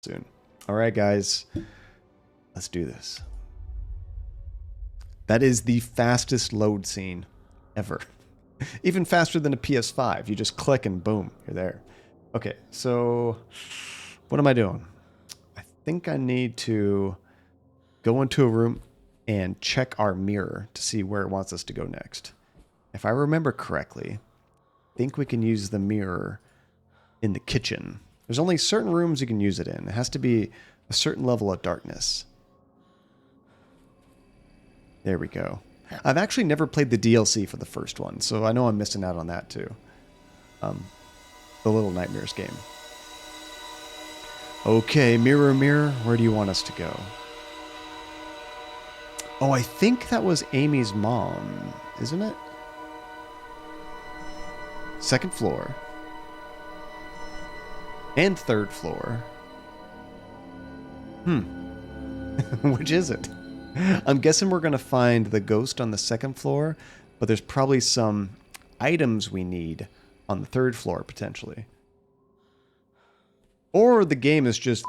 soon. All right, guys. Let's do this. That is the fastest load scene ever. Even faster than a PS5. You just click and boom, you're there. Okay, so what am I doing? I think I need to go into a room and check our mirror to see where it wants us to go next. If I remember correctly, I think we can use the mirror in the kitchen. There's only certain rooms you can use it in. It has to be a certain level of darkness. There we go. I've actually never played the DLC for the first one, so I know I'm missing out on that too. The Little Nightmares game. Okay, mirror, mirror, where do you want us to go? Oh, I think that was Amy's mom, isn't it? Second floor. And third floor. Which is it? I'm guessing we're going to find the ghost on the second floor, but there's probably some items we need on the third floor, potentially. Or the game is just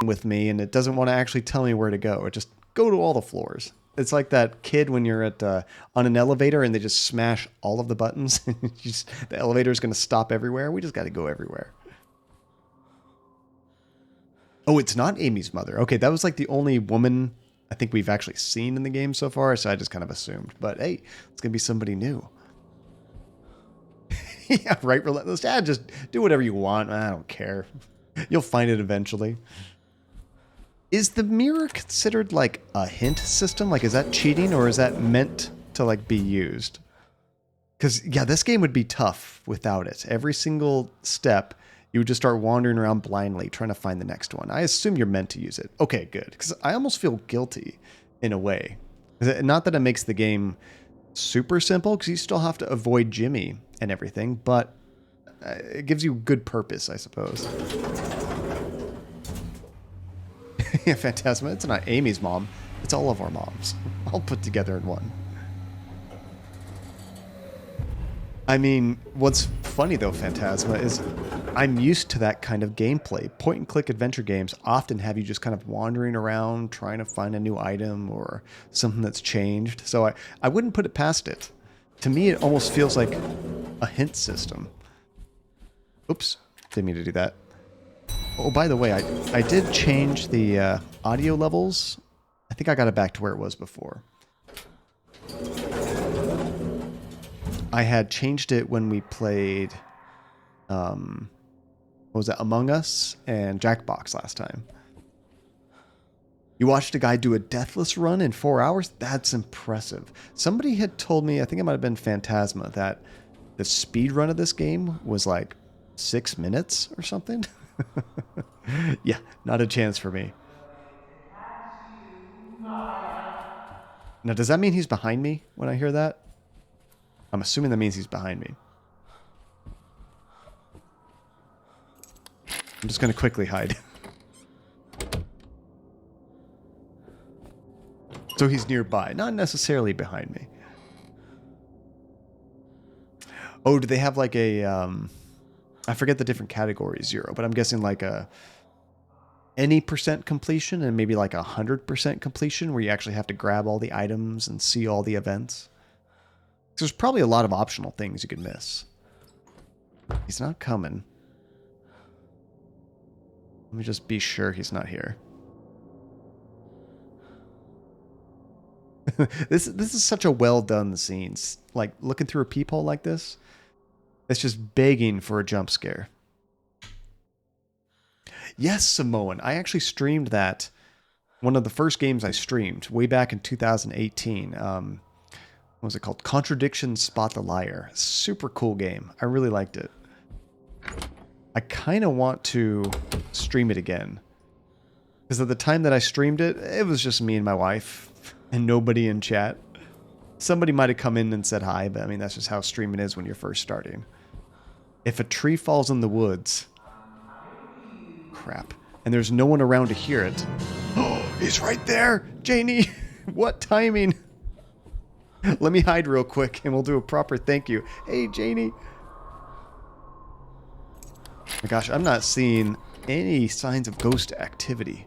with me and it doesn't want to actually tell me where to go. It just go to all the floors. It's like that kid when you're at on an elevator and they just smash all of the buttons. The elevator is going to stop everywhere. We just got to go everywhere. Oh, it's not Amy's mother. Okay, that was like the only woman I think we've actually seen in the game so far, so I just kind of assumed. But hey, it's going to be somebody new. Yeah, right, Relentless. Yeah, just do whatever you want. I don't care. You'll find it eventually. Is the mirror considered like a hint system? Like, is that cheating or is that meant to like be used? Because, yeah, this game would be tough without it. Every single step, you would just start wandering around blindly trying to find the next one. I assume you're meant to use it. Okay, good. Because I almost feel guilty in a way. Not that it makes the game super simple, because you still have to avoid Jimmy and everything, but it gives you good purpose, I suppose. Yeah, Phantasma. It's not Amy's mom. It's all of our moms. All put together in one. I mean, what's funny though, Phantasma, is I'm used to that kind of gameplay. Point and click adventure games often have you just kind of wandering around trying to find a new item or something that's changed. So I wouldn't put it past it. To me, it almost feels like a hint system. Oops, didn't mean to do that. Oh, by the way, I did change the audio levels. I think I got it back to where it was before. I had changed it when we played, what was that, Among Us and Jackbox last time. You watched a guy do a deathless run in 4 hours? That's impressive. Somebody had told me, I think it might have been Phantasma, that the speed run of this game was like 6 minutes or something. Yeah, not a chance for me. Now, does that mean he's behind me when I hear that? I'm assuming that means he's behind me. I'm just going to quickly hide. So he's nearby, not necessarily behind me. Oh, do they have like a... I forget the different categories, 0, but I'm guessing like a any percent completion and maybe like 100% completion where you actually have to grab all the items and see all the events. There's probably a lot of optional things you could miss. He's not coming. Let me just be sure he's not here. This is such a well done scene. Like looking through a peephole like this. It's just begging for a jump scare. Yes, Samoan. I actually streamed that. One of the first games I streamed way back in 2018. What was it called? Contradiction Spot the Liar. Super cool game. I really liked it. I kind of want to stream it again. Because at the time that I streamed it, it was just me and my wife and nobody in chat. Somebody might have come in and said hi, but I mean, that's just how streaming is when you're first starting. If a tree falls in the woods... Crap. And there's no one around to hear it. Oh, he's right there! Janie! What timing! Let me hide real quick and we'll do a proper thank you. Hey, Janie! Oh my gosh, I'm not seeing any signs of ghost activity.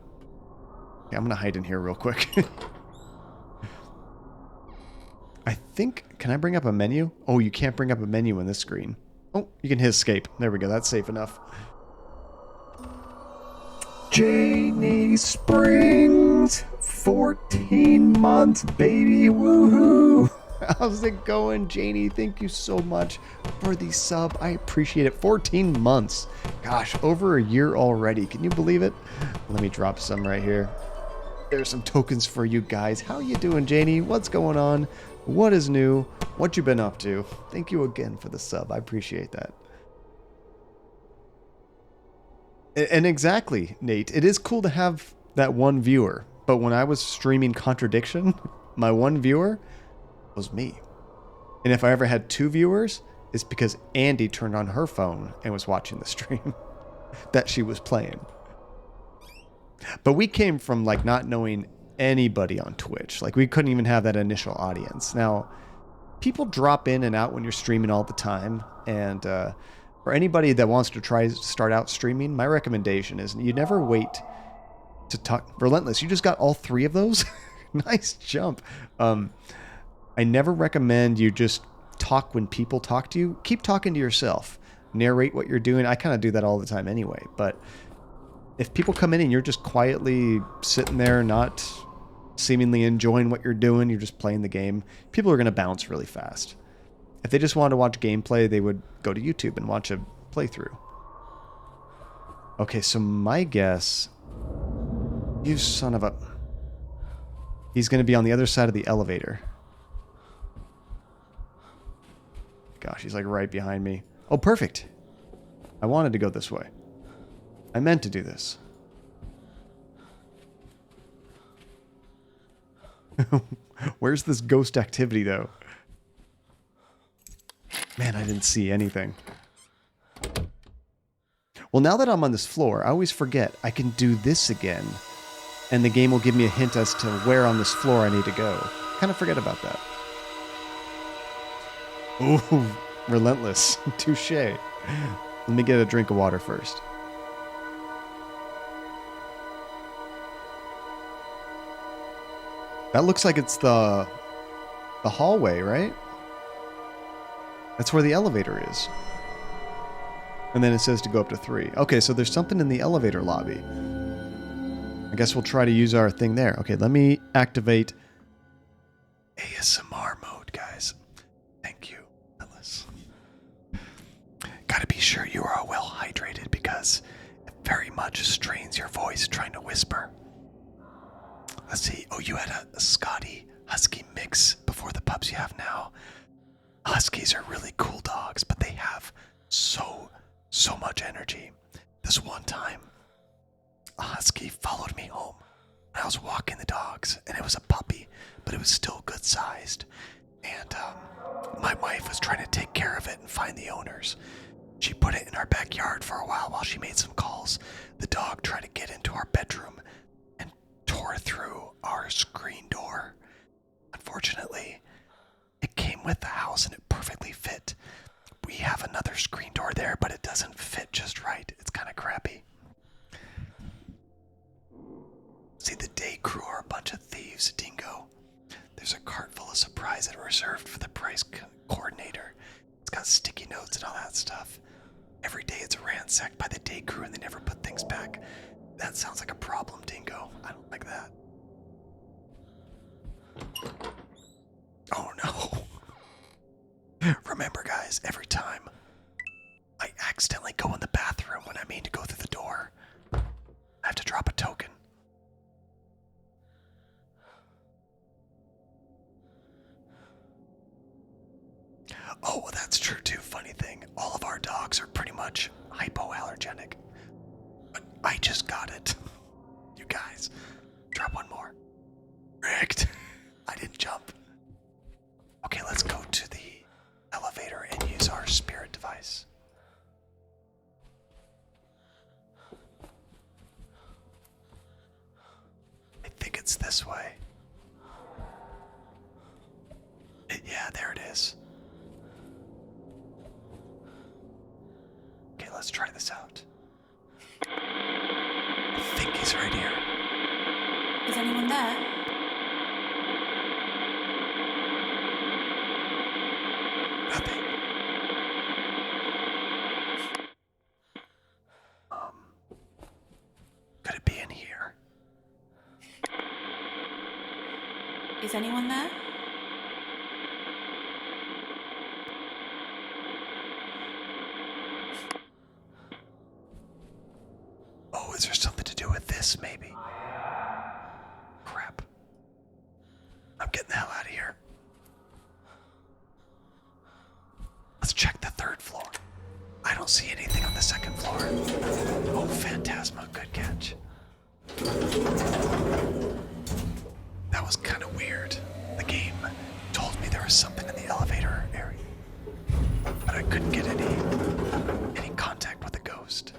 Okay, I'm gonna hide in here real quick. I think... Can I bring up a menu? Oh, you can't bring up a menu on this screen. Oh, you can hit escape. There we go. That's safe enough. Janie Springs, 14 months, baby, woohoo! How's it going, Janie? Thank you so much for the sub. I appreciate it. 14 months. Gosh, over a year already. Can you believe it? Let me drop some right here. There's some tokens for you guys. How you doing, Janie? What's going on? What is new? What you been up to? Thank you again for the sub. I appreciate that. And exactly, Nate. It is cool to have that one viewer. But when I was streaming Contradiction, my one viewer was me. And if I ever had two viewers, it's because Andy turned on her phone and was watching the stream that she was playing. But we came from like not knowing anybody on Twitch. Like we couldn't even have that initial audience. Now, people drop in and out when you're streaming all the time. And for anybody that wants to start out streaming, my recommendation is you never wait to talk. Relentless, you just got all three of those? Nice jump. I never recommend you just talk when people talk to you. Keep talking to yourself. Narrate what you're doing. I kind of do that all the time anyway. But if people come in and you're just quietly sitting there, not seemingly enjoying what you're doing, you're just playing the game, people are going to bounce really fast. If they just wanted to watch gameplay, they would go to YouTube and watch a playthrough. Okay, so my guess... You son of a... He's going to be on the other side of the elevator. Gosh, he's like right behind me. Oh, perfect. I wanted to go this way. I meant to do this. Where's this ghost activity, though? Man, I didn't see anything. Well, now that I'm on this floor, I always forget I can do this again. And the game will give me a hint as to where on this floor I need to go. Kind of forget about that. Ooh, relentless. Touche. Let me get a drink of water first. That looks like it's the hallway, right? That's where the elevator is. And then it says to go up to 3. Okay, so there's something in the elevator lobby. I guess we'll try to use our thing there. Okay, let me activate ASMR mode, guys. Thank you, Ellis. Gotta be sure you are well hydrated because it very much strains your voice trying to whisper. Let's see. Oh, you had a Scotty Husky mix before the pups you have now. Huskies are really cool dogs, but they have so much energy. This one time, a husky followed me home. I was walking the dogs, and it was a puppy, but it was still good sized. And my wife was trying to take care of it and find the owners. She put it in our backyard for a while she made some calls. The dog tried to get into our bedroom and tore through our screen door. Unfortunately, it came with the house and it perfectly fit. We have another screen door there, but it doesn't fit just right. It's kind of crappy. See, the day crew are a bunch of thieves, Dingo. There's a cart full of supplies that are reserved for the price coordinator. It's got sticky notes and all that stuff. Every day it's ransacked by the day crew and they never put things back. That sounds like a problem, Dingo. I don't like that. Oh no. Remember, guys, every time I accidentally go in the bathroom when I mean to go through the door, I have to drop a token. Oh, well, that's true too. Funny thing, all of our dogs are pretty much hypoallergenic. But I just got it. You guys, drop one more. Rigged. I didn't jump. Okay, let's go to the elevator and use our spirit device. I think it's this way. Yeah, there it is. Okay, let's try this out. Is anyone there? Nothing. Could it be in here? Is anyone there? Oh, is there something to do with this, maybe? Crap. I'm getting the hell out of here. Let's check the third floor. I don't see anything on the second floor. Oh, Phantasma, good catch. That was kind of weird. The game told me there was something in the elevator area, but I couldn't get any contact with the ghost.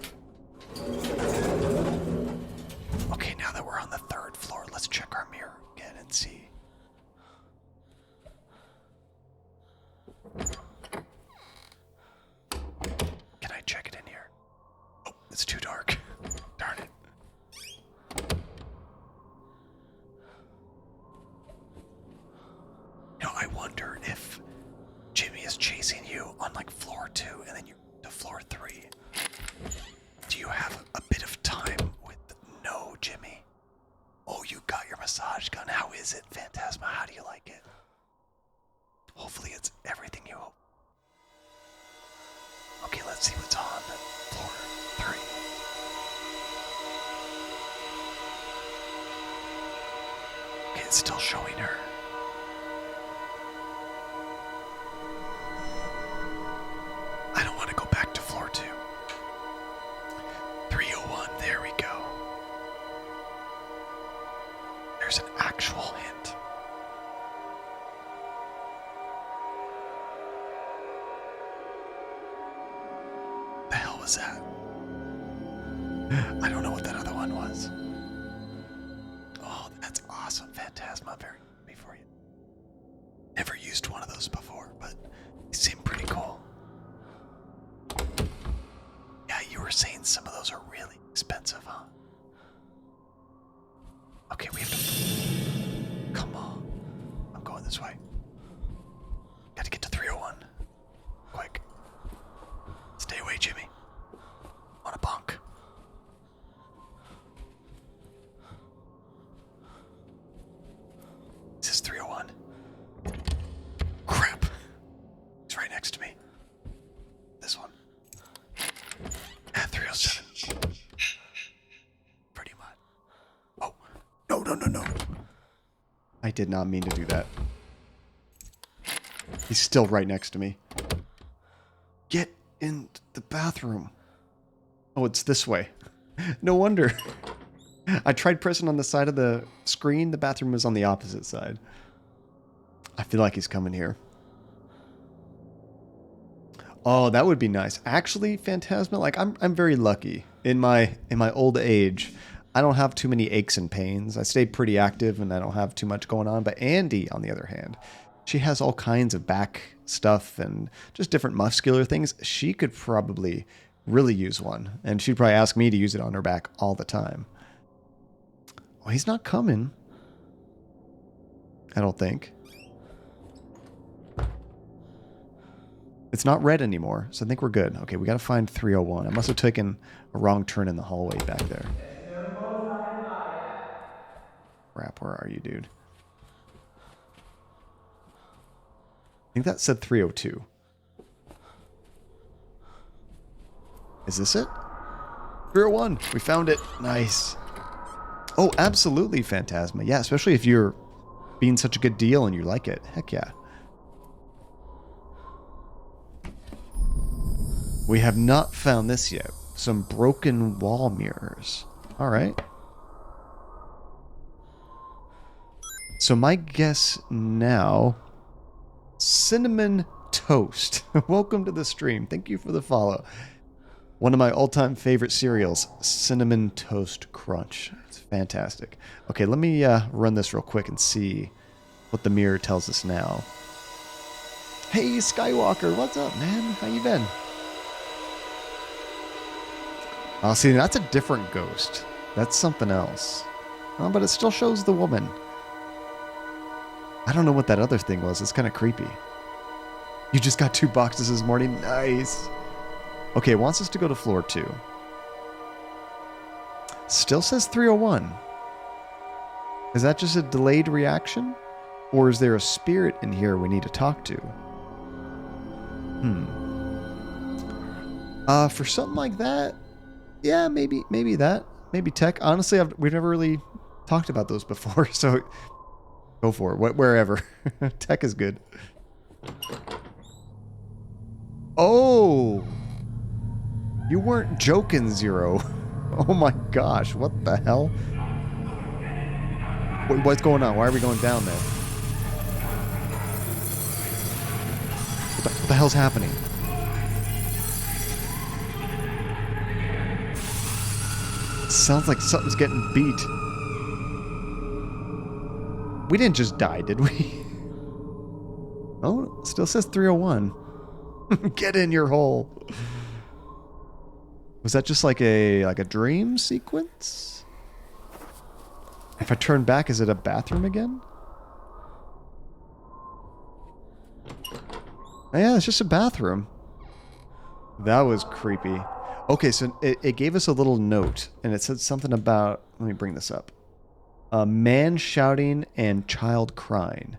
Okay, now that we're on the third floor, let's check our mirror again and see. Can I check it in here? Oh, it's too dark. Darn it. You know, I wonder if Jimmy is chasing you on like floor 2 and then you to floor 3. Do you have a bit of time with no Jimmy? Oh, you got your massage gun. How is it, Phantasma? How do you like it? Hopefully it's everything you hope. Okay, let's see what's on floor 3. Okay, it's still showing her. I don't want to go back to floor 2. 301, there we go. There's an actual hint. The hell was that? I don't know what that other one was. Oh, that's awesome, Phantasma. Very happy for you. Never used one of those before, but they seem pretty cool. Yeah, you were saying some of those are really expensive, huh? Okay, we have to... Come on. I'm going this way. Gotta get to 301. Quick. Stay away, Jimmy. On a bunk. This is 301. Crap. He's right next to me. This one. And 307. Pretty much. Oh. No. I did not mean to do that. He's still right next to me. Get in the bathroom. Oh, it's this way. No wonder. I tried pressing on the side of the screen. The bathroom was on the opposite side. I feel like he's coming here. Oh, that would be nice. Actually, Phantasma, like I'm very lucky. In my old age, I don't have too many aches and pains. I stay pretty active and I don't have too much going on. But Andy, on the other hand, she has all kinds of back stuff and just different muscular things. She could probably really use one. And she'd probably ask me to use it on her back all the time. Well, he's not coming. I don't think. It's not red anymore, so I think we're good. Okay, we gotta find 301. I must have taken a wrong turn in the hallway back there. Crap, where are you, dude? I think that said 302. Is this it? 301. We found it. Nice. Oh, absolutely, Phantasma. Yeah, especially if you're being such a good deal and you like it. Heck yeah. We have not found this yet. Some broken wall mirrors. All right. So my guess now... Cinnamon Toast. Welcome to the stream. Thank you for the follow. One of my all-time favorite cereals, Cinnamon Toast Crunch. It's fantastic. Okay, let me run this real quick and see what the mirror tells us now. Hey, Skywalker, what's up, man? How you been? Oh, see, that's a different ghost. That's something else. Oh, but it still shows the woman. I don't know what that other thing was. It's kind of creepy. You just got 2 boxes this morning? Nice. Okay, it wants us to go to floor 2. Still says 301. Is that just a delayed reaction? Or is there a spirit in here we need to talk to? For something like that, yeah, maybe that. Maybe tech. Honestly, we've never really talked about those before, so go for it. Wherever. Tech is good. Oh! You weren't joking, Zero. Oh my gosh, what the hell? What's going on? Why are we going down there? What the hell's happening? Sounds like something's getting beat. We didn't just die, did we? Oh, it still says 301. Get in your hole. Was that just like a dream sequence? If I turn back, is it a bathroom again? Oh, yeah, it's just a bathroom. That was creepy. Okay, so it gave us a little note, and it said something about... Let me bring this up. A man shouting and child crying.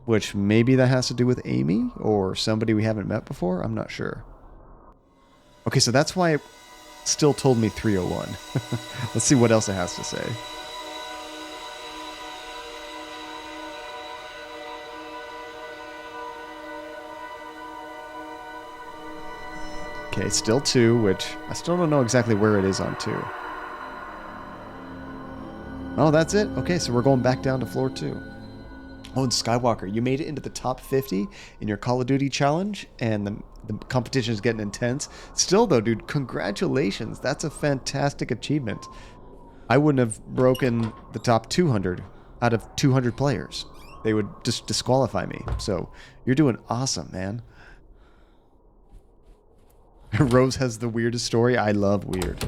Which maybe that has to do with Amy, or somebody we haven't met before? I'm not sure. Okay, so that's why it still told me 301. Let's see what else it has to say. Okay, still 2, which I still don't know exactly where it is on 2. Oh, that's it? Okay, so we're going back down to floor 2. Oh, and Skywalker, you made it into the top 50 in your Call of Duty challenge, and the competition is getting intense. Still, though, dude, congratulations. That's a fantastic achievement. I wouldn't have broken the top 200 out of 200 players. They would just disqualify me. So you're doing awesome, man. Rose has the weirdest story. I love weird.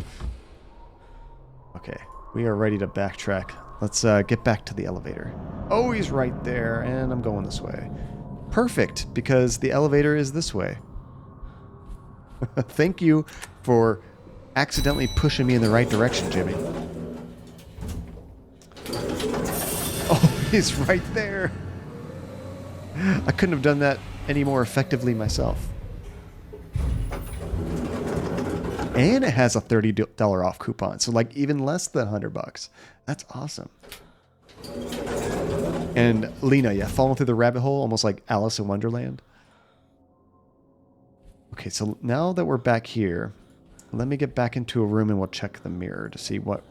Okay, we are ready to backtrack. Let's get back to the elevator. Oh, he's right there, and I'm going this way. Perfect, because the elevator is this way. Thank you for accidentally pushing me in the right direction, Jimmy. Oh, he's right there. I couldn't have done that any more effectively myself. And it has a $30 off coupon, so like even less than $100. That's awesome. And Lena, yeah, falling through the rabbit hole, almost like Alice in Wonderland. Okay, so now that we're back here, let me get back into a room and we'll check the mirror to see what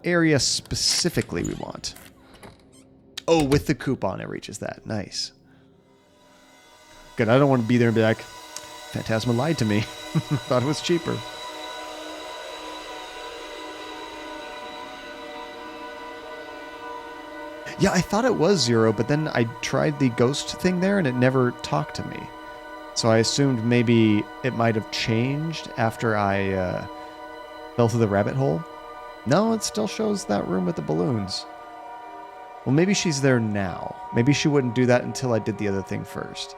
area specifically we want. Oh, with the coupon it reaches that. Nice. Good, I don't want to be there and be like, Phantasma lied to me. Thought it was cheaper. Yeah, I thought it was 0, but then I tried the ghost thing there and it never talked to me. So I assumed maybe it might have changed after I fell through the rabbit hole. No, it still shows that room with the balloons. Well, maybe she's there now. Maybe she wouldn't do that until I did the other thing first.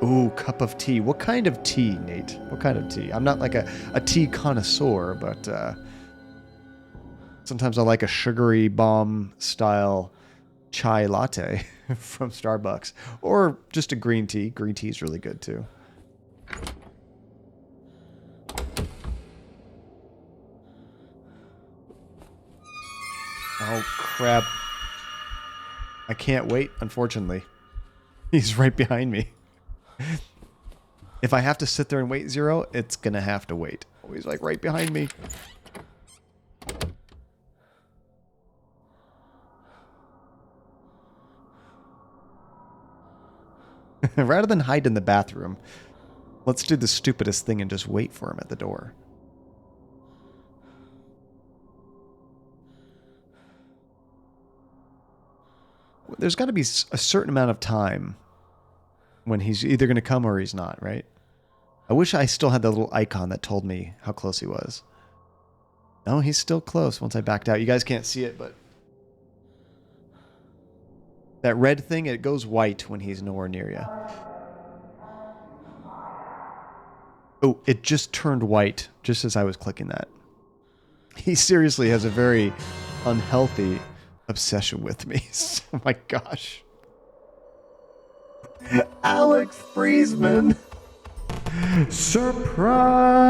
Ooh, cup of tea. What kind of tea, Nate? What kind of tea? I'm not like a tea connoisseur, but sometimes I like a sugary bomb style chai latte from Starbucks. Or just a green tea. Green tea is really good too. Oh, crap. I can't wait, unfortunately. He's right behind me. If I have to sit there and wait 0, it's gonna have to wait. Oh, he's like right behind me. Rather than hide in the bathroom, let's do the stupidest thing and just wait for him at the door. There's got to be a certain amount of time when he's either going to come or he's not, right? I wish I still had that little icon that told me how close he was. No, he's still close once I backed out. You guys can't see it, but that red thing, it goes white when he's nowhere near you. Oh, it just turned white just as I was clicking that. He seriously has a very unhealthy obsession with me. Oh my gosh. Alex Friesman. Surprise!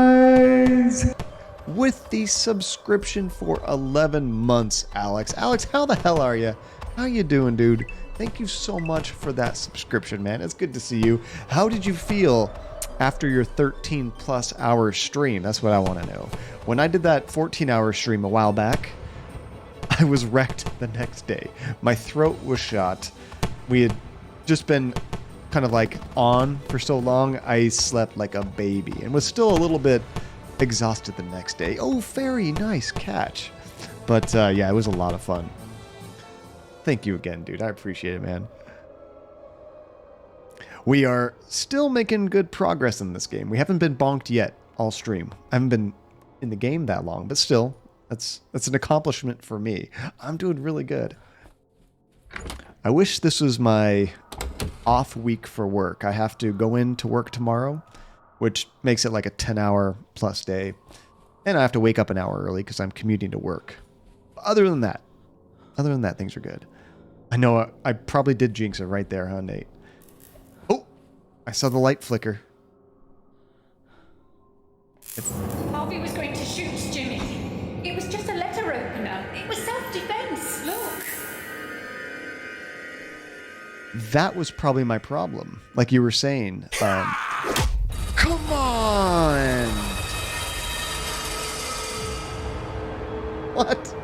With the subscription for 11 months, Alex. Alex, how the hell are you? How you doing, dude? Thank you so much for that subscription, man. It's good to see you. How did you feel after your 13 plus hour stream? That's what I want to know. When I did that 14-hour stream a while back, I was wrecked the next day. My throat was shot. We had just been kind of like on for so long, I slept like a baby and was still a little bit exhausted the next day. Oh, very nice catch. But yeah, it was a lot of fun. Thank you again, dude. I appreciate it, man. We are still making good progress in this game. We haven't been bonked yet all stream. I haven't been in the game that long, but still, that's an accomplishment for me. I'm doing really good. I wish this was my off week for work. I have to go into work tomorrow, which makes it like a 10-hour plus day. And I have to wake up an hour early because I'm commuting to work. Other than that, things are good. I know I probably did jinx it right there, huh, Nate? Oh, I saw the light flicker. Harvey was going to shoot Jimmy. It was just a letter opener. It was self-defense. Look. That was probably my problem. Like you were saying. Come on! What?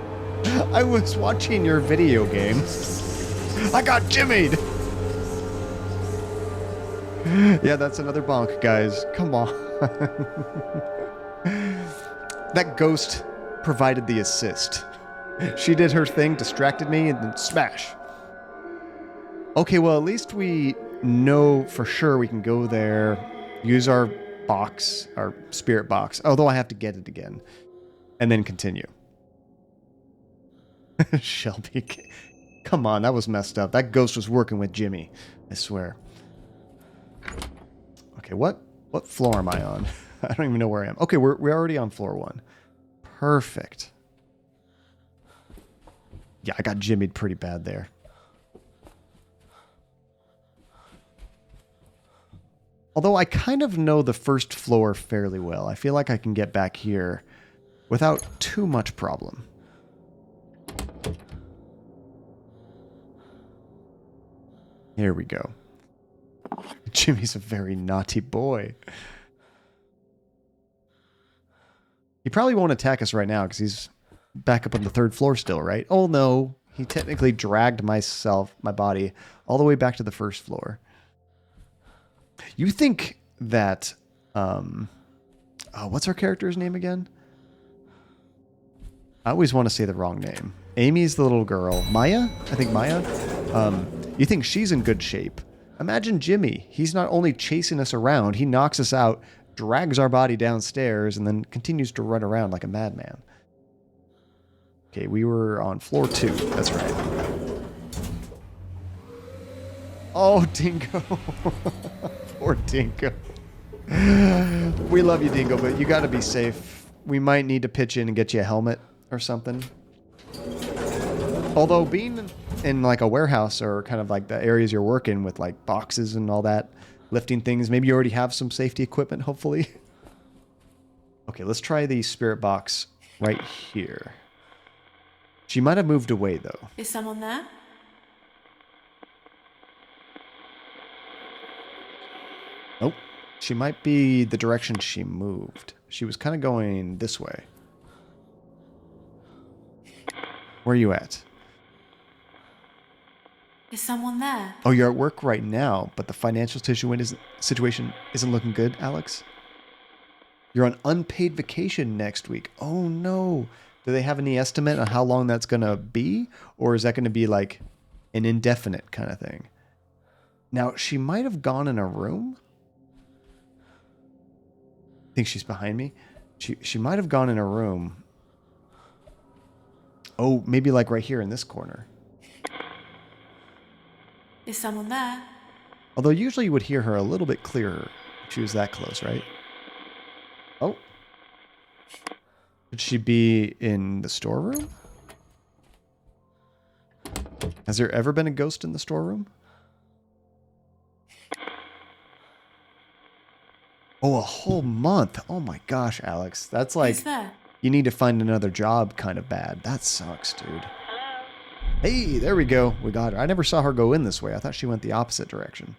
I was watching your video game. I got jimmied! Yeah, that's another bonk, guys. Come on. That ghost provided the assist. She did her thing, distracted me, and then smash. Okay, well, at least we know for sure we can go there, use our box, our spirit box, although I have to get it again, and then continue. Shelby, come on, that was messed up. That ghost was working with Jimmy, I swear. Okay, what floor am I on? I don't even know where I am. Okay, we're already on floor 1. Perfect. Yeah, I got jimmied pretty bad there. Although I kind of know the first floor fairly well. I feel like I can get back here without too much problem. Here we go. Jimmy's a very naughty boy. He probably won't attack us right now because he's back up on the 3rd floor still, right? Oh no, he technically dragged my body, all the way back to the 1st floor. You think that, what's our character's name again? I always want to say the wrong name. Amy's the little girl. Maya? I think Maya. You think she's in good shape. Imagine Jimmy. He's not only chasing us around, he knocks us out, drags our body downstairs, and then continues to run around like a madman. Okay, we were on floor 2. That's right. Oh, Dingo. Poor Dingo. We love you, Dingo, but you gotta be safe. We might need to pitch in and get you a helmet or something. Although being in like a warehouse or kind of like the areas you're working with, like boxes and all that, lifting things, maybe you already have some safety equipment, hopefully. Okay, let's try the spirit box right here. She might have moved away, though. Is someone there? Nope. She might be the direction she moved. She was kind of going this way. Where are you at? Is someone there? Oh, you're at work right now, but the financial situation isn't looking good, Alex? You're on unpaid vacation next week. Oh, no. Do they have any estimate on how long that's going to be? Or is that going to be like an indefinite kind of thing? Now, she might have gone in a room. think she's behind me. She might have gone in a room. Oh, maybe like right here in this corner. Is someone there? Although usually you would hear her a little bit clearer if she was that close, right? Oh. Could she be in the storeroom? Has there ever been a ghost in the storeroom? Oh, a whole month. Oh my gosh, Alex. That's like, Who's there? you need to find another job kind of bad. That sucks, dude. Hey, there we go. We got her. I never saw her go in this way. I thought she went the opposite direction.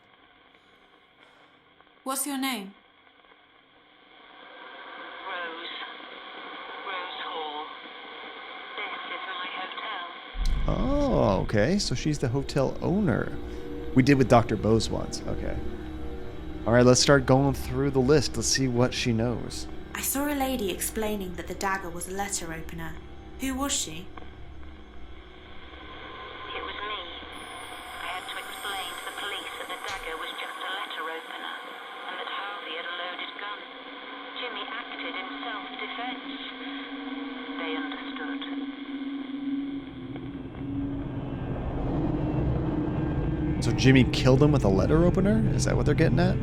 What's your name? Rose Hall. This is my hotel. Oh, okay. So she's the hotel owner. We did with Dr. Bose once. Okay. All right, let's start going through the list. Let's see what she knows. I saw a lady explaining that the dagger was a letter opener. Who was she? It was me. I had to explain to the police that the dagger was just a letter opener and that Harvey had a loaded gun. Jimmy acted in self-defense. They understood. So Jimmy killed him with a letter opener? Is that what they're getting at?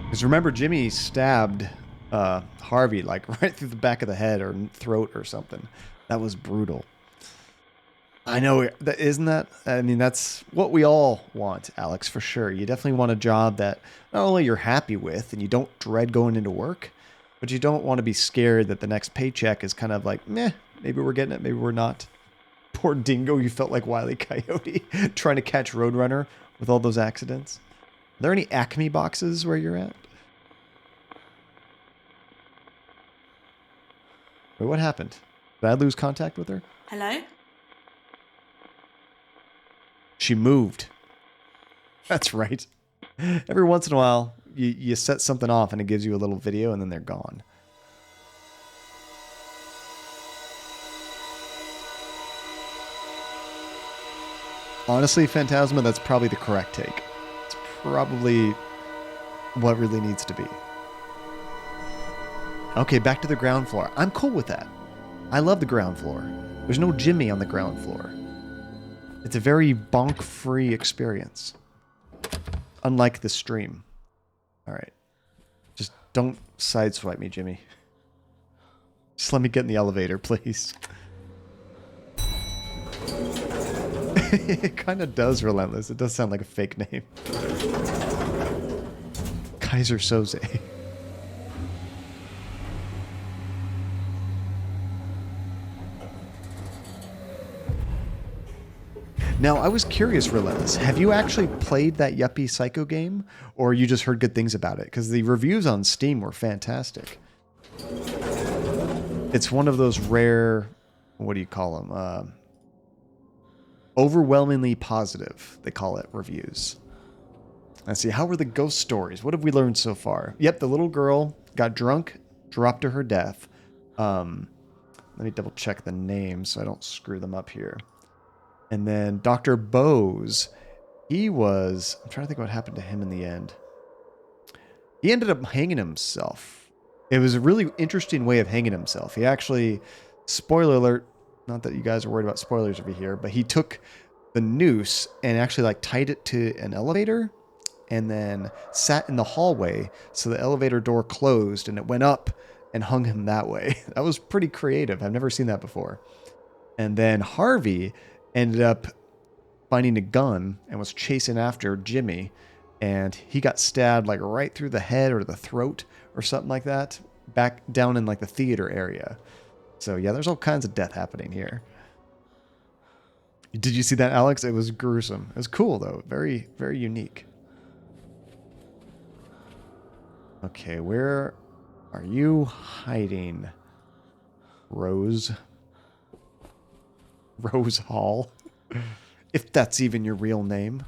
Because remember, Jimmy stabbed Harvey like right through the back of the head or throat or something. That was brutal. I know, isn't that? I mean, that's what we all want, Alex, for sure. You definitely want a job that not only you're happy with and you don't dread going into work, but you don't want to be scared that the next paycheck is kind of like, meh, maybe we're getting it, maybe we're not. Poor Dingo, you felt like Wile E. Coyote trying to catch Roadrunner with all those accidents. Are there any Acme boxes where you're at? Wait, what happened? Did I lose contact with her? Hello? She moved. That's right. Every once in a while, you set something off and it gives you a little video and then they're gone. Honestly, Phantasma, that's probably the correct take. It's probably what really needs to be. Okay, back to the ground floor. I'm cool with that. I love the ground floor. There's no Jimmy on the ground floor. It's a very bonk-free experience. Unlike the stream. Alright. Just don't sideswipe me, Jimmy. Just let me get in the elevator, please. It kind of does, Relentless. It does sound like a fake name. Kaiser Soze. Now, I was curious, Relentless. Have you actually played that Yuppie Psycho game? Or you just heard good things about it? Because the reviews on Steam were fantastic. It's one of those rare... What do you call them? Overwhelmingly positive, they call it, reviews. Let's see, how were the ghost stories? What have we learned so far? Yep, the little girl got drunk, dropped to her death. Let me double check the names so I don't screw them up here. And then Dr. Bose, he was... I'm trying to think what happened to him in the end. He ended up hanging himself. It was a really interesting way of hanging himself. He actually... Spoiler alert, not that you guys are worried about spoilers over here, but he took the noose and actually like tied it to an elevator and then sat in the hallway so the elevator door closed and it went up and hung him that way. That was pretty creative. I've never seen that before. And then Harvey ended up finding a gun and was chasing after Jimmy, and he got stabbed like right through the head or the throat or something like that, back down in like the theater area. So yeah, there's all kinds of death happening here. Did you see that, Alex? It was gruesome. It was cool though. Very, very unique. Okay, where are you hiding, Rose? Rose Hall? If that's even your real name.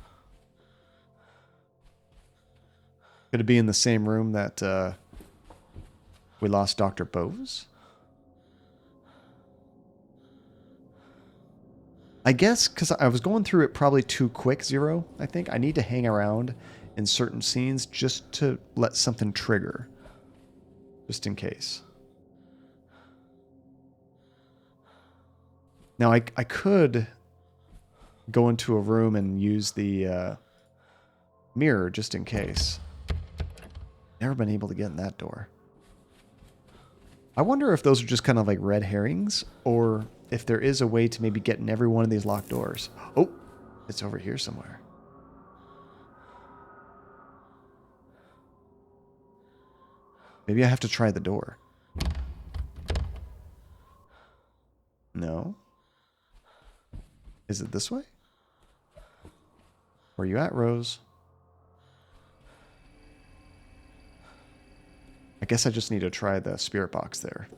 Could it be in the same room that we lost Dr. Bose? I guess because I was going through it probably too quick, Zero, I think. I need to hang around in certain scenes just to let something trigger. Just in case. Now, I could go into a room and use the mirror just in case. Never been able to get in that door. I wonder if those are just kind of like red herrings, or if there is a way to maybe get in every one of these locked doors. Oh, it's over here somewhere. Maybe I have to try the door. No. Is it this way? Where you at, Rose? I guess I just need to try the spirit box there.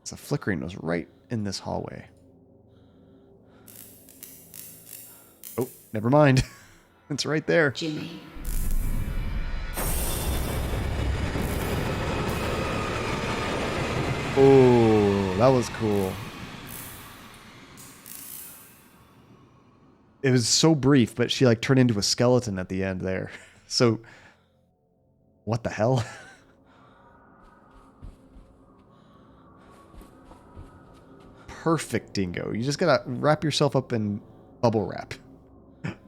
The flickering was right in this hallway. Oh, never mind. It's right there. Jimmy. Oh, that was cool. It was so brief, but she like turned into a skeleton at the end there. So, what the hell? Perfect, Dingo. You just gotta wrap yourself up in bubble wrap.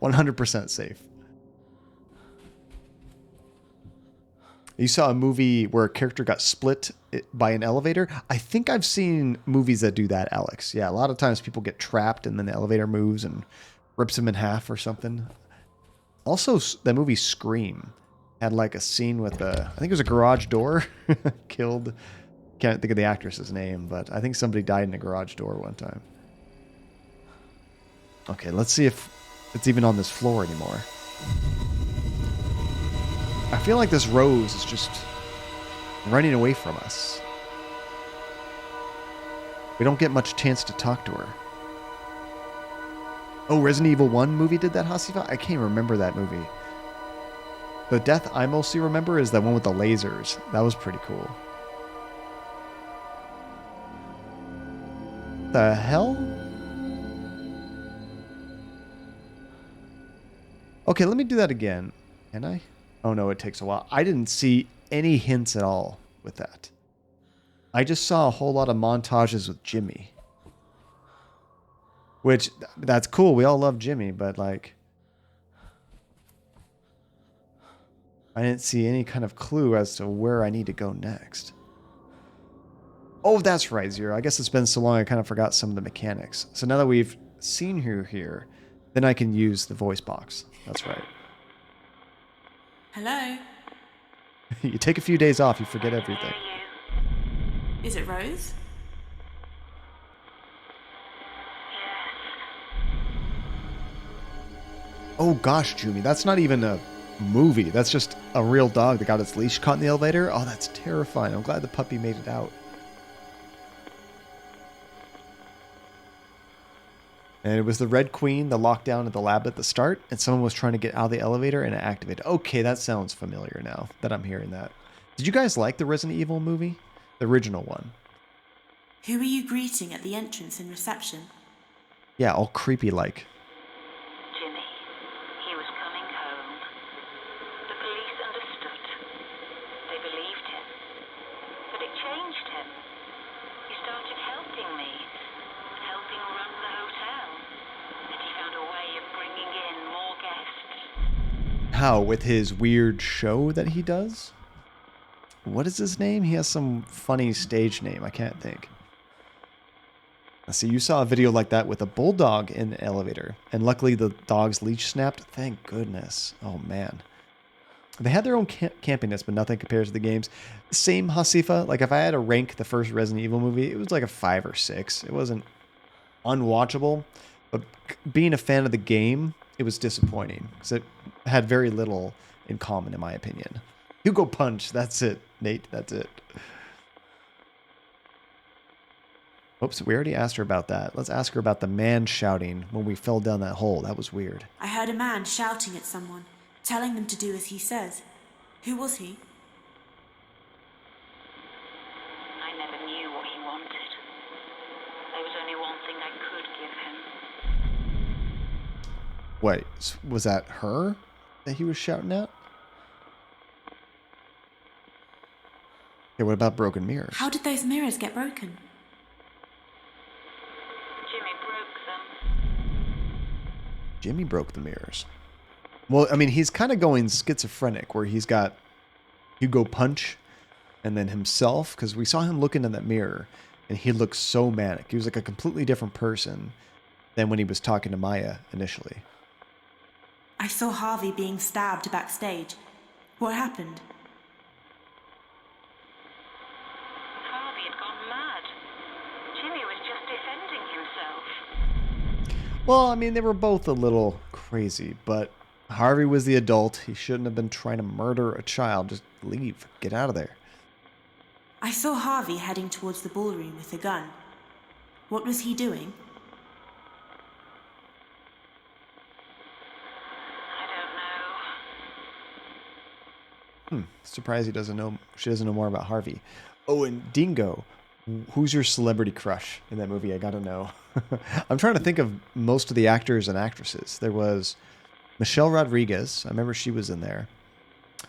100% safe. You saw a movie where a character got split by an elevator. I think I've seen movies that do that, Alex. Yeah, a lot of times people get trapped and then the elevator moves and rips them in half or something. Also, the movie Scream had like a scene with I think it was a garage door killed. Can't think of the actress's name, but I think somebody died in a garage door one time. Okay, let's see if it's even on this floor anymore. I feel like this Rose is just running away from us. We don't get much chance to talk to her. Oh, Resident Evil 1 movie did that, Hasifa? I can't remember that movie. The death I mostly remember is that one with the lasers. That was pretty cool. The hell? Okay, let me do that again. Can I? Oh no, it takes a while. I didn't see any hints at all with that. I just saw a whole lot of montages with Jimmy. Which, that's cool. We all love Jimmy, but like... I didn't see any kind of clue as to where I need to go next. Oh, that's right, Zero. I guess it's been so long I kind of forgot some of the mechanics. So now that we've seen her here, then I can use the voice box. That's right. Hello? You take a few days off, you forget everything. Is it Rose? Oh gosh, Jumi, that's not even a movie. That's just a real dog that got its leash caught in the elevator. Oh, that's terrifying. I'm glad the puppy made it out. And it was the Red Queen, the lockdown at the lab at the start, and someone was trying to get out of the elevator and it activated. Okay, that sounds familiar now that I'm hearing that. Did you guys like the Resident Evil movie? The original one. Who were you greeting at the entrance and reception? Yeah, all creepy like. Jimmy. He was coming home. The police understood. They believed him. But it changed him. He started helping me. Helping run the hotel. And he found a way of bringing in more guests. How? With his weird show that he does? What is his name? He has some funny stage name. I can't think. See, you saw a video like that with a bulldog in the elevator. And luckily the dog's leash snapped. Thank goodness. Oh, man. They had their own campiness, but nothing compares to the games. Same Hasifa. Like, if I had to rank the first Resident Evil movie, it was like a 5 or 6. It wasn't unwatchable. But being a fan of the game, it was disappointing. Because it had very little in common, in my opinion. Hugo Punch. That's it, Nate. That's it. Oops, we already asked her about that. Let's ask her about the man shouting when we fell down that hole. That was weird. I heard a man shouting at someone, telling them to do as he says. Who was he? I never knew what he wanted. There was only one Wait, was that her that he was shouting at? Okay, what about broken mirrors? How did those mirrors get broken? Jimmy broke them. Jimmy broke the mirrors. Well, I mean, he's kind of going schizophrenic, where he's got Hugo Punch and then himself, because we saw him look into that mirror, and he looked so manic. He was like a completely different person than when he was talking to Maya initially. I saw Harvey being stabbed backstage. What happened? Harvey had gone mad. Jimmy was just defending himself. Well, I mean, they were both a little crazy, but Harvey was the adult. He shouldn't have been trying to murder a child. Just leave. Get out of there. I saw Harvey heading towards the ballroom with a gun. What was he doing? Surprised he doesn't know. She doesn't know more about Harvey. Oh, and Dingo. Who's your celebrity crush in that movie? I gotta know. I'm trying to think of most of the actors and actresses. There was Michelle Rodriguez. I remember she was in there.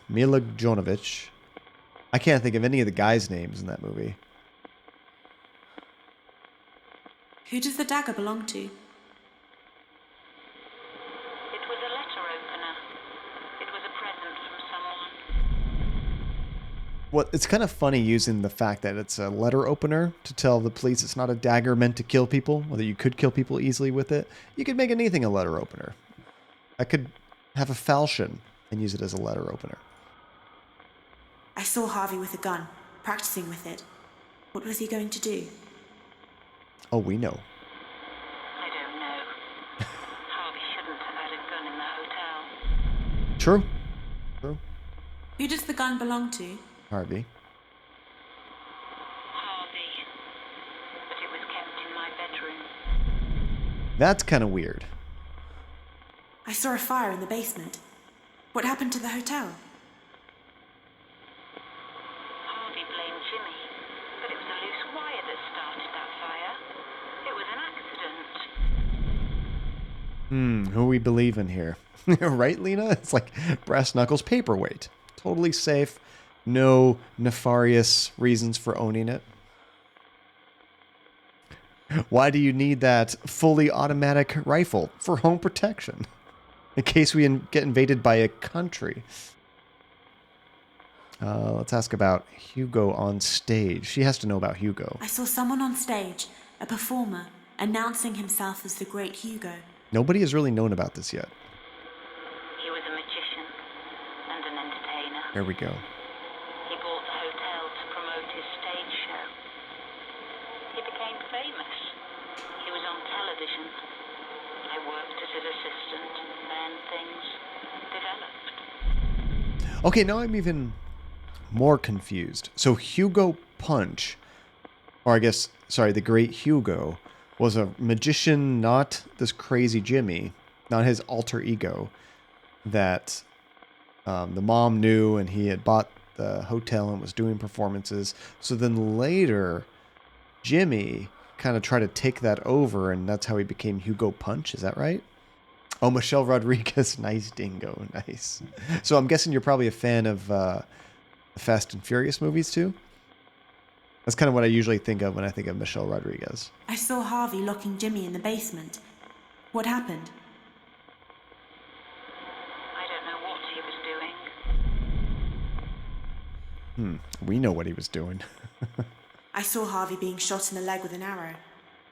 Mila Jovovich. I can't think of any of the guys' names in that movie. Who does the dagger belong to? It was a letter opener. It was a present from someone. Well, it's kind of funny using the fact that it's a letter opener to tell the police it's not a dagger meant to kill people, or that you could kill people easily with it. You could make anything a letter opener. I could have a falchion and use it as a letter opener. I saw Harvey with a gun, practicing with it. What was he going to do? Oh, we know. I don't know. Harvey shouldn't have had a gun in the hotel. True. True. Who does the gun belong to? Harvey. Harvey. But it was kept in my bedroom. That's kind of weird. I saw a fire in the basement. What happened to the hotel? Harvey blamed Jimmy, but it was a loose wire that started that fire. It was an accident. Who we believe in here. Right, Lena? It's like brass knuckles paperweight. Totally safe. No nefarious reasons for owning it. Why do you need that fully automatic rifle? For home protection. In case we get invaded by a country. Let's ask about Hugo on stage. She has to know about Hugo. I saw someone on stage, a performer, announcing himself as the great Hugo. Nobody has really known about this yet. He was a magician and an entertainer. Here we go. He bought the hotel to promote his stage show. He became famous. He was on television. I worked as his assistant, and things developed. Okay, now I'm even more confused. So Hugo Punch, or I guess, sorry, the great Hugo, was a magician, not this crazy Jimmy, not his alter ego, that the mom knew, and he had bought the hotel and was doing performances. So then later, Jimmy kind of tried to take that over, and that's how he became Hugo Punch. Is that right? Oh, Michelle Rodriguez. Nice, Dingo. Nice. So I'm guessing you're probably a fan of the Fast and Furious movies too? That's kind of what I usually think of when I think of Michelle Rodriguez. I saw Harvey locking Jimmy in the basement. What happened? I don't know what he was doing. We know what he was doing. I saw Harvey being shot in the leg with an arrow.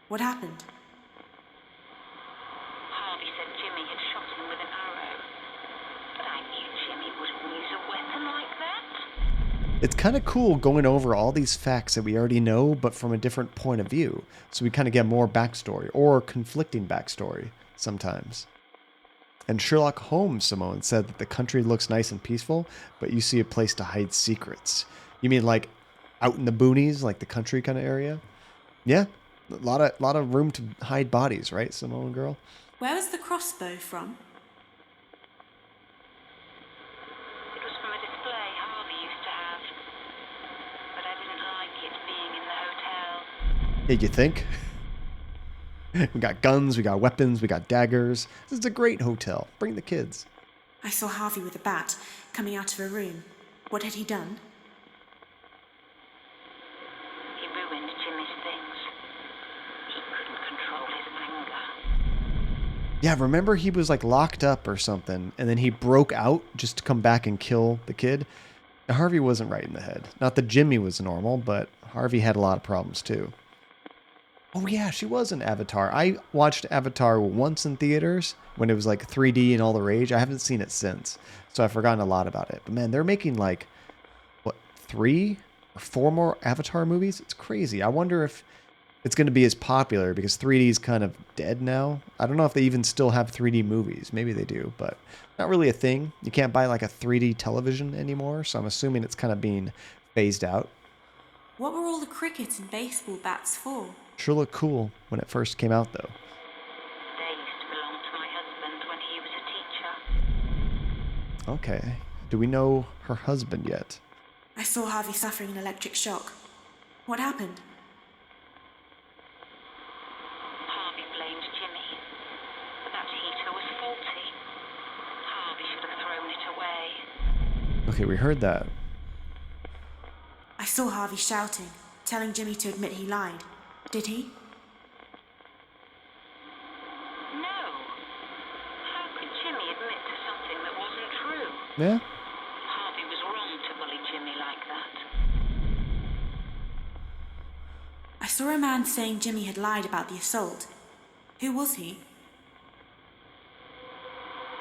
What happened? Harvey said Jimmy had shot him with an arrow. But I knew Jimmy wouldn't use a weapon like that. It's kind of cool going over all these facts that we already know, but from a different point of view. So we kind of get more backstory, or conflicting backstory sometimes. And Sherlock Holmes, Simone, said that the country looks nice and peaceful, but you see a place to hide secrets. You mean like out in the boonies, like the country kind of area? Yeah, a lot of room to hide bodies, right, Simone girl? Where was the crossbow from? It was from a display Harvey used to have. But I didn't like it being in the hotel. Yeah, you think? We got guns, we got weapons, we got daggers. This is a great hotel. Bring the kids. I saw Harvey with a bat coming out of a room. What had he done? He ruined Jimmy's things. He couldn't control his anger. Yeah, remember he was like locked up or something, and then he broke out just to come back and kill the kid? Now, Harvey wasn't right in the head. Not that Jimmy was normal, but Harvey had a lot of problems too. Oh yeah, she was in Avatar. I watched Avatar once in theaters when it was like 3D and all the rage. I haven't seen it since, so I've forgotten a lot about it. But man, they're making like, what, 3 or 4 more Avatar movies? It's crazy. I wonder if it's going to be as popular because 3D is kind of dead now. I don't know if they even still have 3D movies. Maybe they do, but not really a thing. You can't buy like a 3D television anymore, so I'm assuming it's kind of being phased out. What were all the cricket and baseball bats for? Sure looked cool when it first came out, though. They used to belong to my husband when he was a teacher. Okay. Do we know her husband yet? I saw Harvey suffering an electric shock. What happened? Harvey blamed Jimmy, but that heater was faulty. Harvey should have thrown it away. Okay, we heard that. I saw Harvey shouting, telling Jimmy to admit he lied. Did he? No. How could Jimmy admit to something that wasn't true? Yeah? Harvey was wrong to bully Jimmy like that. I saw a man saying Jimmy had lied about the assault. Who was he?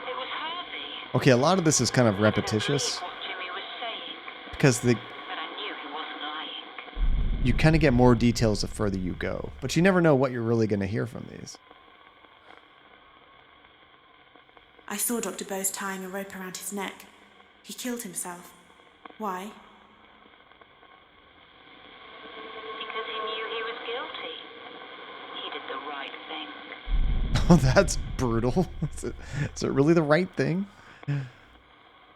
It was Harvey. Okay, a lot of this is kind of repetitious What Jimmy was saying, because but I knew he wasn't lying. you kind of get more details the further you go, but you never know what you're really going to hear from these. I saw Dr. Bose tying a rope around his neck. He killed himself. Why? Because he knew he was guilty. He did the right thing. Oh, that's brutal. Is it really the right thing?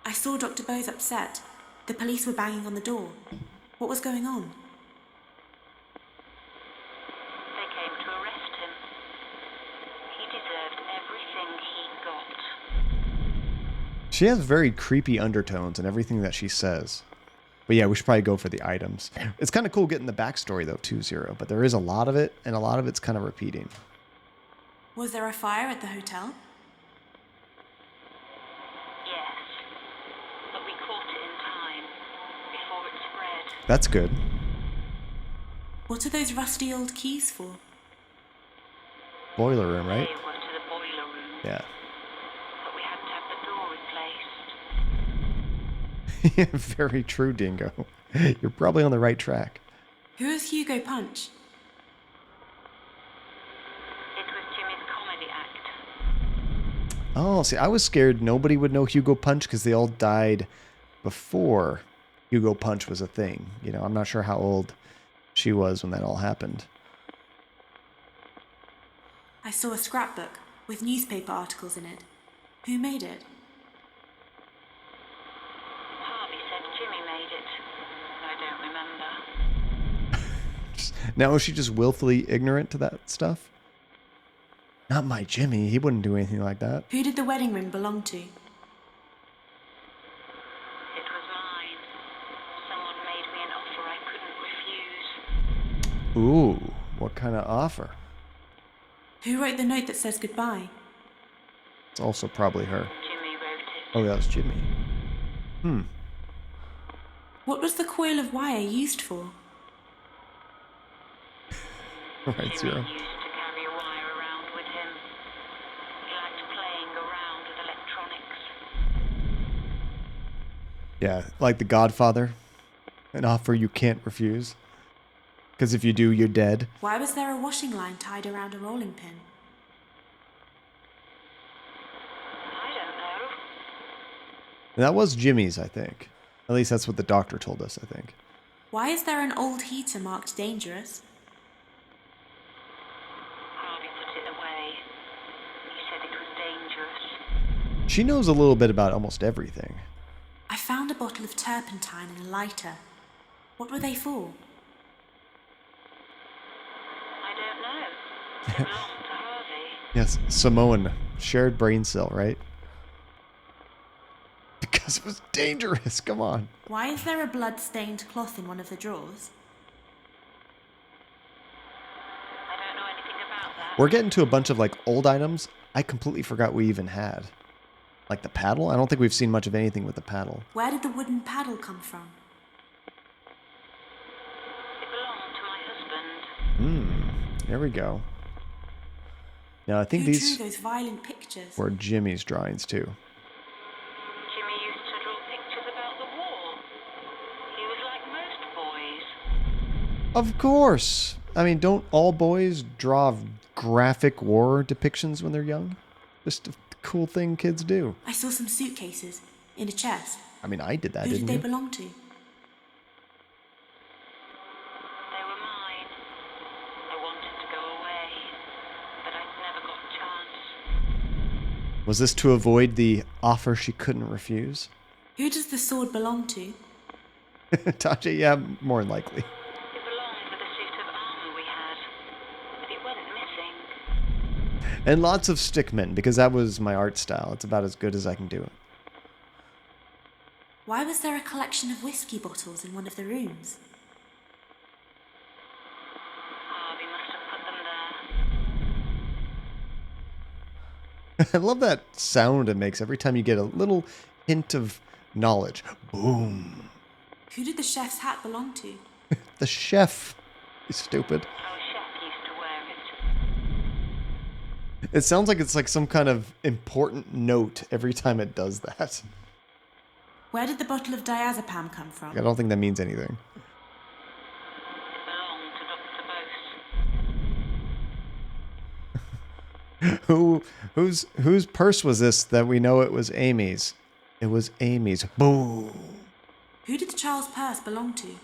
I saw Dr. Bose upset. The police were banging on the door. What was going on? They came to arrest him. He deserved everything he got. She has very creepy undertones in everything that she says. But yeah, we should probably go for the items. It's kind of cool getting the backstory, though, too, Zero. But there is a lot of it, and a lot of it's kind of repeating. Was there a fire at the hotel? Yes. But we caught it in time, before it spread. That's good. What are those rusty old keys for? Boiler room, right? They were to the boiler room, Yeah. but we had to have the door replaced. Very true, Dingo. You're probably on the right track. Who is Hugo Punch? It was Jimmy's comedy act. Oh, see, I was scared nobody would know Hugo Punch because they all died before Hugo Punch was a thing. You know, I'm not sure how old she was when that all happened. I saw a scrapbook with newspaper articles in it. Who made it? Harvey said Jimmy made it. I don't remember. Now, is she just willfully ignorant to that stuff? Not my Jimmy. He wouldn't do anything like that. Who did the wedding ring belong to? It was mine. Someone made me an offer I couldn't refuse. Ooh, what kind of offer? Who wrote the note that says goodbye? It's also probably her. Jimmy wrote it. Oh, that was Jimmy. What was the coil of wire used for? Right, Jimmy Zero. used to carry a wire around with him. He liked playing around with electronics. Yeah, like The Godfather. An offer you can't refuse. Because if you do, you're dead. Why was there a washing line tied around a rolling pin? I don't know. And that was Jimmy's, I think. At least that's what the doctor told us, I think. Why is there an old heater marked dangerous? Harvey put it away. He said it was dangerous. She knows a little bit about almost everything. I found a bottle of turpentine and a lighter. What were they for? I don't know. It was a long Yes, Samoan. Shared brain cell, right? Because it was dangerous. Come on. Why is there a blood-stained cloth in one of the drawers? I don't know anything about that. We're getting to a bunch of like old items I completely forgot we even had. Like the paddle? I don't think we've seen much of anything with the paddle. Where did the wooden paddle come from? It belonged to my husband. There we go. Now I think Who these drew those violent pictures? were Jimmy's drawings too. Jimmy used to draw pictures about the war. He was like most boys. Of course. I mean, don't all boys draw graphic war depictions when they're young? Just a cool thing kids do. I saw some suitcases in a chest. I mean, I did that, Who did didn't they you? belong to? They were mine. I wanted to go away, but I never got a chance. Was this to avoid the offer she couldn't refuse? Who does the sword belong to? Tachi, yeah, more than likely. It belonged with a suit of armor we had, but it went missing. And lots of stickmen, because that was my art style. It's about as good as I can do it. Why was there a collection of whiskey bottles in one of the rooms? Harvey must have put them there. I love that sound it makes every time you get a little hint of knowledge. Boom. Who did the chef's hat belong to? The chef is stupid. Our chef used to wear it. It sounds like it's like some kind of important note every time it does that. Where did the bottle of diazepam come from? I don't think that means anything. It belonged to Dr. Boast. Whose purse was this that we know it was Amy's? It was Amy's. Boom. Who did the child's purse belong to? It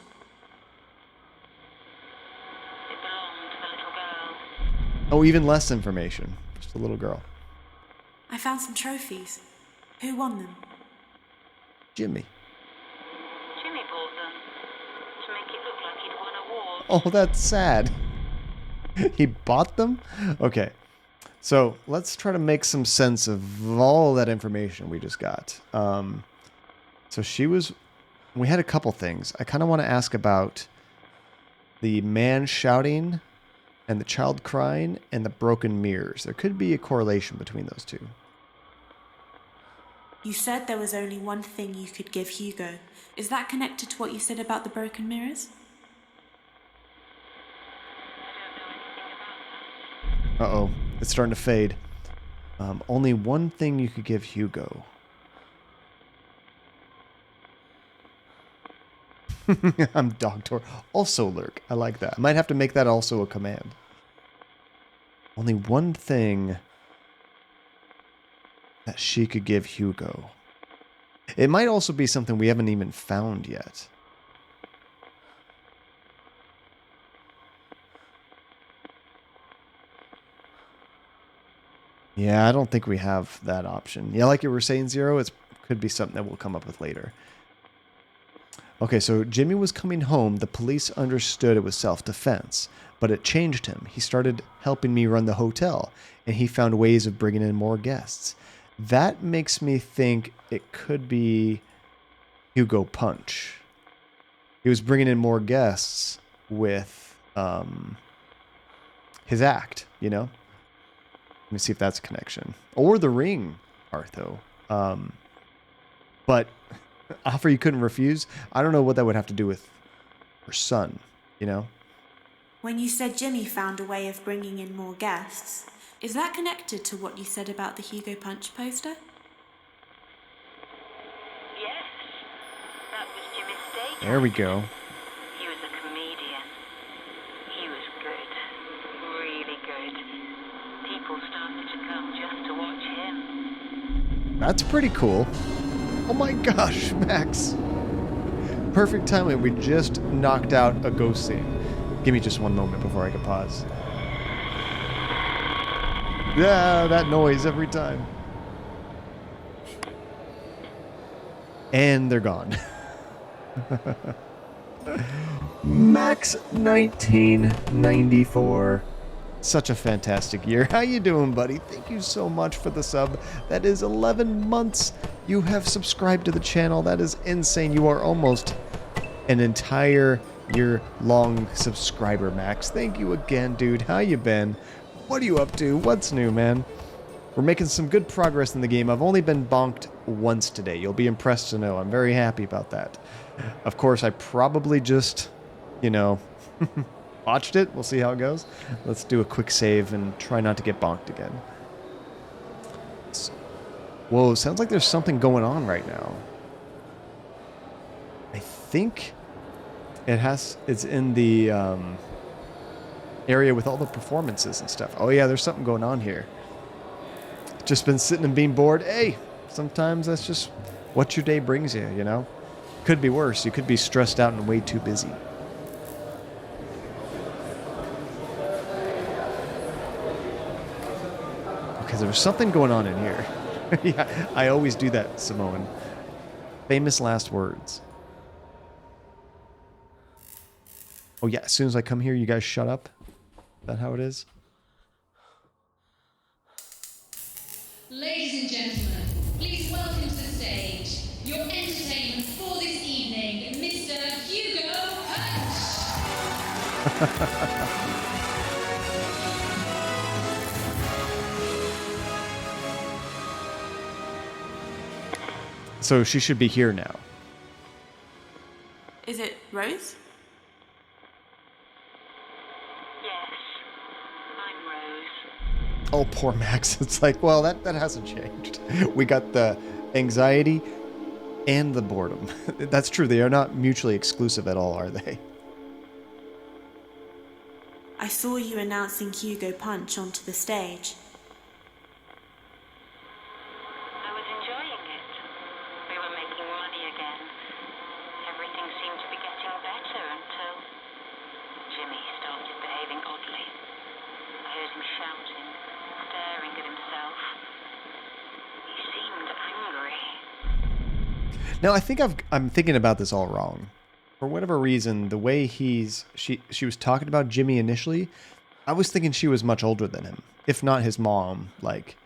belonged to the little girl. Oh, even less information. Just a little girl. I found some trophies. Who won them? Jimmy. Jimmy bought them to make it look like he'd won a war. Oh, that's sad. He bought them? Okay. So let's try to make some sense of all that information we just got. We had a couple things. I kind of want to ask about the man shouting and the child crying and the broken mirrors. There could be a correlation between those two. You said there was only one thing you could give Hugo. Is that connected to what you said about the broken mirrors? Uh-oh. It's starting to fade. Only one thing you could give Hugo. I'm Doctor. Also lurk. I like that. I might have to make that also a command. Only one thing that she could give Hugo. It might also be something we haven't even found yet. Yeah, I don't think we have that option. Yeah, like you were saying, Zero, it could be something that we'll come up with later. Okay, so Jimmy was coming home. The police understood it was self-defense, but it changed him. He started helping me run the hotel, and he found ways of bringing in more guests. That makes me think it could be Hugo Punch. He was bringing in more guests with his act, you know? Let me see if that's a connection. Or the ring, Artho. But offer you couldn't refuse, I don't know what that would have to do with her son, you know? When you said Jimmy found a way of bringing in more guests, is that connected to what you said about the Hugo Punch poster? Yes, that was Jimmy's stage. There we go. He was a comedian. He was good. Really good. People started to come just to watch him. That's pretty cool. Oh my gosh, Max. Perfect timing. We just knocked out a ghost scene. Give me just one moment before I can pause. Yeah, that noise every time. And they're gone. Max 1994. Such a fantastic year. How you doing, buddy? Thank you so much for the sub. That is 11 months you have subscribed to the channel. That is insane. You are almost an entire year-long subscriber, Max. Thank you again, dude. How you been? What are you up to? What's new, man? We're making some good progress in the game. I've only been bonked once today. You'll be impressed to know. I'm very happy about that. Of course, I probably just, you know, watched it. We'll see how it goes. Let's do a quick save and try not to get bonked again. Whoa, sounds like there's something going on right now. I think it's in the area with all the performances and stuff. Oh yeah, there's something going on here. Just been sitting and being bored. Hey, sometimes that's just what your day brings you, you know? Could be worse. You could be stressed out and way too busy. Okay, there's something going on in here. Yeah, I always do that, Simone. Famous last words. Oh yeah, as soon as I come here, you guys shut up? Is that how it is? Ladies and gentlemen, please welcome to the stage your entertainment for this evening, Mr. Hugo Punch. So she should be here now. Is it Rose? Yes, I'm Rose. Oh, poor Max. It's like, well, that hasn't changed. We got the anxiety and the boredom. That's true. They are not mutually exclusive at all, are they? I saw you announcing Hugo Punch onto the stage. I was enjoying it. We were making money again. Everything seemed to be getting better until Jimmy started behaving oddly. I heard him shouting, staring at himself. He seemed angry. Now, I think I'm thinking about this all wrong. For whatever reason, the way she was talking about Jimmy initially, I was thinking she was much older than him, if not his mom. Like,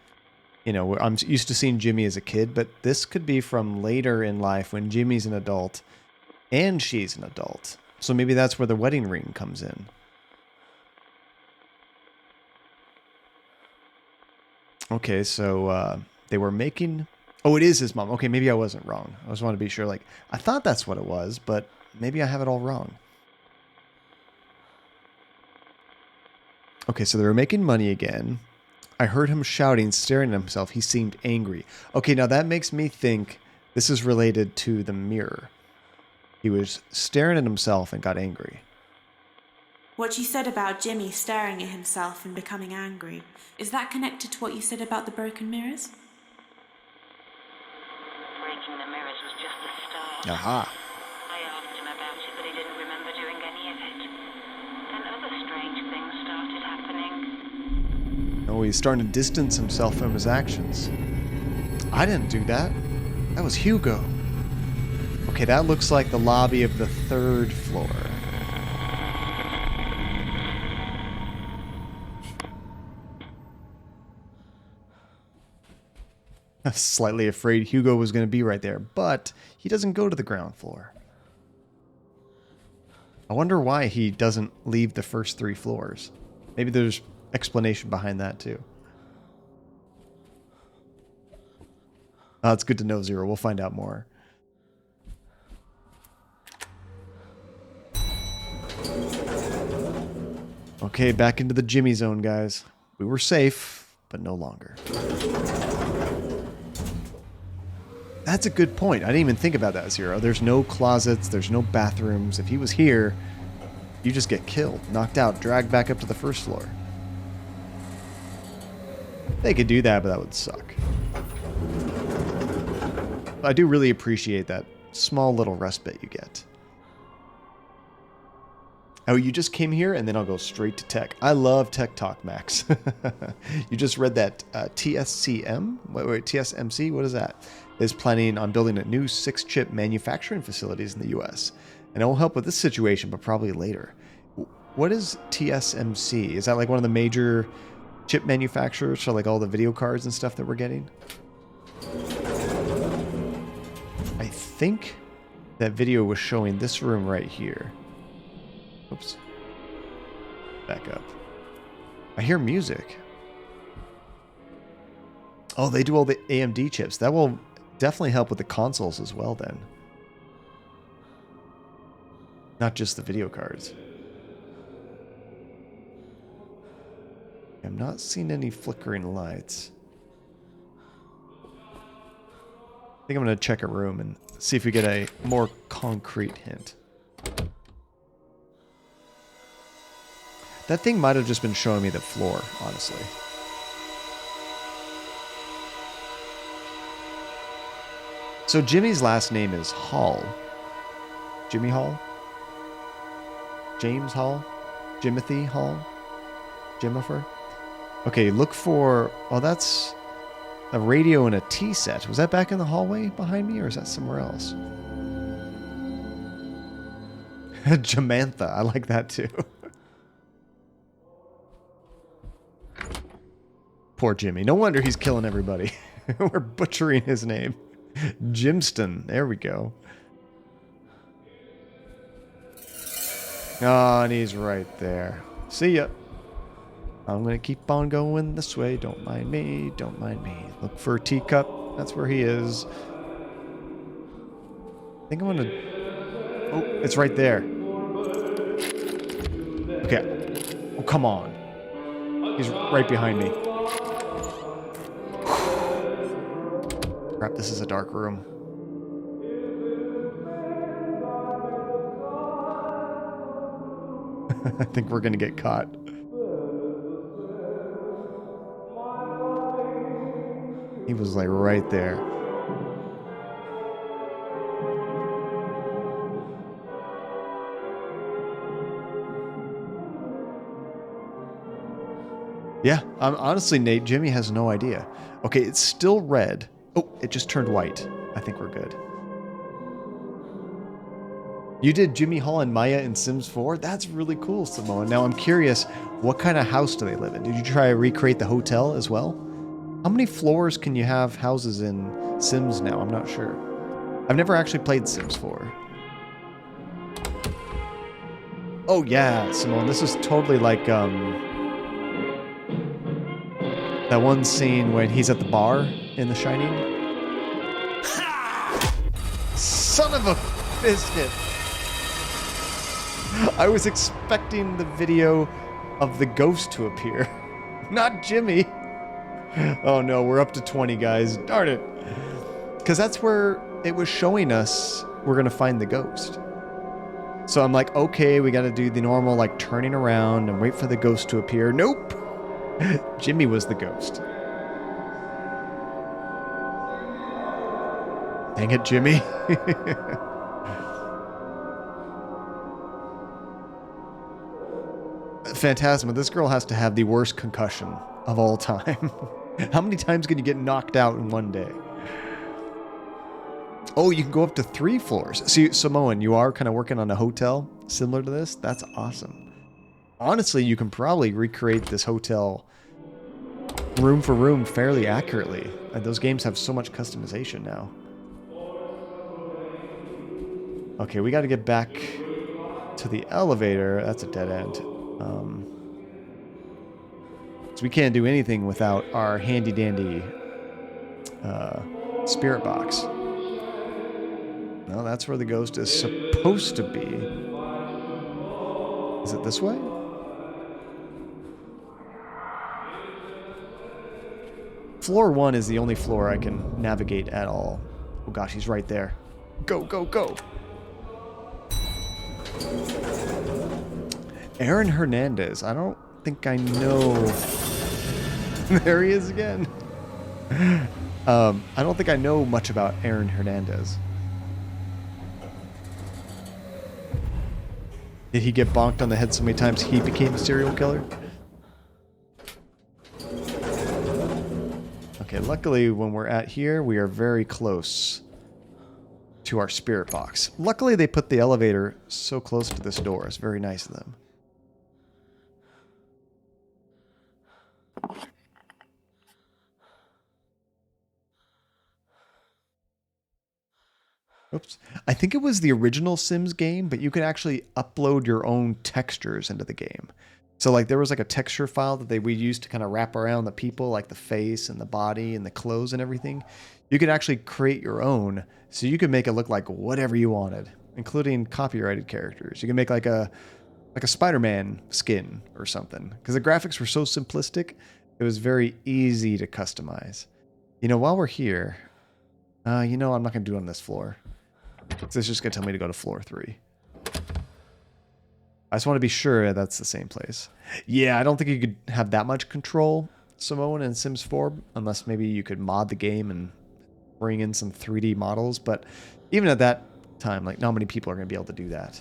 you know, I'm used to seeing Jimmy as a kid, but this could be from later in life when Jimmy's an adult and she's an adult. So maybe that's where the wedding ring comes in. Okay, so they were making... Oh, it is his mom. Okay, maybe I wasn't wrong. I just want to be sure. Like, I thought that's what it was, but maybe I have it all wrong. Okay, so they were making money again. I heard him shouting, staring at himself. He seemed angry. Okay, now that makes me think this is related to the mirror. He was staring at himself and got angry. What you said about Jimmy staring at himself and becoming angry, is that connected to what you said about the broken mirrors? Breaking the mirrors was just the start. Aha. I asked him about it, but he didn't remember doing any of it. Then other strange things started happening. Oh, he's starting to distance himself from his actions. I didn't do that. That was Hugo. Okay, that looks like the lobby of the 3rd floor. I was slightly afraid Hugo was going to be right there, but he doesn't go to the ground floor. I wonder why he doesn't leave the first 3 floors. Maybe there's explanation behind that too. Oh, it's good to know, Zero. We'll find out more. Okay, back into the Jimmy zone, guys. We were safe, but no longer. That's a good point. I didn't even think about that, Zero. There's no closets. There's no bathrooms. If he was here, you just get killed, knocked out, dragged back up to the 1st floor. They could do that, but that would suck. I do really appreciate that small little respite you get. Oh, you just came here, and then I'll go straight to tech. I love tech talk, Max. You just read that TSCM? Wait, TSMC? What is that? Is planning on building a new 6-chip manufacturing facilities in the U.S. And it will help with this situation, but probably later. What is TSMC? Is that like one of the major chip manufacturers for like all the video cards and stuff that we're getting? I think that video was showing this room right here. Oops. Back up. I hear music. Oh, they do all the AMD chips. That will definitely help with the consoles as well then. Not just the video cards. I'm not seeing any flickering lights. I think I'm going to check a room and see if we get a more concrete hint. That thing might have just been showing me the floor, honestly. So Jimmy's last name is Hall. Jimmy Hall? James Hall? Jimothy Hall? Jimifer? Okay, look for... Oh, that's a radio and a tea set. Was that back in the hallway behind me, or is that somewhere else? Jamantha. I like that, too. Poor Jimmy. No wonder he's killing everybody. We're butchering his name. Jimston. There we go. Oh, and he's right there. See ya. I'm going to keep on going this way. Don't mind me. Don't mind me. Look for a teacup. That's where he is. I think I'm going to... Oh, it's right there. Okay. Oh, come on. He's right behind me. Crap, this is a dark room. I think we're going to get caught. He was like right there. Yeah, honestly, Nate, Jimmy has no idea. Okay, it's still red. Oh, it just turned white. I think we're good. You did Jimmy Hall and Maya in Sims 4? That's really cool, Samoa. Now I'm curious, what kind of house do they live in? Did you try to recreate the hotel as well? How many floors can you have houses in Sims now? I'm not sure. I've never actually played Sims 4. Oh yeah, Simone, this is totally like that one scene when he's at the bar in The Shining. Son of a biscuit! I was expecting the video of the ghost to appear, not Jimmy. Oh no, we're up to 20, guys. Darn it. Because that's where it was showing us we're going to find the ghost. So I'm like, okay, we got to do the normal, like, turning around and wait for the ghost to appear. Nope. Jimmy was the ghost. Dang it, Jimmy. Phantasma, this girl has to have the worst concussion of all time. How many times can you get knocked out in one day? Oh, you can go up to 3 floors. See, Samoan, you are kind of working on a hotel similar to this? That's awesome. Honestly, you can probably recreate this hotel room for room fairly accurately. And those games have so much customization now. Okay, we got to get back to the elevator. That's a dead end. So we can't do anything without our handy-dandy spirit box. No, that's where the ghost is supposed to be. Is it this way? Floor 1 is the only floor I can navigate at all. Oh gosh, he's right there. Go, go, go! Aaron Hernandez. I don't think I know... There he is again. I don't think I know much about Aaron Hernandez. Did he get bonked on the head so many times he became a serial killer? Okay, luckily when we're at here, we are very close to our spirit box. Luckily they put the elevator so close to this door. It's very nice of them. Oops. I think it was the original Sims game, but you could actually upload your own textures into the game. So like there was like a texture file that we used to kind of wrap around the people, like the face and the body and the clothes and everything. You could actually create your own, so you could make it look like whatever you wanted, including copyrighted characters. You can make like a Spider-Man skin or something, because the graphics were so simplistic, it was very easy to customize. You know, while we're here, you know, I'm not going to do it on this floor. So it's just going to tell me to go to floor 3. I just want to be sure that's the same place. Yeah, I don't think you could have that much control, Simone, in Sims 4, unless maybe you could mod the game and bring in some 3D models. But even at that time, like, not many people are going to be able to do that.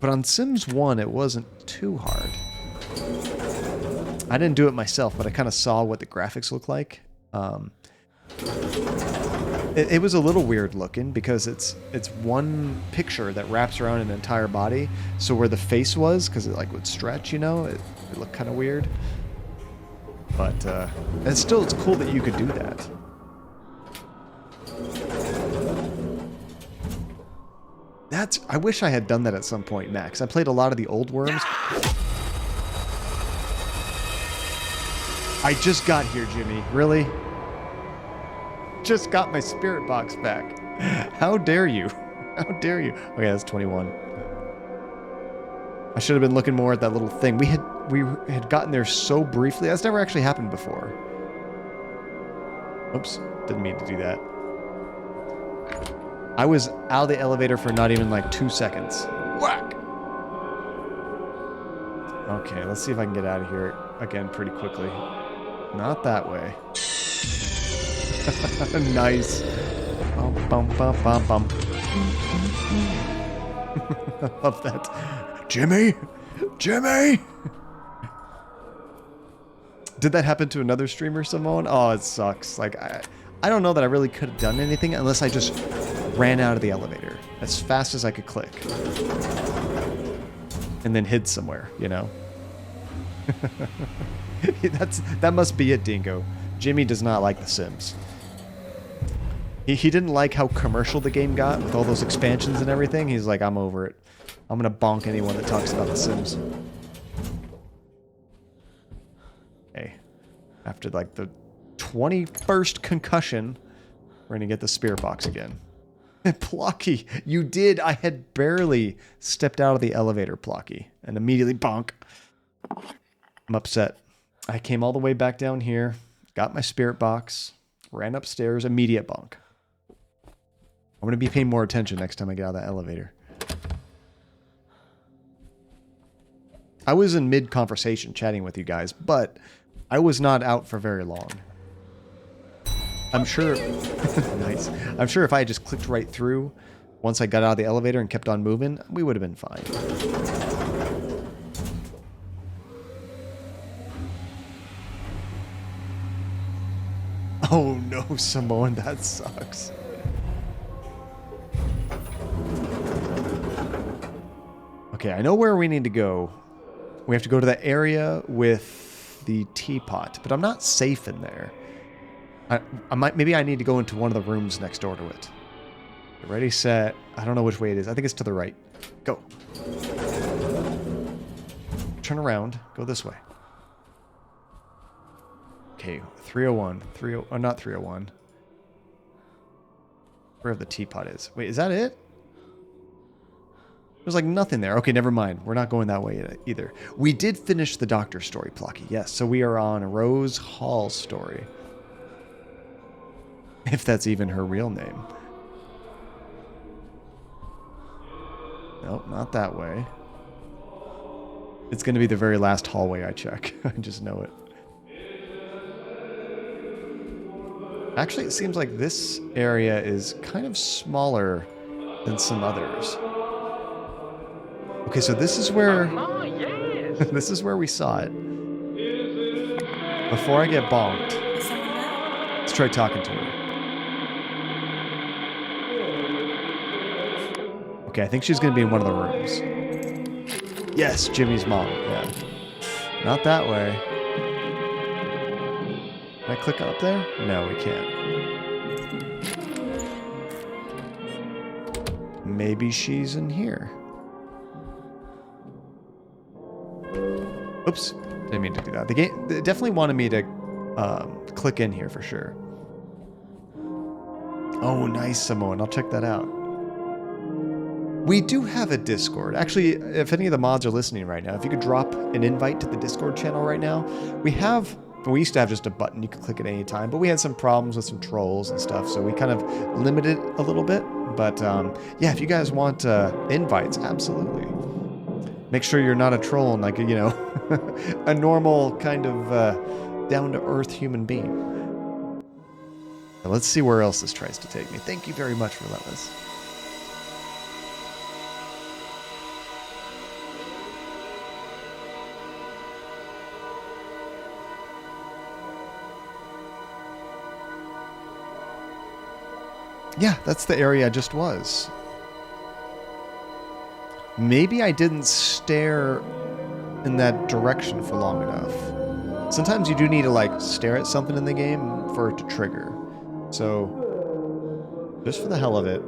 But on Sims 1, it wasn't too hard. I didn't do it myself, but I kind of saw what the graphics looked like. It was a little weird looking because it's one picture that wraps around an entire body. So where the face was, because it like would stretch, you know, it looked kind of weird. But and still, it's cool that you could do that. I wish I had done that at some point, Max. I played a lot of the old worms. I just got here, Jimmy. Really? Just got my spirit box back. How dare you? How dare you? Okay, that's 21. I should have been looking more at that little thing. We had gotten there so briefly. That's never actually happened before. Oops, didn't mean to do that. I was out of the elevator for not even like 2 seconds. Whack! Okay, let's see if I can get out of here again pretty quickly. Not that way. Nice. Bum, bum, bum, bum, bum. I love that. Jimmy! Jimmy! Did that happen to another streamer, Simone? Oh, it sucks. Like, I don't know that I really could have done anything unless I just ran out of the elevator as fast as I could click. And then hid somewhere, you know? That must be it, Dingo. Jimmy does not like The Sims. He didn't like how commercial the game got with all those expansions and everything. He's like, I'm over it. I'm gonna bonk anyone that talks about The Sims. Hey, after like the 21st concussion, we're gonna get the spirit box again. Plocky, you did. I had barely stepped out of the elevator, Plocky, and immediately bonk. I'm upset. I came all the way back down here, got my spirit box, ran upstairs, immediate bonk. I'm going to be paying more attention next time I get out of that elevator. I was in mid-conversation chatting with you guys, but I was not out for very long. I'm sure... Nice. I'm sure if I had just clicked right through once I got out of the elevator and kept on moving, we would have been fine. Oh no, Simone, that sucks. Okay, I know where we need to go. We have to go to the area with the teapot, but I'm not safe in there. Maybe I need to go into one of the rooms next door to it. Get ready, set. I don't know which way it is. I think it's to the right. Go. Turn around. Go this way. Okay, 301. Not 301. Where the teapot is. Wait, is that it? There's like nothing there. Okay, never mind. We're not going that way either. We did finish the doctor's story, Plucky. Yes, so we are on Rose Hall's story. If that's even her real name. Nope, not that way. It's going to be the very last hallway I check. I just know it. Actually, it seems like this area is kind of smaller than some others. Okay, so this is where... this is where we saw it. Before I get bonked, let's try talking to her. Okay, I think she's going to be in one of the rooms. Yes, Jimmy's mom. Yeah. Not that way. click up there? No, we can't. Maybe she's in here. Oops. Didn't mean to do that. The game definitely wanted me to click in here for sure. Oh, nice, Samoan. I'll check that out. We do have a Discord. Actually, if any of the mods are listening right now, if you could drop an invite to the Discord channel right now. We used to have just a button you could click at any time, but we had some problems with some trolls and stuff, so we kind of limited it a little bit. But yeah, if you guys want invites, absolutely. Make sure you're not a troll and like, you know, a normal kind of down-to-earth human being. Now, let's see where else this tries to take me. Thank you very much, Relentless. Yeah, that's the area I just was. Maybe I didn't stare in that direction for long enough. Sometimes you do need to like stare at something in the game for it to trigger. So, just for the hell of it,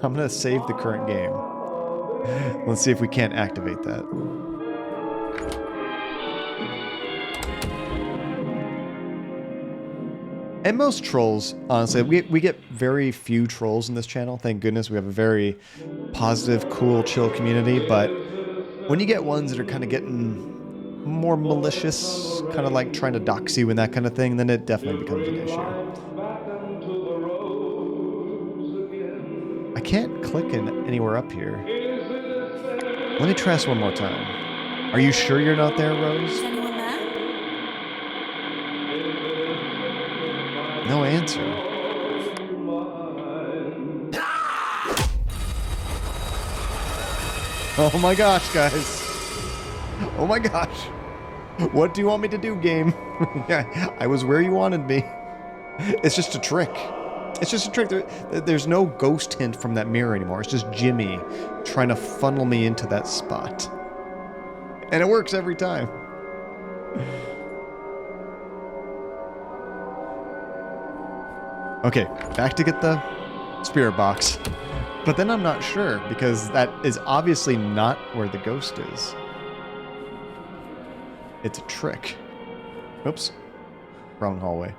I'm going to save the current game. Let's see if we can't activate that. And most trolls, honestly, we get very few trolls in this channel. Thank goodness we have a very positive, cool, chill community. But when you get ones that are kind of getting more malicious, kind of like trying to dox you and that kind of thing, then it definitely becomes an issue. I can't click anywhere up here. Let me try this one more time. Are you sure you're not there, Rose? Is anyone there? No answer. Oh my gosh, guys. Oh my gosh. What do you want me to do, game? Yeah, I was where you wanted me. It's just a trick. It's just a trick. There's no ghost hint from that mirror anymore. It's just Jimmy trying to funnel me into that spot. And it works every time. Okay, back to get the spirit box. But then I'm not sure, because that is obviously not where the ghost is. It's a trick. Oops. Wrong hallway.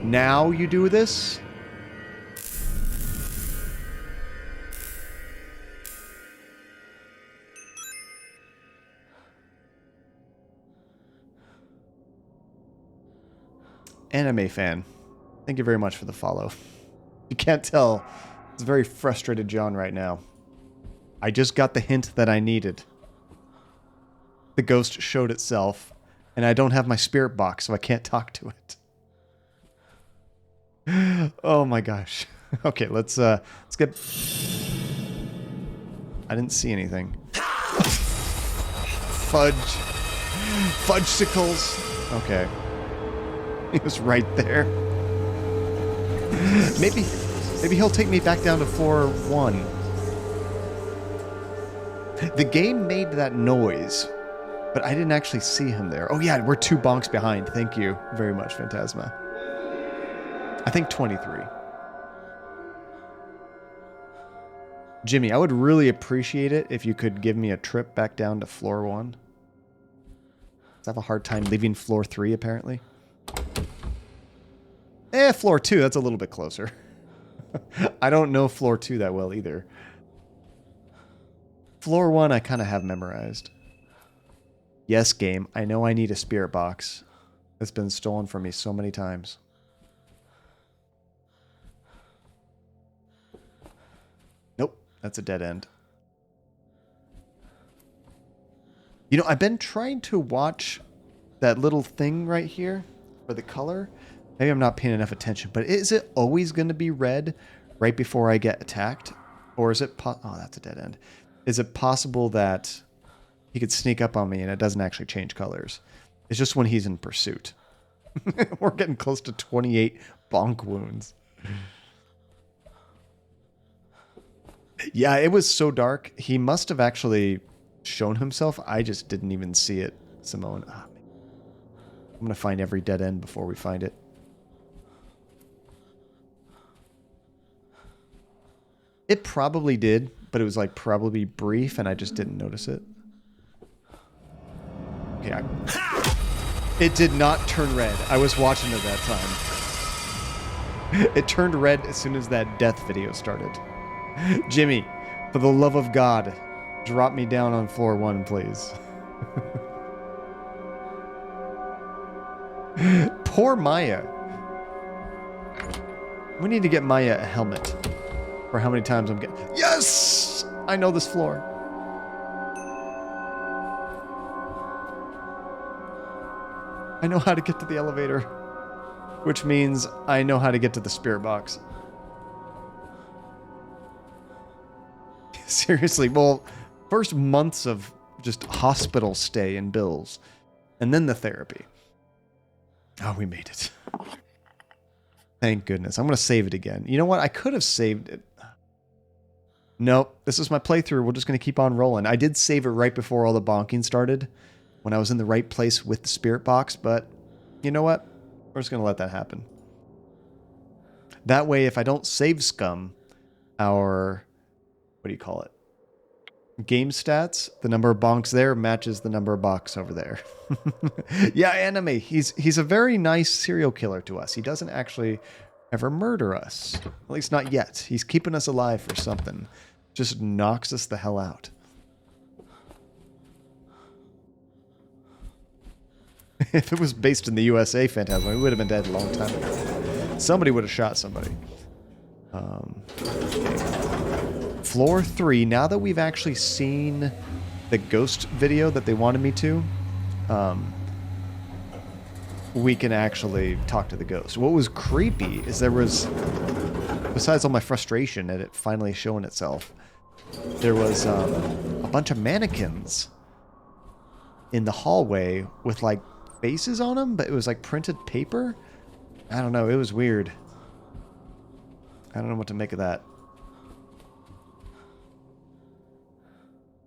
Now you do this? Anime fan. Thank you very much for the follow. You can't tell. It's a very frustrated John right now. I just got the hint that I needed. The ghost showed itself, and I don't have my spirit box, so I can't talk to it. Oh my gosh. Okay, let's get... I didn't see anything. Fudge. Fudgesicles. Okay. He was right there. Maybe he'll take me back down to floor 1. The game made that noise, but I didn't actually see him there. Oh yeah, we're 2 bonks behind. Thank you very much, Phantasma. I think 23. Jimmy, I would really appreciate it if you could give me a trip back down to floor 1. I have a hard time leaving floor 3, apparently. Floor 2, that's a little bit closer. I don't know floor 2 that well either. Floor 1 I kind of have memorized. Yes, game, I know I need a spirit box. It's been stolen from me so many times. Nope, that's a dead end. You know, I've been trying to watch that little thing right here for the color. Maybe I'm not paying enough attention, but is it always going to be red right before I get attacked? Or is it... oh, that's a dead end. Is it possible that he could sneak up on me and it doesn't actually change colors? It's just when he's in pursuit. We're getting close to 28 bonk wounds. Yeah, it was so dark. He must have actually shown himself. I just didn't even see it, Simone. Ah, man. I'm going to find every dead end before we find it. It probably did, but it was like probably brief and I just didn't notice it. Okay, it did not turn red. I was watching it that time. It turned red as soon as that death video started. Jimmy, for the love of God, drop me down on floor 1, please. Poor Maya. We need to get Maya a helmet. For how many times I'm getting... Yes! I know this floor. I know how to get to the elevator. Which means I know how to get to the spirit box. Seriously, well, first months of just hospital stay and bills. And then the therapy. Oh, we made it. Thank goodness. I'm going to save it again. You know what? I could have saved it. Nope. This is my playthrough. We're just going to keep on rolling. I did save it right before all the bonking started. When I was in the right place with the spirit box. But you know what? We're just going to let that happen. That way, if I don't save scum, our... What do you call it? Game stats, the number of bonks there matches the number of bonks over there. Yeah, Anime. He's a very nice serial killer to us. He doesn't actually ever murder us. At least not yet. He's keeping us alive for something. Just knocks us the hell out. If it was based in the USA, Phantasm, we would have been dead a long time ago. Somebody would have shot somebody. Okay. Floor 3, now that we've actually seen the ghost video that they wanted me to, we can actually talk to the ghost. What was creepy is there was, besides all my frustration at it finally showing itself, there was a bunch of mannequins in the hallway with like faces on them, but it was like printed paper. I don't know, it was weird. I don't know what to make of that.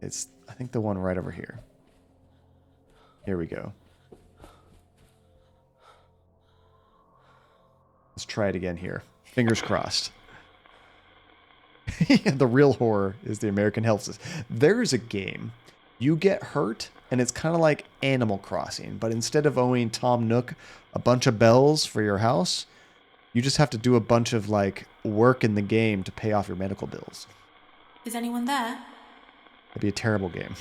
It's, I think, the one right over here. Here we go. Let's try it again here. Fingers crossed. The real horror is the American health system. There's a game. You get hurt, and it's kind of like Animal Crossing, but instead of owing Tom Nook a bunch of bells for your house, you just have to do a bunch of like work in the game to pay off your medical bills. Is anyone there? That'd be a terrible game.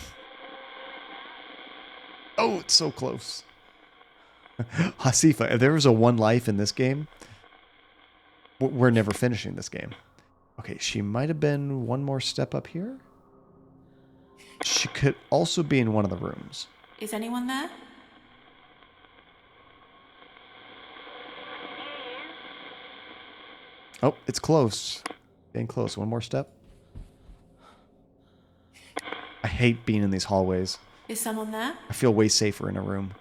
Oh, it's so close. Hasifa, if there was a one life in this game, we're never finishing this game. Okay, she might have been one more step up here. She could also be in one of the rooms. Is anyone there? Oh, it's close. Getting close. One more step. I hate being in these hallways. Is someone there? I feel way safer in a room.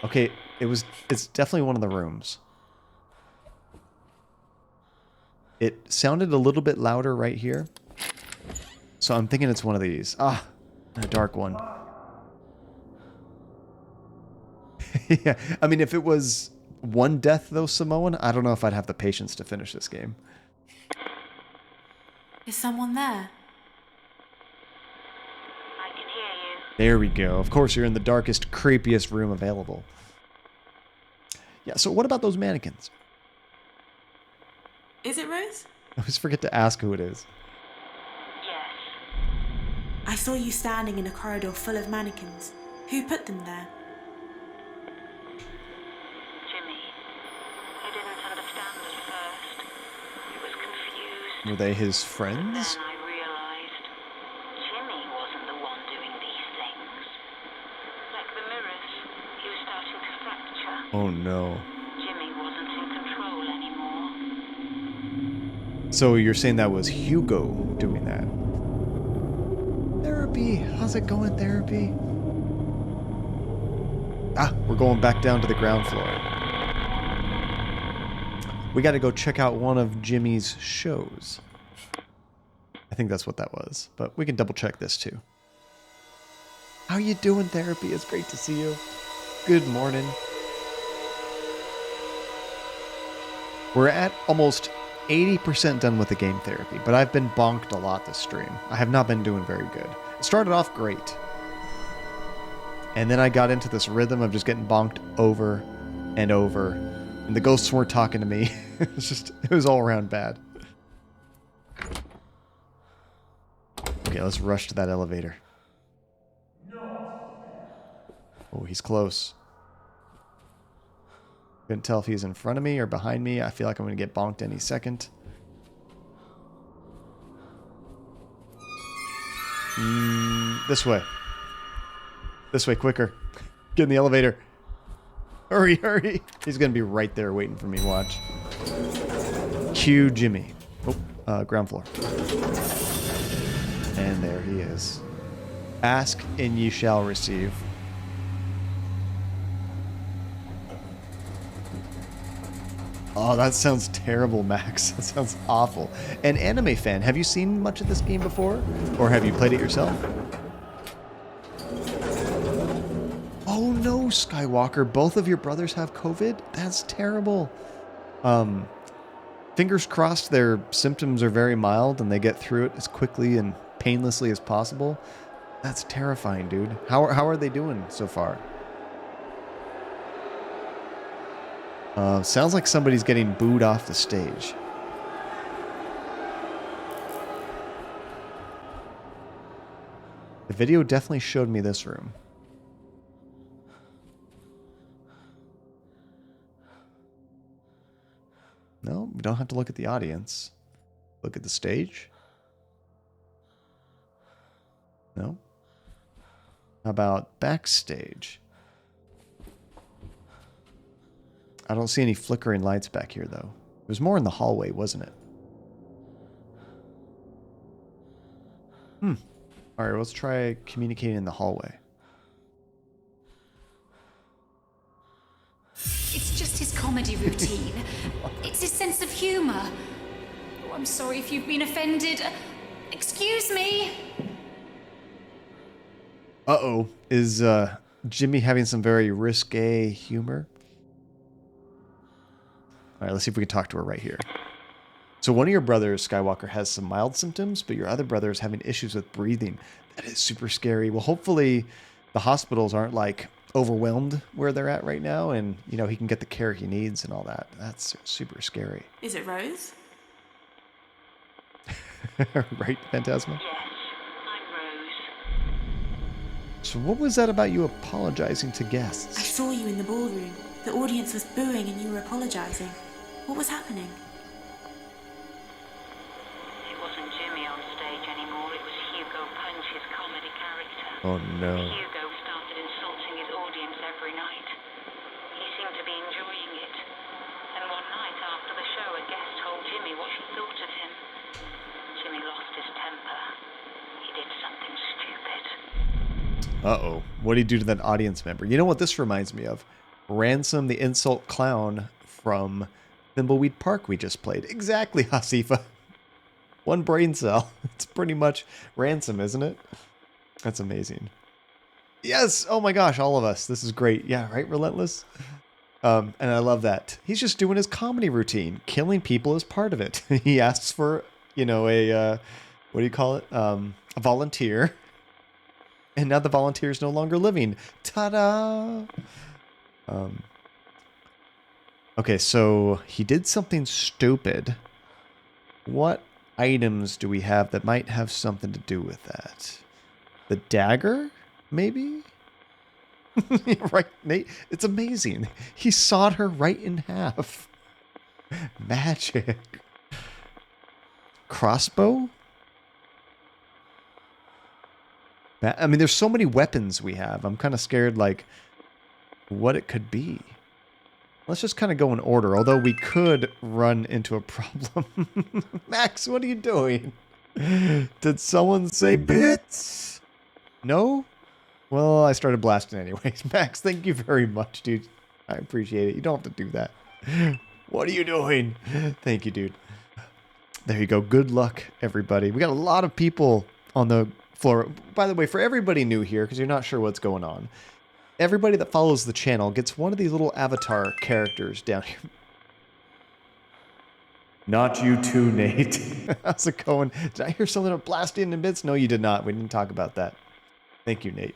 Okay, it's definitely one of the rooms. It sounded a little bit louder right here. So I'm thinking it's one of these. Ah, a dark one. Yeah, I mean, if it was one death though, Samoan, I don't know if I'd have the patience to finish this game. Is someone there? I can hear you. There we go. Of course, you're in the darkest, creepiest room available. Yeah, so what about those mannequins? Is it Rose? I always forget to ask who it is. Yes. I saw you standing in a corridor full of mannequins. Who put them there? Jimmy. He didn't understand at first. He was confused. Were they his Then friends? I realized Jimmy wasn't the one doing these things. Like the mirrors, he was starting to fracture. Oh no. Jimmy wasn't in control anymore. So you're saying that was Hugo doing that? Therapy. How's it going, therapy? Ah, we're going back down to the ground floor. We got to go check out one of Jimmy's shows. I think that's what that was, but we can double check this too. How you doing, therapy? It's great to see you. Good morning. We're at almost 80% done with the game therapy, but I've been bonked a lot this stream. I have not been doing very good. It started off great. And then I got into this rhythm of just getting bonked over and over. And the ghosts weren't talking to me. It was all around bad. Okay, let's rush to that elevator. Oh, he's close. Couldn't tell if he's in front of me or behind me. I feel like I'm going to get bonked any second. This way. This way, quicker. Get in the elevator. Hurry, hurry. He's going to be right there waiting for me. Watch. Cue Jimmy. Oh, ground floor. And there he is. Ask and ye shall receive. Oh, that sounds terrible, Max. That sounds awful. An anime fan, have you seen much of this game before? Or have you played it yourself? Oh no, Skywalker. Both of your brothers have COVID? That's terrible. Fingers crossed their symptoms are very mild and they get through it as quickly and painlessly as possible. That's terrifying, dude. How are they doing so far? Sounds like somebody's getting booed off the stage. The video definitely showed me this room. No, we don't have to look at the audience. Look at the stage. No. How about backstage? I don't see any flickering lights back here, though. It was more in the hallway, wasn't it? Alright, let's try communicating in the hallway. It's just his comedy routine. It's his sense of humor. Oh, I'm sorry if you've been offended. Excuse me. Uh-oh. Is Jimmy having some very risque humor? All right, let's see if we can talk to her right here. So one of your brothers, Skywalker, has some mild symptoms, but your other brother is having issues with breathing. That is super scary. Well, hopefully the hospitals aren't like overwhelmed where they're at right now, and you know he can get the care he needs and all that. That's super scary. Is it Rose? Right, Phantasma? Yes, I'm Rose. So what was that about you apologizing to I guests? saw you in the ballroom. The audience was booing and you were apologizing. What was happening? It wasn't Jimmy on stage anymore, it was Hugo Punch, his comedy character. Oh no. Hugo started insulting his audience every night. He seemed to be enjoying it. And one night after the show, a guest told Jimmy what she thought of him. Jimmy lost his temper. He did something stupid. Uh-oh. What did he do to that audience member? You know what this reminds me of? Ransom the Insult Clown from Thimbleweed Park we just played. Exactly, Hasifa. One brain cell. It's pretty much Ransom, isn't it? That's amazing. Yes! Oh my gosh, all of us. This is great. Yeah, right, Relentless? And I love that. He's just doing his comedy routine. Killing people is part of it. He asks for, you know, a, what do you call it? A volunteer. And now the volunteer is no longer living. Ta-da! Okay, so he did something stupid. What items do we have that might have something to do with that? The dagger, maybe? Right, Nate? It's amazing. He sawed her right in half. Magic. Crossbow? I mean, there's so many weapons we have. I'm kind of scared, like, what it could be. Let's just kind of go in order, although we could run into a problem. Max, what are you doing? Did someone say bits? No? Well, I started blasting anyways. Max, thank you very much, dude. I appreciate it. You don't have to do that. What are you doing? Thank you, dude. There you go. Good luck, everybody. We got a lot of people on the floor. By the way, for everybody new here, because you're not sure what's going on, everybody that follows the channel gets one of these little avatar characters down here. Not you too, Nate. How's it going? Did I hear something about blasting in bits? No, you did not. We didn't talk about that. Thank you, Nate.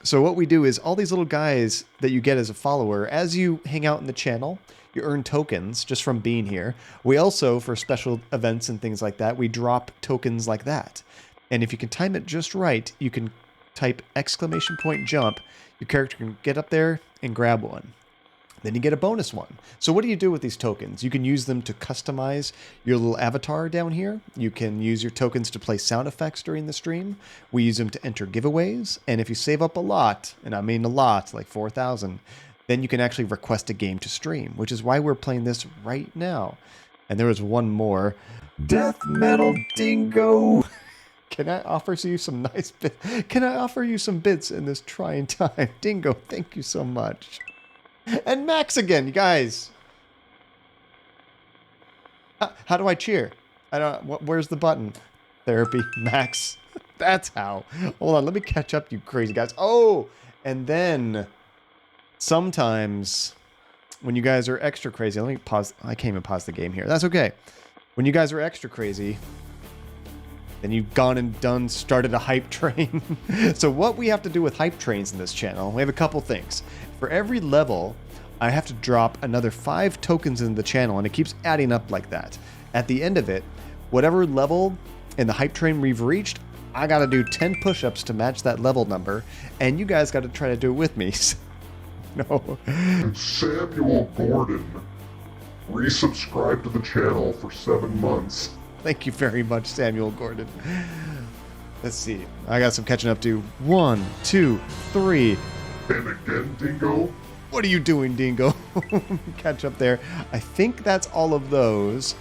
So what we do is all these little guys that you get as a follower, as you hang out in the channel, you earn tokens just from being here. We also, for special events and things like that, we drop tokens like that. And if you can time it just right, you can type !jump. Your character can get up there and grab one. Then you get a bonus one. So what do you do with these tokens? You can use them to customize your little avatar down here. You can use your tokens to play sound effects during the stream. We use them to enter giveaways. And if you save up a lot, and I mean a lot, like 4,000, then you can actually request a game to stream, which is why we're playing this right now. And there was one more. Death Metal Dingo! Can I offer you some nice bits? Can I offer you some bits in this trying time? Dingo, thank you so much. And Max again, you guys. How do I cheer? I don't. Where's the button? Therapy, Max. That's how. Hold on, let me catch up, you crazy guys. Oh, and then sometimes when you guys are extra crazy, let me pause. I can't even pause the game here. That's okay. When you guys are extra crazy, then you've gone and started a hype train. So what we have to do with hype trains in this channel, we have a couple things. For every level, I have to drop another 5 tokens in the channel, and it keeps adding up like that. At the end of it, whatever level in the hype train we've reached, I gotta do 10 push-ups to match that level number, and you guys gotta try to do it with me. No. Samuel Gordon resubscribed to the channel for 7 months. Thank you very much, Samuel Gordon. Let's see. I got some catching up to. 1, 2, 3. And again, Dingo. What are you doing, Dingo? Catch up there. I think that's all of those.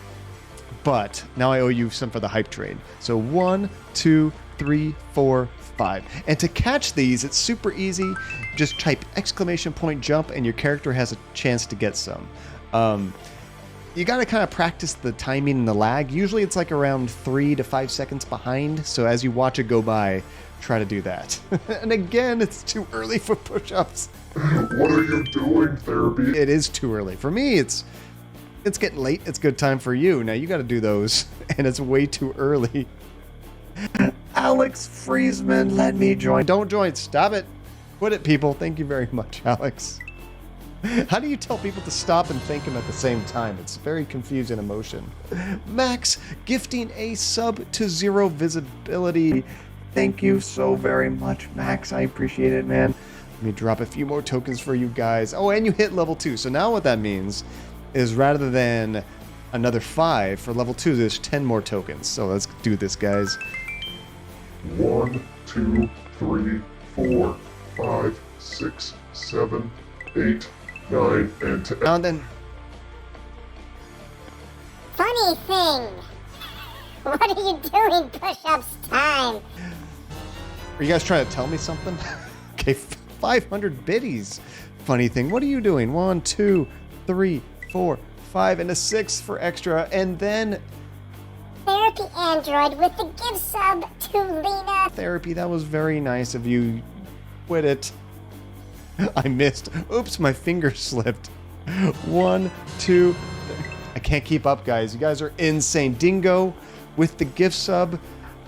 But now I owe you some for the hype trade. So 1, 2, 3, 4, 5. And to catch these, it's super easy. Just type !jump and your character has a chance to get some. You got to kind of practice the timing and the lag. Usually it's like around 3 to 5 seconds behind. So as you watch it go by, try to do that. And again, it's too early for push-ups. What are you doing, Therapy? It is too early. For me, it's getting late. It's good time for you. Now you got to do those. And it's way too early. Alex Friesman, let me join. Don't join. Stop it. Quit it, people. Thank you very much, Alex. How do you tell people to stop and thank him at the same time? It's very confusing emotion. Max, gifting a sub to 0 visibility. Thank you so very much, Max. I appreciate it, man. Let me drop a few more tokens for you guys. Oh, and you hit level 2. So now what that means is rather than another 5 for level 2, there's 10 more tokens. So let's do this, guys. 1, 2, 3, 4, 5, 6, 7, 8, 9, and 10. Now and then. Funny thing. What are you doing? Push-ups time. Are you guys trying to tell me something? Okay, 500 biddies. Funny thing. What are you doing? 1, 2, 3, 4, 5, and a 6 for extra. And then Therapy Android with the gift sub to Lena. Therapy, that was very nice of you. Quit it. I missed. Oops, my finger slipped. 1, 2. I can't keep up, guys. You guys are insane. Dingo with the gift sub.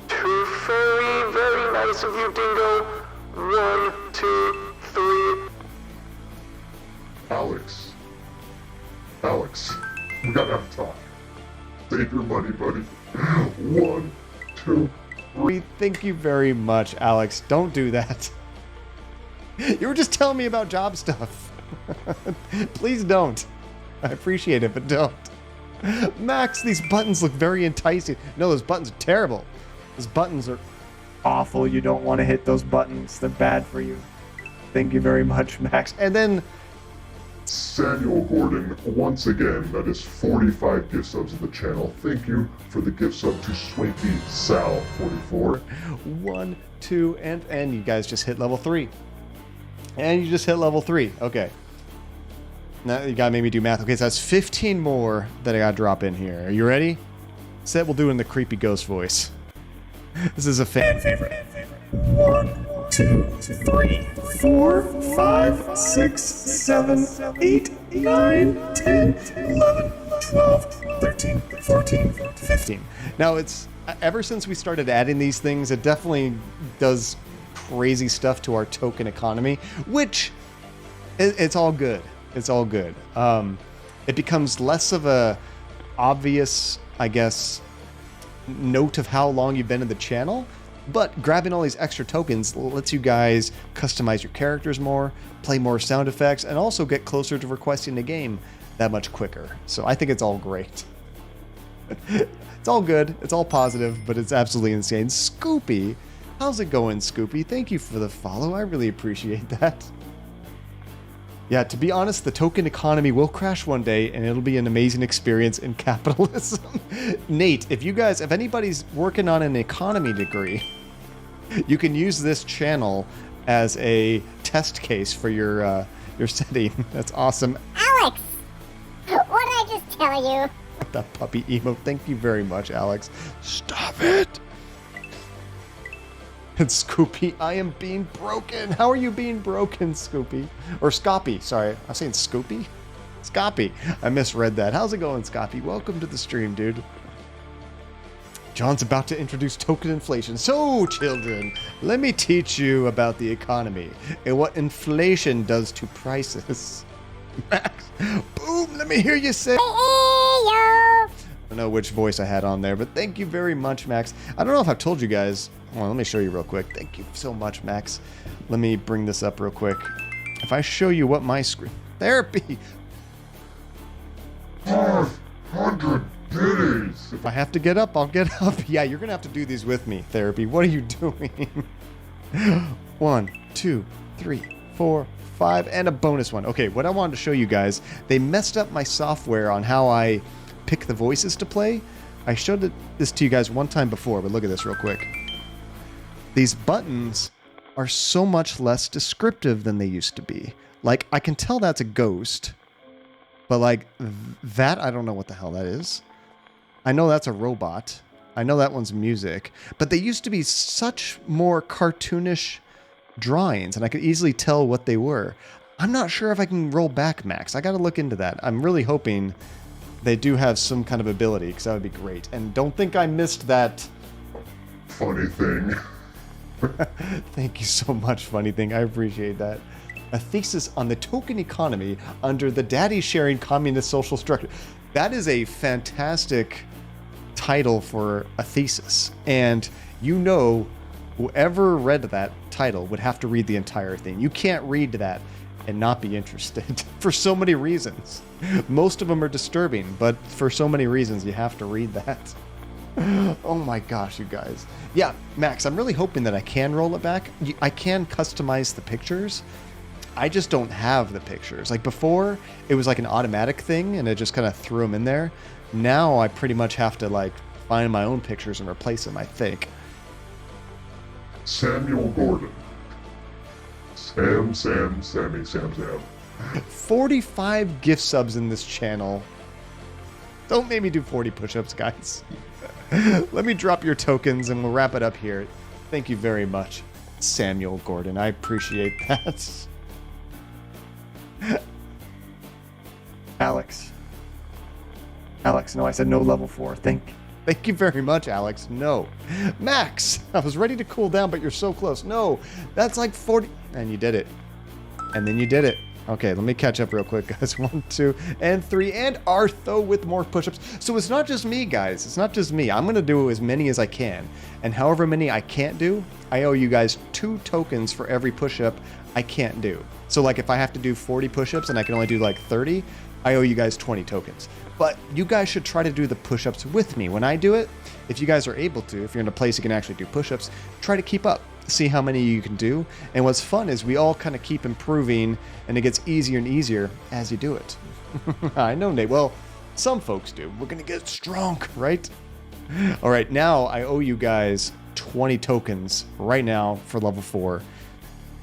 Very, very nice of you, Dingo. 1, 2, 3. Alex, we gotta have a talk. Save your money, buddy. 1, 2, 3. Thank you very much, Alex. Don't do that. You were just telling me about job stuff. Please don't. I appreciate it, but don't. Max, these buttons look very enticing. No, those buttons are terrible. Those buttons are awful. You don't want to hit those buttons. They're bad for you. Thank you very much, Max. And then Samuel Gordon, once again, that is 45 gift subs in the channel. Thank you for the gift sub to Swanky Sal 44. 1, 2, and you guys just hit level 3. And you just hit level 3. Okay. Now you gotta make me do math. Okay, so that's 15 more that I gotta drop in here. Are you ready? Set, we'll do it in the creepy ghost voice. This is a fan favorite. 1, 2, 3, 4, 5, 6, 7, 8, 9, 10, 11, 12, 13, 14, 15. Now it's, ever since we started adding these things, it definitely does crazy stuff to our token economy, which it's all good. It's all good. It becomes less of a obvious, I guess, note of how long you've been in the channel, but grabbing all these extra tokens lets you guys customize your characters more, play more sound effects, and also get closer to requesting the game that much quicker. So I think it's all great. It's all good, it's all positive, but it's absolutely insane. Scoopy, how's it going, Scoopy? Thank you for the follow, I really appreciate that. Yeah, to be honest, the token economy will crash one day, and it'll be an amazing experience in capitalism. Nate, if anybody's working on an economy degree, you can use this channel as a test case for your setting. That's awesome. Alex! What did I just tell you? That puppy emote. Thank you very much, Alex. Stop it! And Scoopy, I am being broken. How are you being broken, Scoopy? Or Scoppy, sorry. I was saying Scoopy? Scoppy. I misread that. How's it going, Scoppy? Welcome to the stream, dude. John's about to introduce token inflation. So, children, let me teach you about the economy and what inflation does to prices. Max, boom, let me hear you say... I don't know which voice I had on there, but thank you very much, Max. I don't know if I've told you guys. Hold on, let me show you real quick. Thank you so much, Max. Let me bring this up real quick. If I show you what my screen... Therapy! 500 pennies! If I have to get up, I'll get up. Yeah, you're going to have to do these with me, Therapy. What are you doing? 1, 2, 3, 4, 5, and a bonus one. Okay, what I wanted to show you guys, they messed up my software on how I pick the voices to play. I showed this to you guys one time before, but look at this real quick. These buttons are so much less descriptive than they used to be. Like, I can tell that's a ghost, but like that, I don't know what the hell that is. I know that's a robot. I know that one's music, but they used to be such more cartoonish drawings, and I could easily tell what they were. I'm not sure if I can roll back, Max. I got to look into that. I'm really hoping they do have some kind of ability, because that would be great. And don't think I missed that funny thing. Thank you so much, funny thing. I appreciate that. A thesis on the token economy under the daddy sharing communist social structure. That is a fantastic title for a thesis. And you know, whoever read that title would have to read the entire thing. You can't read that and not be interested for so many reasons. Most of them are disturbing, but for so many reasons, you have to read that. Oh my gosh, you guys. Yeah, Max, I'm really hoping that I can roll it back. I can customize the pictures. I just don't have the pictures. Like before, it was like an automatic thing and it just kind of threw them in there. Now I pretty much have to like find my own pictures and replace them, I think. Samuel Gordon. Sammy, Sam. 45 gift subs in this channel. Don't make me do 40 push-ups, guys. Let me drop your tokens and we'll wrap it up here. Thank you very much, Samuel Gordon. I appreciate that. Alex, no, I said no level 4. Thank you very much, Alex. No. Max, I was ready to cool down, but you're so close. No, that's like 40. And you did it. And then you did it. Okay, let me catch up real quick, guys. 1, 2, and 3, and Artho with more push-ups. So it's not just me, guys. It's not just me. I'm going to do as many as I can. And however many I can't do, I owe you guys 2 tokens for every push-up I can't do. So like if I have to do 40 push-ups and I can only do like 30, I owe you guys 20 tokens. But you guys should try to do the push-ups with me. When I do it, if you guys are able to, if you're in a place you can actually do push-ups, try to keep up. See how many you can do. And what's fun is we all kind of keep improving and it gets easier and easier as you do it. I know, Nate. Well, some folks do. We're going to get strong, right? All right, now I owe you guys 20 tokens right now for level 4.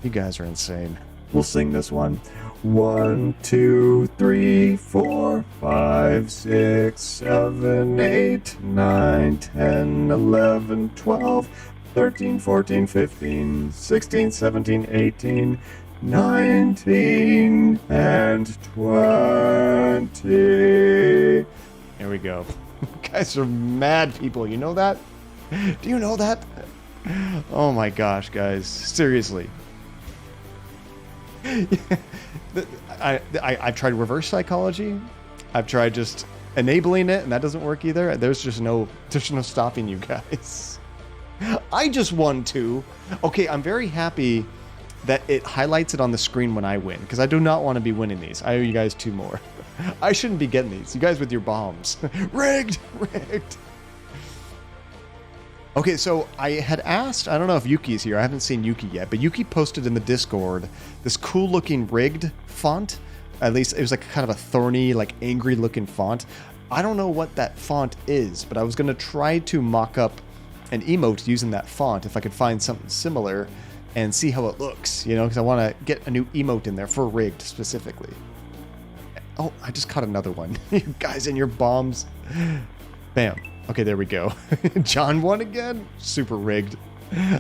You guys are insane. We'll sing this one. 1, 2, 3, 4, 5, 6, 7, 8, 9, 10, 11, 12, 13, 14, 15, 16, 17, 18, 19, and 20. Here we go. You guys are mad people. You know that? Do you know that? Oh my gosh, guys. Seriously. I've tried reverse psychology. I've tried just enabling it, and that doesn't work either. There's no stopping you guys. I just won too. Okay, I'm very happy that it highlights it on the screen when I win, because I do not want to be winning these. I owe you guys 2 more. I shouldn't be getting these. You guys with your bombs. Rigged! Rigged! Okay, so I had asked, I don't know if Yuki's here, I haven't seen Yuki yet, but Yuki posted in the Discord this cool looking rigged font. At least it was like kind of a thorny, like angry looking font. I don't know what that font is, but I was going to try to mock up an emote using that font if I could find something similar and see how it looks, you know, because I want to get a new emote in there for rigged specifically. Oh, I just caught another one. You guys and your bombs. Bam. Okay, there we go. John won again? Super rigged.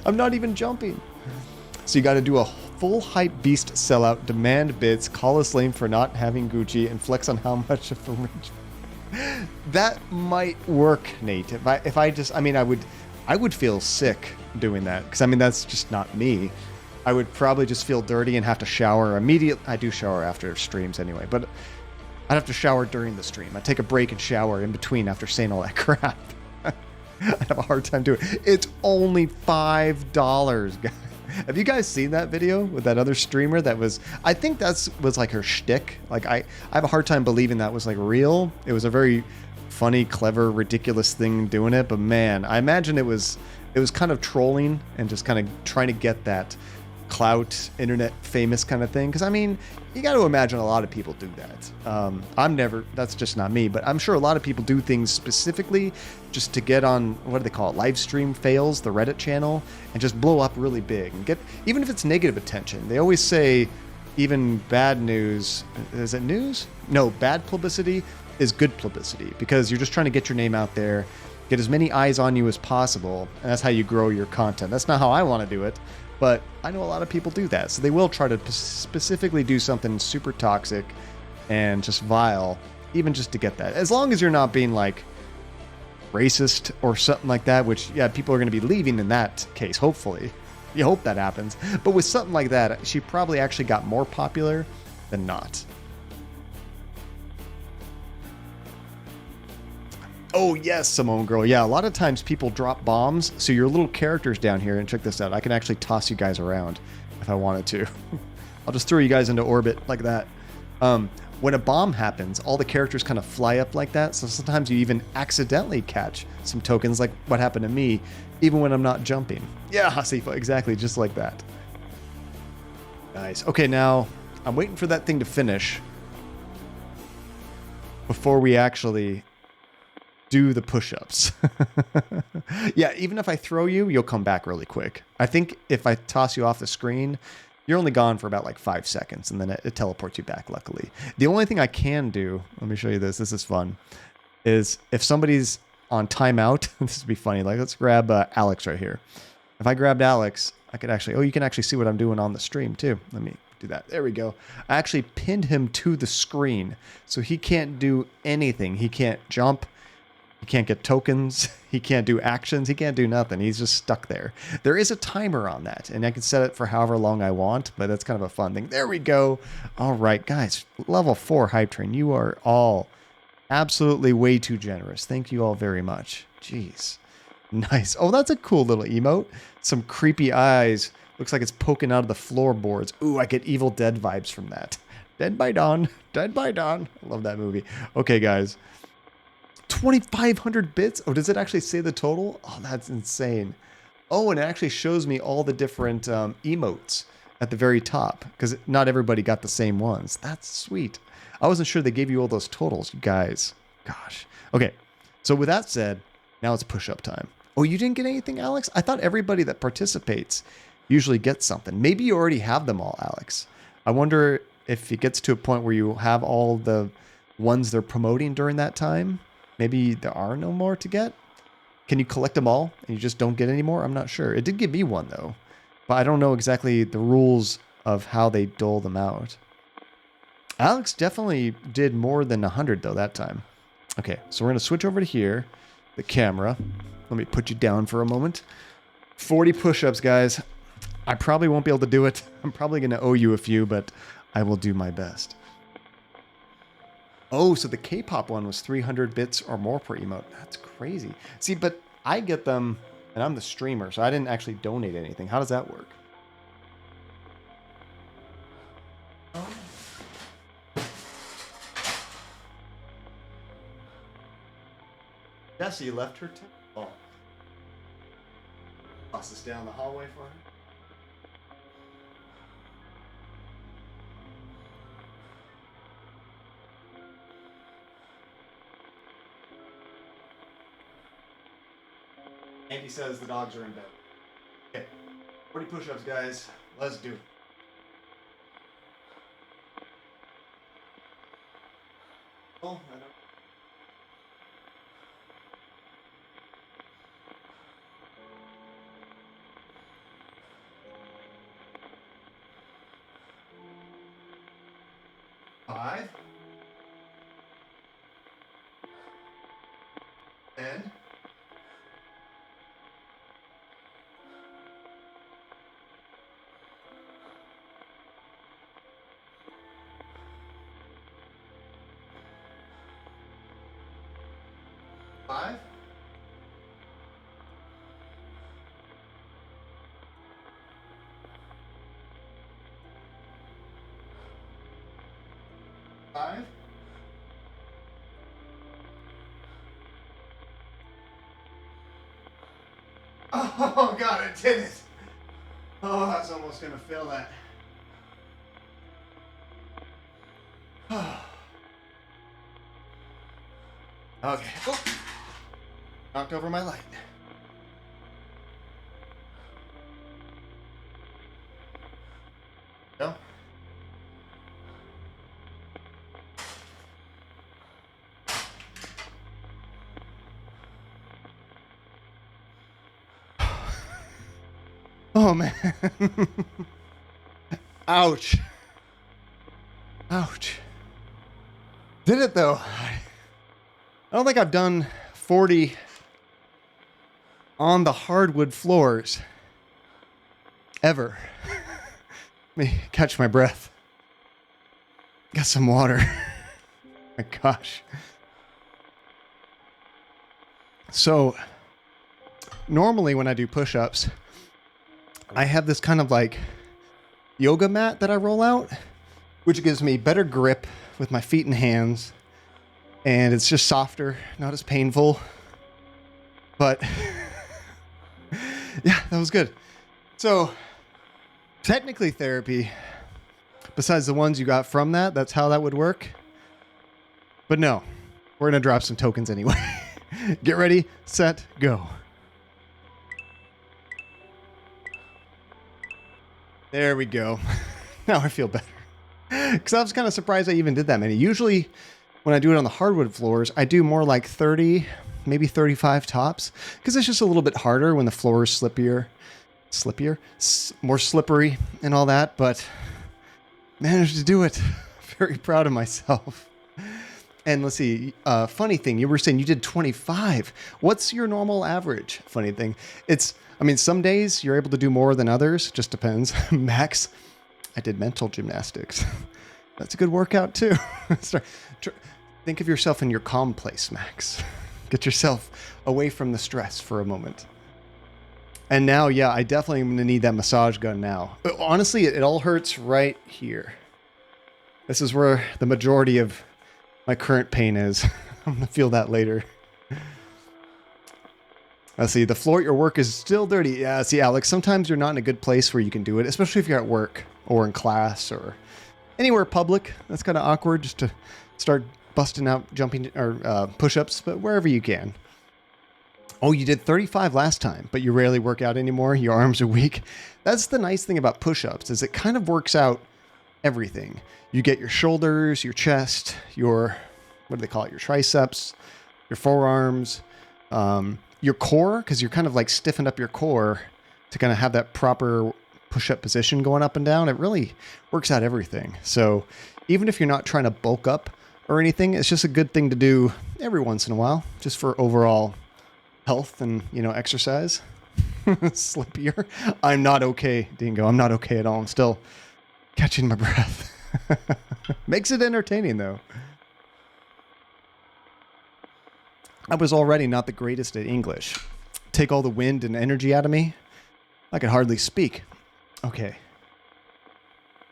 I'm not even jumping. So you got to do a full hype beast sellout, demand bits, call us lame for not having Gucci, and flex on how much of a rich. That might work, Nate. I would feel sick doing that, because I mean that's just not me. I would probably just feel dirty and have to shower immediately. I do shower after streams anyway, but I'd have to shower during the stream. I'd take a break and shower in between after saying all that crap. I'd have a hard time doing it. It's only $5, guys. Have you guys seen that video with that other streamer that was, I think that was like her shtick. Like I have a hard time believing that was like real. It was a very funny, clever, ridiculous thing doing it, but man, I imagine it was kind of trolling and just kind of trying to get that clout, internet famous kind of thing. Because I mean, you got to imagine a lot of people do that. That's just not me, but I'm sure a lot of people do things specifically just to get on, what do they call it, live stream fails, the Reddit channel, and just blow up really big and get, even if it's negative attention. They always say even bad news, is it news? No, bad publicity is good publicity, because you're just trying to get your name out there, get as many eyes on you as possible, and that's how you grow your content. That's not how I want to do it, but I know a lot of people do that. So they will try to specifically do something super toxic and just vile, even just to get that. As long as you're not being like racist or something like that, which, yeah, people are going to be leaving in that case, hopefully. You hope that happens. But with something like that, she probably actually got more popular than not. Oh, yes, Simone Girl. Yeah, a lot of times people drop bombs, so your little characters down here, and check this out, I can actually toss you guys around if I wanted to. I'll just throw you guys into orbit like that. When a bomb happens, all the characters kind of fly up like that, so sometimes you even accidentally catch some tokens, like what happened to me, even when I'm not jumping. Yeah, Hasifa, exactly, just like that. Nice. Okay, now, I'm waiting for that thing to finish before we actually do the push-ups. Yeah, even if I throw you, you'll come back really quick. I think if I toss you off the screen, you're only gone for about like 5 seconds, and then it teleports you back, luckily. The only thing I can do, let me show you this is fun, is if somebody's on timeout, this would be funny, like let's grab Alex right here. If I grabbed Alex, I could actually, oh, you can actually see what I'm doing on the stream too. Let me do that. There we go. I actually pinned him to the screen, so he can't do anything. He can't jump. He can't get tokens. He can't do actions. He can't do nothing. He's just stuck there. There is a timer on that, and I can set it for however long I want, but that's kind of a fun thing. There we go. All right, guys. Level 4 Hype Train. You are all absolutely way too generous. Thank you all very much. Jeez. Nice. Oh, that's a cool little emote. Some creepy eyes. Looks like it's poking out of the floorboards. Ooh, I get Evil Dead vibes from that. Dead by Dawn. Dead by Dawn. I love that movie. Okay, guys. 2,500 bits? Oh, does it actually say the total? Oh, that's insane. Oh, and it actually shows me all the different emotes at the very top, because not everybody got the same ones. That's sweet. I wasn't sure they gave you all those totals, you guys. Gosh. Okay, so with that said, now it's push-up time. Oh, you didn't get anything, Alex? I thought everybody that participates usually gets something. Maybe you already have them all, Alex. I wonder if it gets to a point where you have all the ones they're promoting during that time. Maybe there are no more to get. Can you collect them all and you just don't get any more? I'm not sure. It did give me one though, but I don't know exactly the rules of how they dole them out. Alex definitely did more than 100 though that time. Okay, so we're going to switch over to here. The camera. Let me put you down for a moment. 40 push-ups, guys. I probably won't be able to do it. I'm probably going to owe you a few, but I will do my best. Oh, so the K-pop one was 300 bits or more per emote. That's crazy. See, but I get them, and I'm the streamer, so I didn't actually donate anything. How does that work? Jessie left her too. Oh. Toss this down the hallway for her. Andy says the dogs are in bed. Okay. 40 push-ups, guys. Let's do it. Oh, I don't. Five. 10. 5. 5. Oh god, I did it! Oh, I was almost gonna fail that. Okay. Oh. Knocked over my light. No. Oh man. Ouch. Ouch. Did it though. I don't think I've done 40 on the hardwood floors ever. Let me catch my breath. Got some water. My gosh. So normally when I do push-ups, I have this kind of like yoga mat that I roll out, which gives me better grip with my feet and hands. And it's just softer, not as painful. But yeah, that was good. So technically therapy, besides the ones you got from that, that's how that would work. But no, we're going to drop some tokens anyway. Get ready, set, go. There we go. Now I feel better. Because I was kind of surprised I even did that many. Usually when I do it on the hardwood floors, I do more like 30, maybe 35 tops. Because it's just a little bit harder when the floor is slippier, more slippery and all that. But managed to do it. Very proud of myself. And let's see, funny thing, you were saying you did 25. What's your normal average? Funny thing. I mean, some days you're able to do more than others. Just depends. Max, I did mental gymnastics. That's a good workout too. Think of yourself in your calm place, Max. Get yourself away from the stress for a moment. And now, yeah, I definitely am going to need that massage gun now. But honestly, it all hurts right here. This is where the majority of my current pain is. I'm going to feel that later. Let's see, the floor at your work is still dirty. Yeah, see, Alex, sometimes you're not in a good place where you can do it, especially if you're at work or in class or anywhere public. That's kind of awkward just to start busting out jumping or push-ups, but wherever you can. Oh, you did 35 last time, but you rarely work out anymore. Your arms are weak. That's the nice thing about push-ups is it kind of works out everything. You get your shoulders, your chest, your, what do they call it? Your triceps, your forearms, your core, because you're kind of like stiffened up your core to kind of have that proper push-up position going up and down. It really works out everything. So even if you're not trying to bulk up or anything, it's just a good thing to do every once in a while, just for overall health and, you know, exercise. Slippier. I'm not okay, Dingo. I'm not okay at all. I'm still catching my breath. Makes it entertaining, though. I was already not the greatest at English. Take all the wind and energy out of me, I could hardly speak. Okay.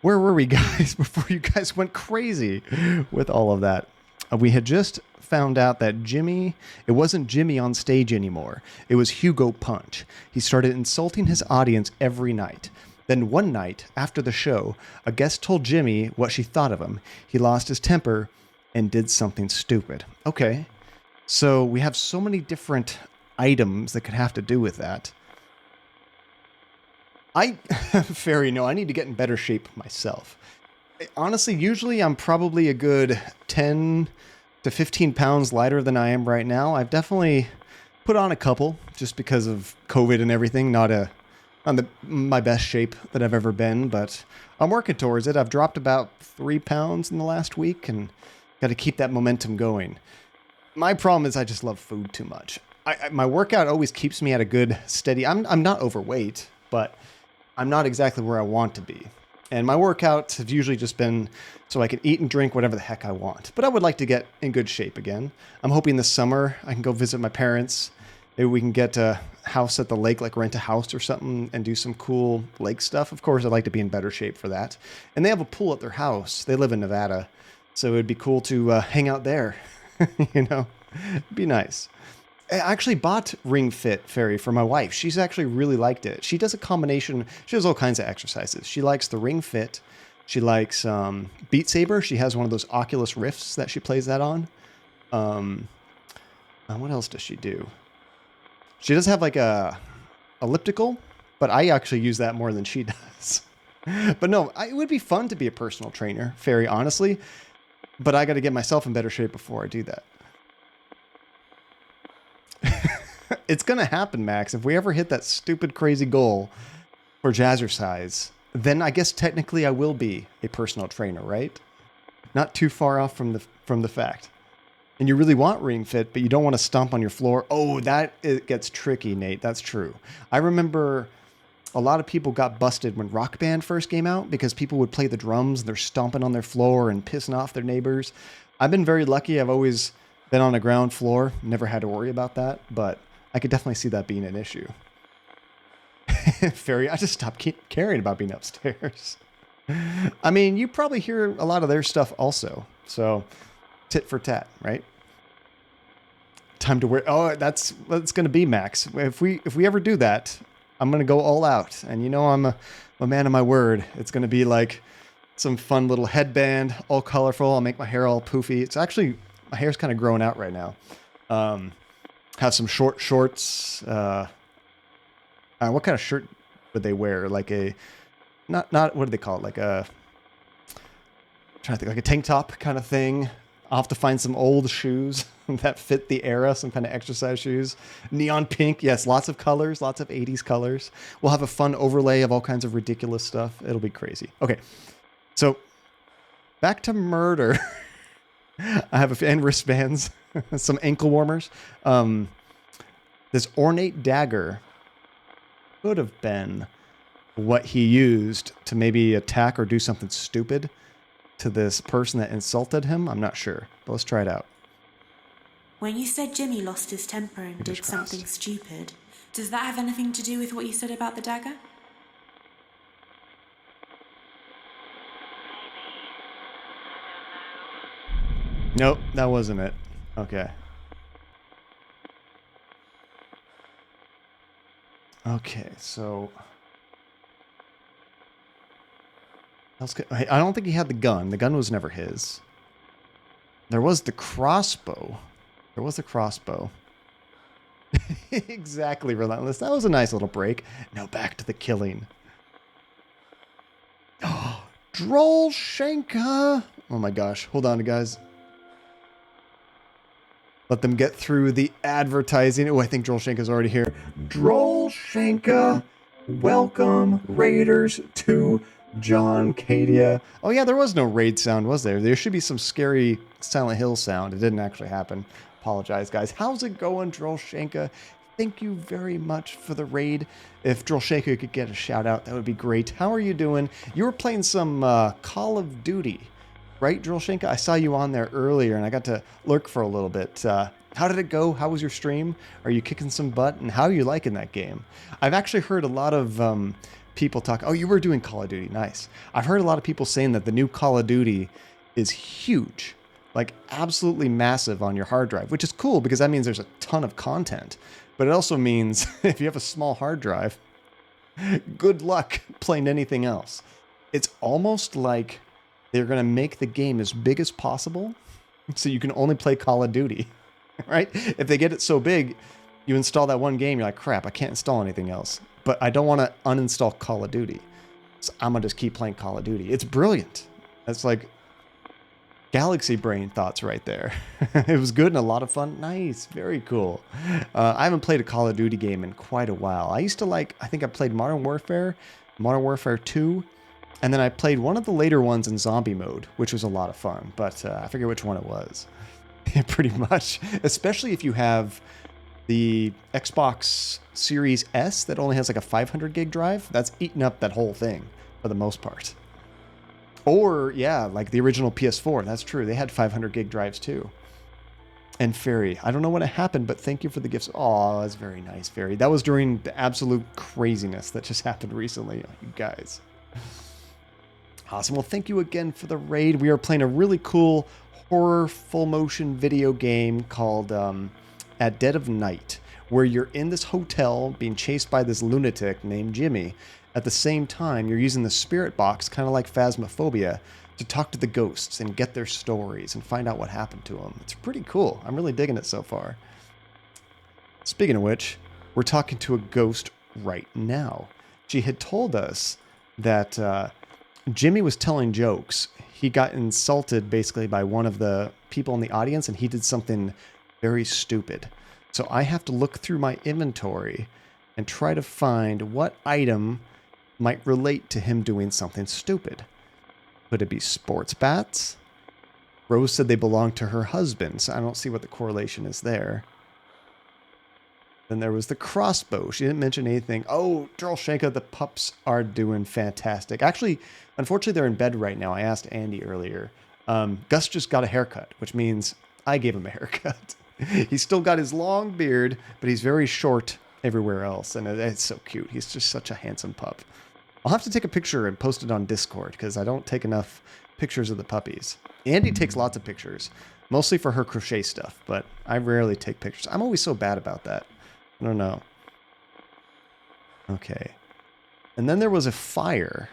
Where were we, guys, before you guys went crazy with all of that? We had just found out that Jimmy, it wasn't Jimmy on stage anymore. It was Hugo Punch. He started insulting his audience every night. Then one night, after the show, a guest told Jimmy what she thought of him. He lost his temper and did something stupid. Okay. So we have so many different items that could have to do with that. Fairy, no, I need to get in better shape myself. Honestly, usually I'm probably a good 10 to 15 pounds lighter than I am right now. I've definitely put on a couple just because of COVID and everything. Not my best shape that I've ever been, but I'm working towards it. I've dropped about 3 pounds in the last week and got to keep that momentum going. My problem is I just love food too much. My workout always keeps me at a good steady. I'm not overweight, but I'm not exactly where I want to be. And my workouts have usually just been so I can eat and drink whatever the heck I want. But I would like to get in good shape again. I'm hoping this summer I can go visit my parents. Maybe we can get a house at the lake, like rent a house or something and do some cool lake stuff. Of course, I'd like to be in better shape for that. And they have a pool at their house. They live in Nevada. So it'd be cool to hang out there. You know, it'd be nice. I actually bought Ring Fit Fairy for my wife. She's actually really liked it. She does a combination. She does all kinds of exercises. She likes the Ring Fit. She likes Beat Saber. She has one of those Oculus Rifts that she plays that on. What else does she do? She does have like a elliptical, but I actually use that more than she does. But no, it would be fun to be a personal trainer, Fairy, honestly. But I got to get myself in better shape before I do that. It's going to happen, Max. If we ever hit that stupid, crazy goal for Jazzercise, then I guess technically I will be a personal trainer, right? Not too far off from the fact. And you really want Ring Fit, but you don't want to stomp on your floor. Oh, it gets tricky, Nate. That's true. I remember a lot of people got busted when Rock Band first came out because people would play the drums and they're stomping on their floor and pissing off their neighbors. I've been very lucky. I've always been on a ground floor, never had to worry about that, but I could definitely see that being an issue. Fairy, I just stopped caring about being upstairs. I mean, you probably hear a lot of their stuff also. So, tit for tat, right? Time to wear. Oh, that's what it's going to be, Max. If we ever do that, I'm going to go all out. And you know, I'm a man of my word. It's going to be like some fun little headband, all colorful. I'll make my hair all poofy. It's actually, my hair's kind of growing out right now. Have some short shorts. What kind of shirt would they wear? Like a, not what do they call it? Like a, I'm trying to think, like a tank top kind of thing. I'll have to find some old shoes that fit the era, some kind of exercise shoes. Neon pink, yes, lots of colors, lots of 80s colors. We'll have a fun overlay of all kinds of ridiculous stuff. It'll be crazy. Okay, so back to murder. I have and wristbands, some ankle warmers. This ornate dagger could have been what he used to maybe attack or do something stupid to this person that insulted him. I'm not sure, but let's try it out. When you said Jimmy lost his temper and did something stupid, does that have anything to do with what you said about the dagger? Nope, that wasn't it. Okay. Okay, so I don't think he had the gun. The gun was never his. There was the crossbow. Exactly, Relentless. That was a nice little break. Now back to the killing. Oh, Drollshanka. Oh my gosh. Hold on, guys. Let them get through the advertising. Oh, I think Drollshanka's already here. Drollshanka, welcome Raiders to John Cadia. Oh yeah, there was no raid sound, was there? There should be some scary Silent Hill sound. It didn't actually happen. Apologize, guys. How's it going, Drollshanka? Thank you very much for the raid. If Drollshanka could get a shout out, that would be great. How are you doing? You were playing some Call of Duty, right, Drollshanka? I saw you on there earlier, and I got to lurk for a little bit. How did it go? How was your stream? Are you kicking some butt? And how are you liking that game? I've actually heard a lot of people talk. Oh, you were doing Call of Duty. Nice. I've heard a lot of people saying that the new Call of Duty is huge, like absolutely massive on your hard drive, which is cool because that means there's a ton of content. But it also means if you have a small hard drive, good luck playing anything else. It's almost like they're going to make the game as big as possible so you can only play Call of Duty, right? If they get it so big, you install that one game, you're like, crap, I can't install anything else. But I don't want to uninstall Call of Duty. So I'm going to just keep playing Call of Duty. It's brilliant. That's like galaxy brain thoughts right there. It was good and a lot of fun. Nice. Very cool. I haven't played a Call of Duty game in quite a while. I used to like, I think I played Modern Warfare 2, and then I played one of the later ones in zombie mode, which was a lot of fun, but I forget which one it was. Pretty much. Especially if you have the Xbox Series S that only has like a 500 gig drive. That's eating up that whole thing for the most part. Or, yeah, like the original PS4. That's true. They had 500 gig drives too. And Fairy, I don't know when it happened, but thank you for the gifts. Oh, that's very nice, Fairy. That was during the absolute craziness that just happened recently, you guys. Awesome. Well, thank you again for the raid. We are playing a really cool horror full motion video game called At Dead of Night, where you're in this hotel being chased by this lunatic named Jimmy. At the same time, you're using the spirit box, kind of like Phasmophobia, to talk to the ghosts and get their stories and find out what happened to them. It's pretty cool. I'm really digging it so far. Speaking of which, we're talking to a ghost right now. She had told us that Jimmy was telling jokes. He got insulted basically by one of the people in the audience, and he did something very stupid. So I have to look through my inventory and try to find what item might relate to him doing something stupid. Could it be sports bats? Rose said they belonged to her husband, so I don't see what the correlation is there. Then there was the crossbow. She didn't mention anything. Oh, Drollshanka, the pups are doing fantastic. Actually, unfortunately, they're in bed right now. I asked Andy earlier. Gus just got a haircut, which means I gave him a haircut. He's still got his long beard, but he's very short everywhere else, and it's so cute. He's just such a handsome pup. I'll have to take a picture and post it on Discord, because I don't take enough pictures of the puppies. Andy takes lots of pictures, mostly for her crochet stuff, but I rarely take pictures. I'm always so bad about that. I don't know. Okay. And then there was a fire.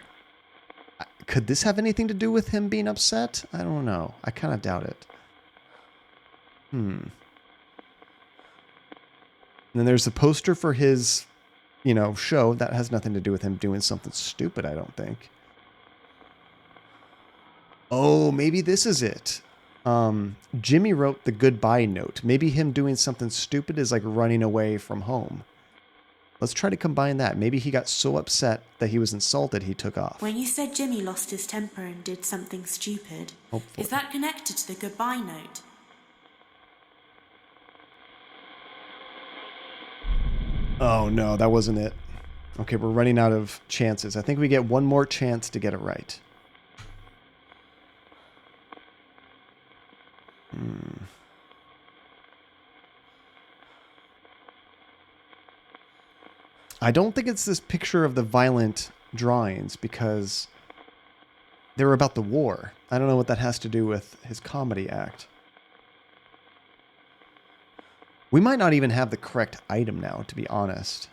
Could this have anything to do with him being upset? I don't know. I kind of doubt it. And then there's the poster for his, show. That has nothing to do with him doing something stupid, I don't think. Oh, maybe this is it. Jimmy wrote the goodbye note. Maybe him doing something stupid is like running away from home. Let's try to combine that. Maybe he got so upset that he was insulted he took off. When you said Jimmy lost his temper and did something stupid, Hopefully. Is that connected to the goodbye note? Oh no, that wasn't it. Okay, we're running out of chances. I think we get one more chance to get it right. I don't think it's this picture of the violent drawings because they were about the war. I don't know what that has to do with his comedy act. We might not even have the correct item now, to be honest.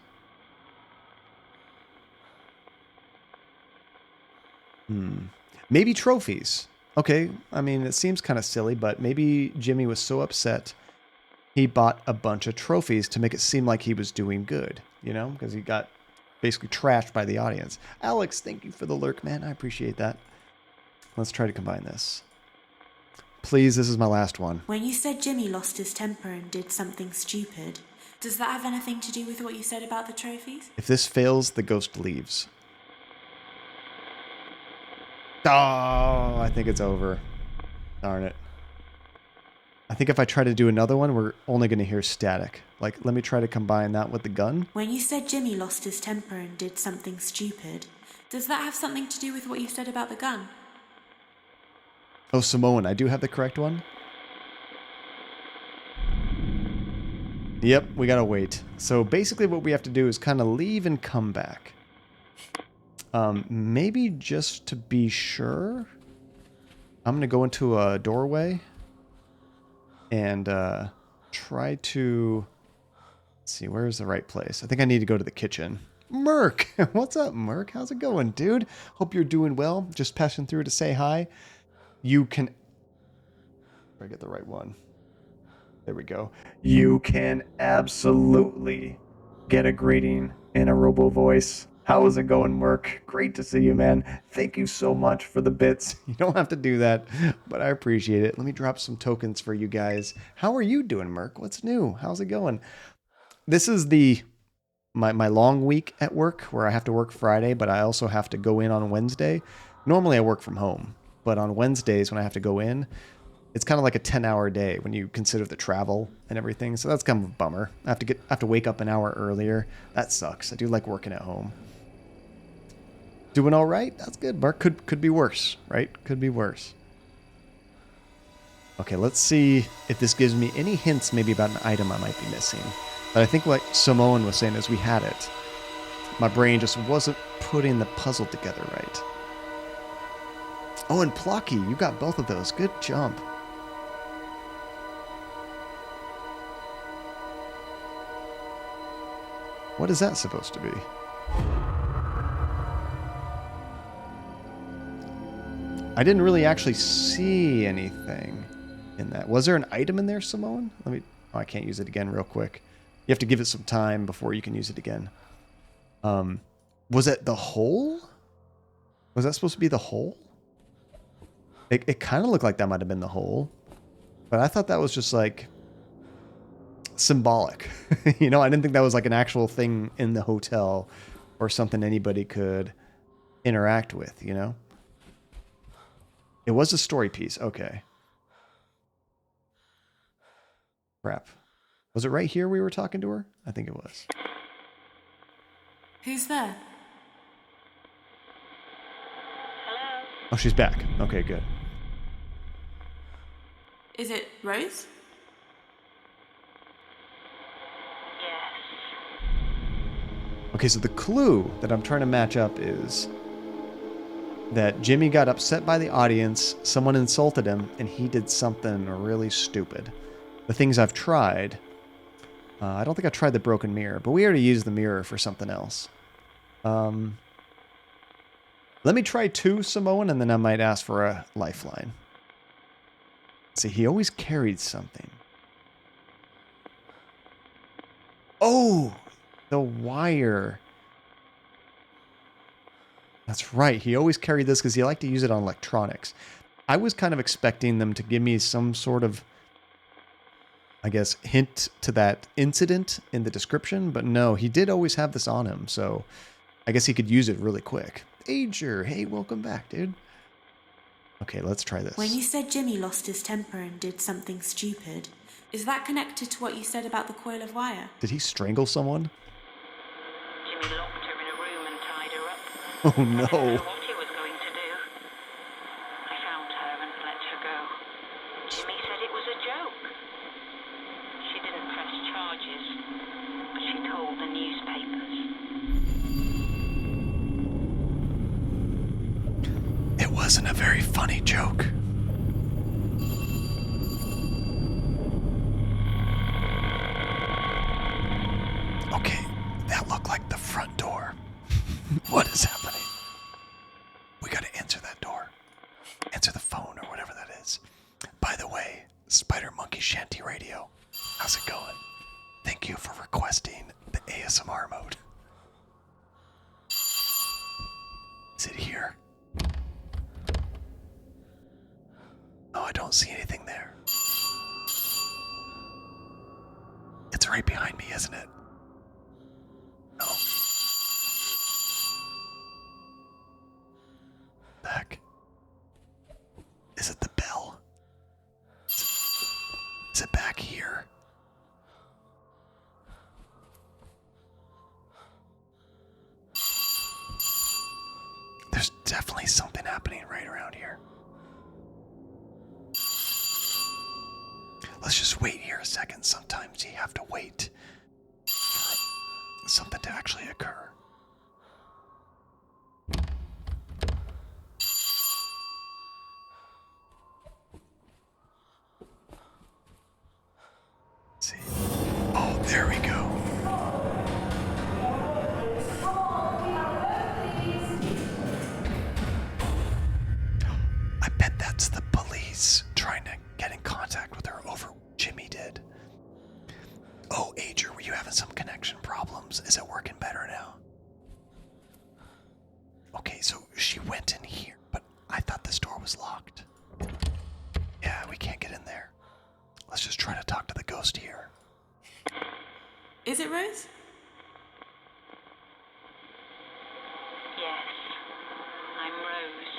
Maybe trophies. Okay, I mean, it seems kind of silly, but maybe Jimmy was so upset he bought a bunch of trophies to make it seem like he was doing good, because he got basically trashed by the audience. Alex, thank you for the lurk, man. I appreciate that. Let's try to combine this. Please, this is my last one. When you said Jimmy lost his temper and did something stupid, does that have anything to do with what you said about the trophies? If this fails, the ghost leaves. Oh, I think it's over. Darn it. I think if I try to do another one, we're only going to hear static. Like, let me try to combine that with the gun. When you said Jimmy lost his temper and did something stupid, does that have something to do with what you said about the gun? Oh, Samoan, I do have the correct one? Yep, we gotta wait. So basically what we have to do is kind of leave and come back. Maybe just to be sure, I'm gonna go into a doorway and try to... Let's see, where's the right place? I think I need to go to the kitchen. Merc! What's up, Merc? How's it going, dude? Hope you're doing well. Just passing through to say hi. You can... I get the right one. There we go. You can absolutely get a greeting in a robo voice. How is it going, Merc? Great to see you, man. Thank you so much for the bits. You don't have to do that, but I appreciate it. Let me drop some tokens for you guys. How are you doing, Merc? What's new? How's it going? This is my long week at work where I have to work Friday, but I also have to go in on Wednesday. Normally I work from home, but on Wednesdays when I have to go in, it's kind of like a 10-hour day when you consider the travel and everything. So that's kind of a bummer. I have to wake up an hour earlier. That sucks. I do like working at home. Doing all right? That's good. Mark, could be worse, right? Could be worse. Okay, let's see if this gives me any hints maybe about an item I might be missing. But I think what Samoan was saying is we had it. My brain just wasn't putting the puzzle together right. Oh, and Plucky, you got both of those. Good jump. What is that supposed to be? I didn't really actually see anything in that. Was there an item in there, Samoan? Oh, I can't use it again real quick. You have to give it some time before you can use it again. Was it the hole? Was that supposed to be the hole? It kind of looked like that might have been the hole. But I thought that was just like symbolic. You know, I didn't think that was like an actual thing in the hotel or something anybody could interact with, you know? It was a story piece. Okay. Crap. Was it right here we were talking to her? I think it was. Who's there? Hello? Oh, she's back. Okay, good. Is it Rose? Yes. Okay, so the clue that I'm trying to match up is that Jimmy got upset by the audience, someone insulted him, and he did something really stupid. The things I've tried, I don't think I tried the broken mirror, but we already used the mirror for something else. Let me try 2, Samoan, and then I might ask for a lifeline. See, he always carried something. Oh, the wire. That's right. He always carried this because he liked to use it on electronics. I was kind of expecting them to give me some sort of, I guess, hint to that incident in the description, but no, he did always have this on him, so I guess he could use it really quick. Ager, hey, welcome back, dude. Okay, let's try this. When you said Jimmy lost his temper and did something stupid, is that connected to what you said about the coil of wire? Did he strangle someone? Jimmy locked her in a room and tied her up. Oh I didn't know no. what he was going to do. I found her and let her go. Jimmy said it was a joke. She didn't press charges, but she told the newspapers. It wasn't a very funny joke. Okay, that looked like the front door. What is happening? We gotta answer that door. Answer the phone or whatever that is. By the way, Spider Monkey Shanty Radio, how's it going? Thank you for requesting the ASMR mode. Is it here? I don't see anything there. It's right behind me, isn't it? No. Back. Is it the bell? Is it back here? There's definitely something happening right around here. Let's just wait here a second. Sometimes you have to wait for something to actually occur. Let's see. Oh, there we go. I bet that's the police trying to get in contact with her over what Jimmy did. Oh, Ager, were you having some connection problems? Is it working better now? Okay, so she went in here, but I thought this door was locked. Yeah, we can't get in there. Let's just try to talk to the ghost here. Is it Rose? Yes, I'm Rose.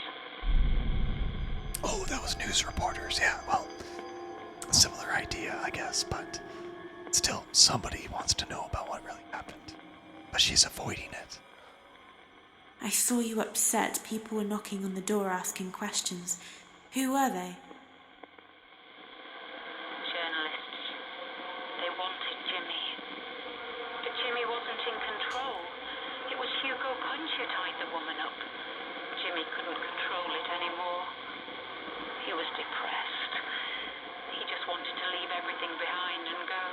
Oh, that was news reporters. Yeah, well, a similar idea, I guess, but still, somebody wants to know about what really happened. But she's avoiding it. I saw you upset. People were knocking on the door asking questions. Who were they? Journalists. They wanted Jimmy. But Jimmy wasn't in control. It was Hugo Punch who tied the woman up. Jimmy couldn't control it anymore. He was depressed. He just wanted to leave everything behind and go.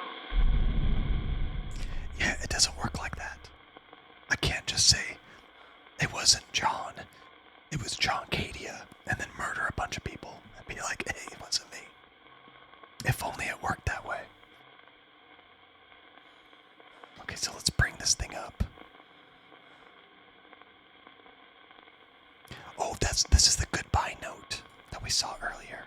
Yeah, it doesn't work like that. I can't just say, it wasn't John. It was John Cadia, and then murder a bunch of people and be like, hey, it wasn't me. If only it worked that way. Okay, so let's bring this thing up. Oh, this is the goodbye note that we saw earlier.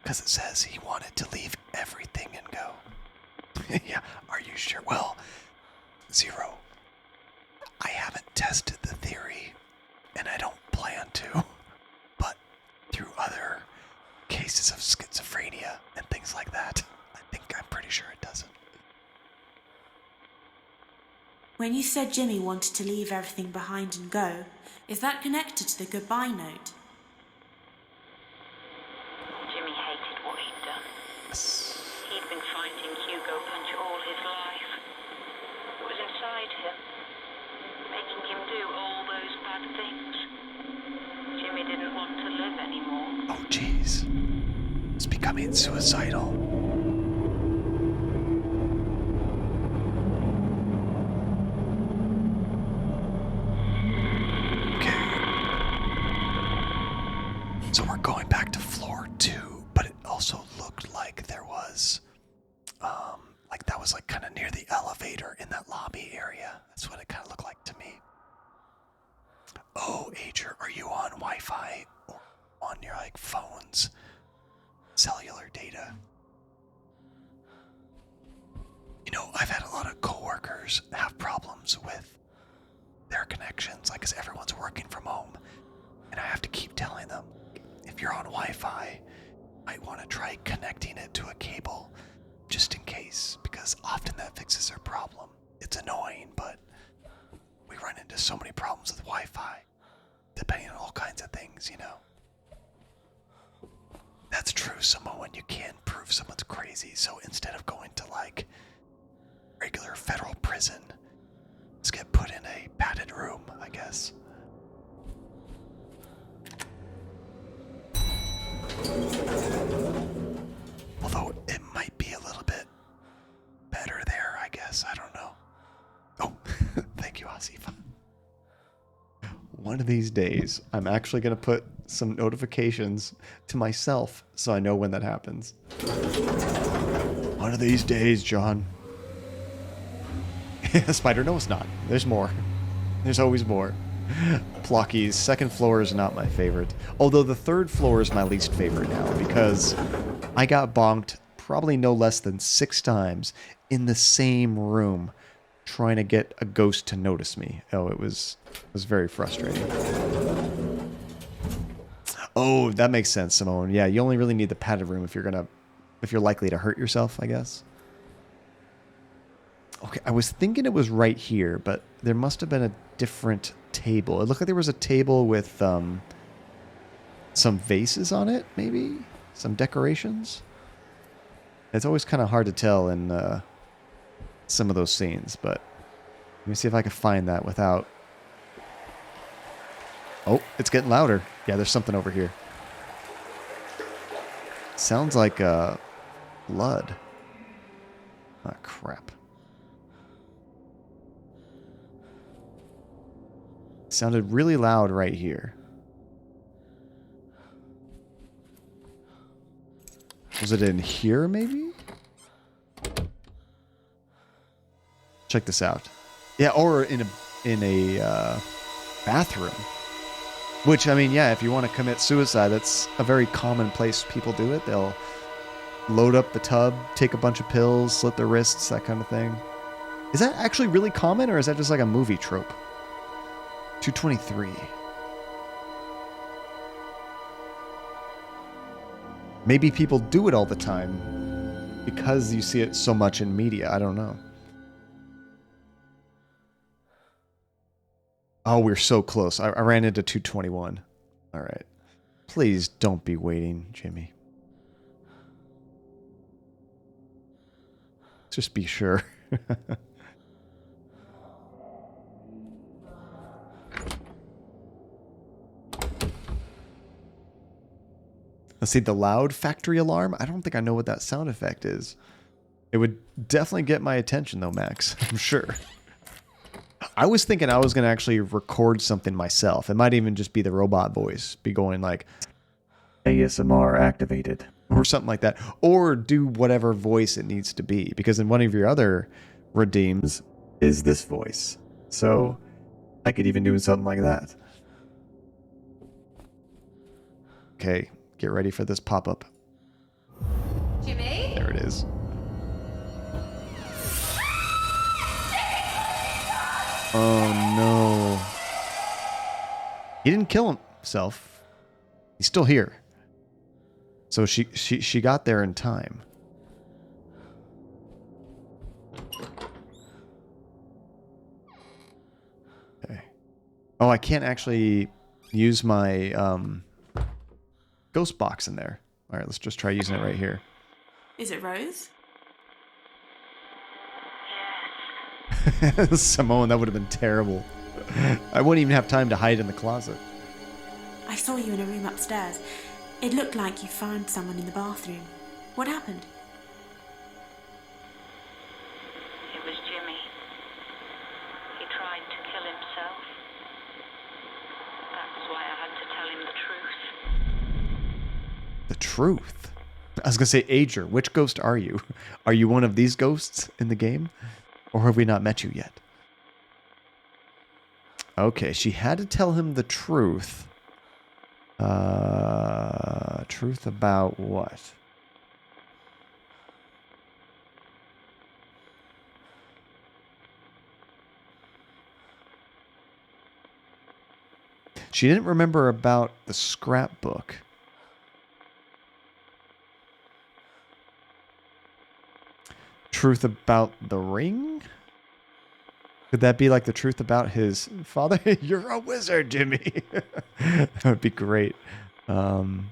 Because it says he wanted to leave everything and go. Yeah, are you sure? Well, Zero, I haven't tested the theory, and I don't plan to, but through other cases of schizophrenia and things like that, I'm pretty sure it doesn't. When you said Jimmy wanted to leave everything behind and go, is that connected to the goodbye note? Jimmy hated what he'd done. He'd been fighting Hugo Punch all his life. It was inside him, making him do all those bad things. Jimmy didn't want to live anymore. Oh, jeez. It's becoming suicidal. So we're going back to floor 2, but it also looked like there was, like that was like kind of near the elevator in that lobby area. That's what it kind of looked like to me. Oh, Ager, are you on Wi-Fi or on your like phone's cellular data? You know, I've had a lot of coworkers have problems with their connections, like, 'cause everyone's working from home, and I have to keep telling them, if you're on Wi-Fi, you might want to try connecting it to a cable, just in case, because often that fixes their problem. It's annoying, but we run into so many problems with Wi-Fi, depending on all kinds of things, you know. That's true, Samoan. You can't prove someone's crazy, so instead of going to, like, regular federal prison, let's get put in a padded room, I guess. Although it might be a little bit better there, I guess. I don't know. Oh, thank you, Asifa. One of these days, I'm actually going to put some notifications to myself so I know when that happens. One of these days, John. Spider, no, it's not. There's more. There's always more. Plockies. Second floor is not my favorite. Although the third floor is my least favorite now because I got bonked probably no less than 6 times in the same room trying to get a ghost to notice me. Oh, it was very frustrating. Oh, that makes sense, Simone. Yeah, you only really need the padded room if you're likely to hurt yourself, I guess. Okay, I was thinking it was right here, but there must have been a different table. It looked like there was a table with some vases on it, maybe? Some decorations? It's always kind of hard to tell in some of those scenes, but let me see if I can find that without... Oh, it's getting louder. Yeah, there's something over here. Sounds like blood. Ah, crap. Sounded really loud right here. Was it in here, maybe? Check this out. Yeah, or in a bathroom. Which, I mean, yeah, if you want to commit suicide, that's a very common place people do it. They'll load up the tub, take a bunch of pills, slit their wrists, that kind of thing. Is that actually really common, or is that just like a movie trope? 223. Maybe people do it all the time because you see it so much in media. I don't know. Oh, we're so close. I ran into 221. All right. Please don't be waiting, Jimmy. Just be sure. Let's see, the loud factory alarm. I don't think I know what that sound effect is. It would definitely get my attention, though, Max. I'm sure. I was thinking I was going to actually record something myself. It might even just be the robot voice. Be going like, ASMR activated. Or something like that. Or do whatever voice it needs to be. Because in one of your other redeems is this voice. So I could even do something like that. Okay, get ready for this pop-up. Jimmy? There it is. Oh no. He didn't kill himself. He's still here. So she got there in time. Okay. Oh, I can't actually use my ghost box in there. All right, let's just try using it right here. Is it Rose? Simone, that would have been terrible. I wouldn't even have time to hide in the closet. I saw you in a room upstairs. It looked like you found someone in the bathroom. What happened? It was Jimmy. He tried to kill himself. That's why I had to tell him the truth. The truth? I was going to say, Ager, which ghost are you? Are you one of these ghosts in the game? Or have we not met you yet? Okay, she had to tell him the truth. Truth about what? She didn't remember about the scrapbook. Truth about the ring? Could that be like the truth about his father? You're a wizard, Jimmy. That would be great. The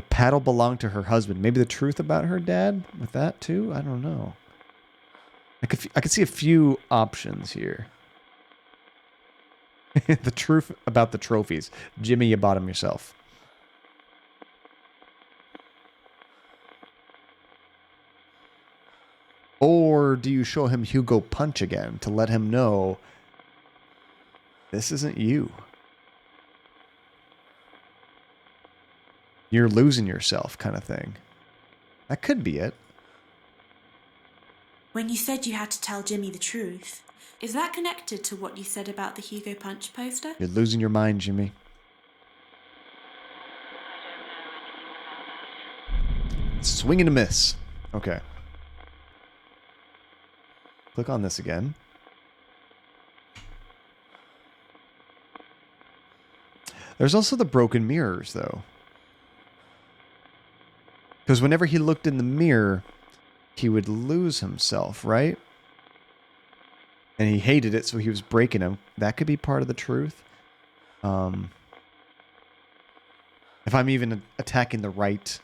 paddle belonged to her husband. Maybe the truth about her dad with that too? I don't know. I could see a few options here. The truth about the trophies. Jimmy, you bought them yourself. Or do you show him Hugo Punch again to let him know this isn't you? You're losing yourself kind of thing. That could be it. When you said you had to tell Jimmy the truth, is that connected to what you said about the Hugo Punch poster? You're losing your mind, Jimmy. Swing and a miss. Okay. Click on this again. There's also the broken mirrors, though. Because whenever he looked in the mirror, he would lose himself, right? And he hated it, so he was breaking them. That could be part of the truth. If I'm even attacking the right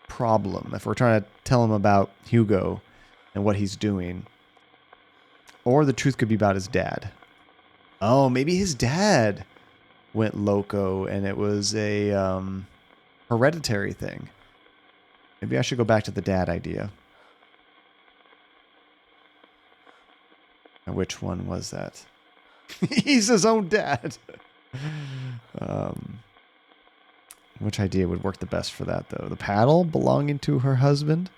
problem, if we're trying to tell him about Hugo and what he's doing. Or the truth could be about his dad. Oh, maybe his dad went loco and it was a hereditary thing. Maybe I should go back to the dad idea. Now, which one was that? He's his own dad. Which idea would work the best for that, though? The paddle belonging to her husband?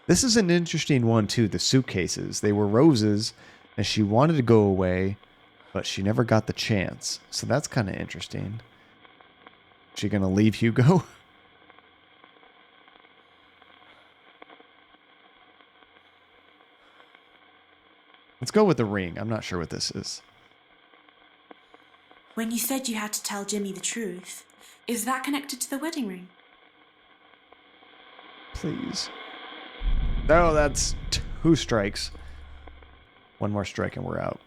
This is an interesting one, too. The suitcases. They were roses, and she wanted to go away, but she never got the chance. So that's kind of interesting. Is she going to leave Hugo? Let's go with the ring. I'm not sure what this is. When you said you had to tell Jimmy the truth, is that connected to the wedding ring? Please. No, that's 2 strikes. 1 more strike and we're out.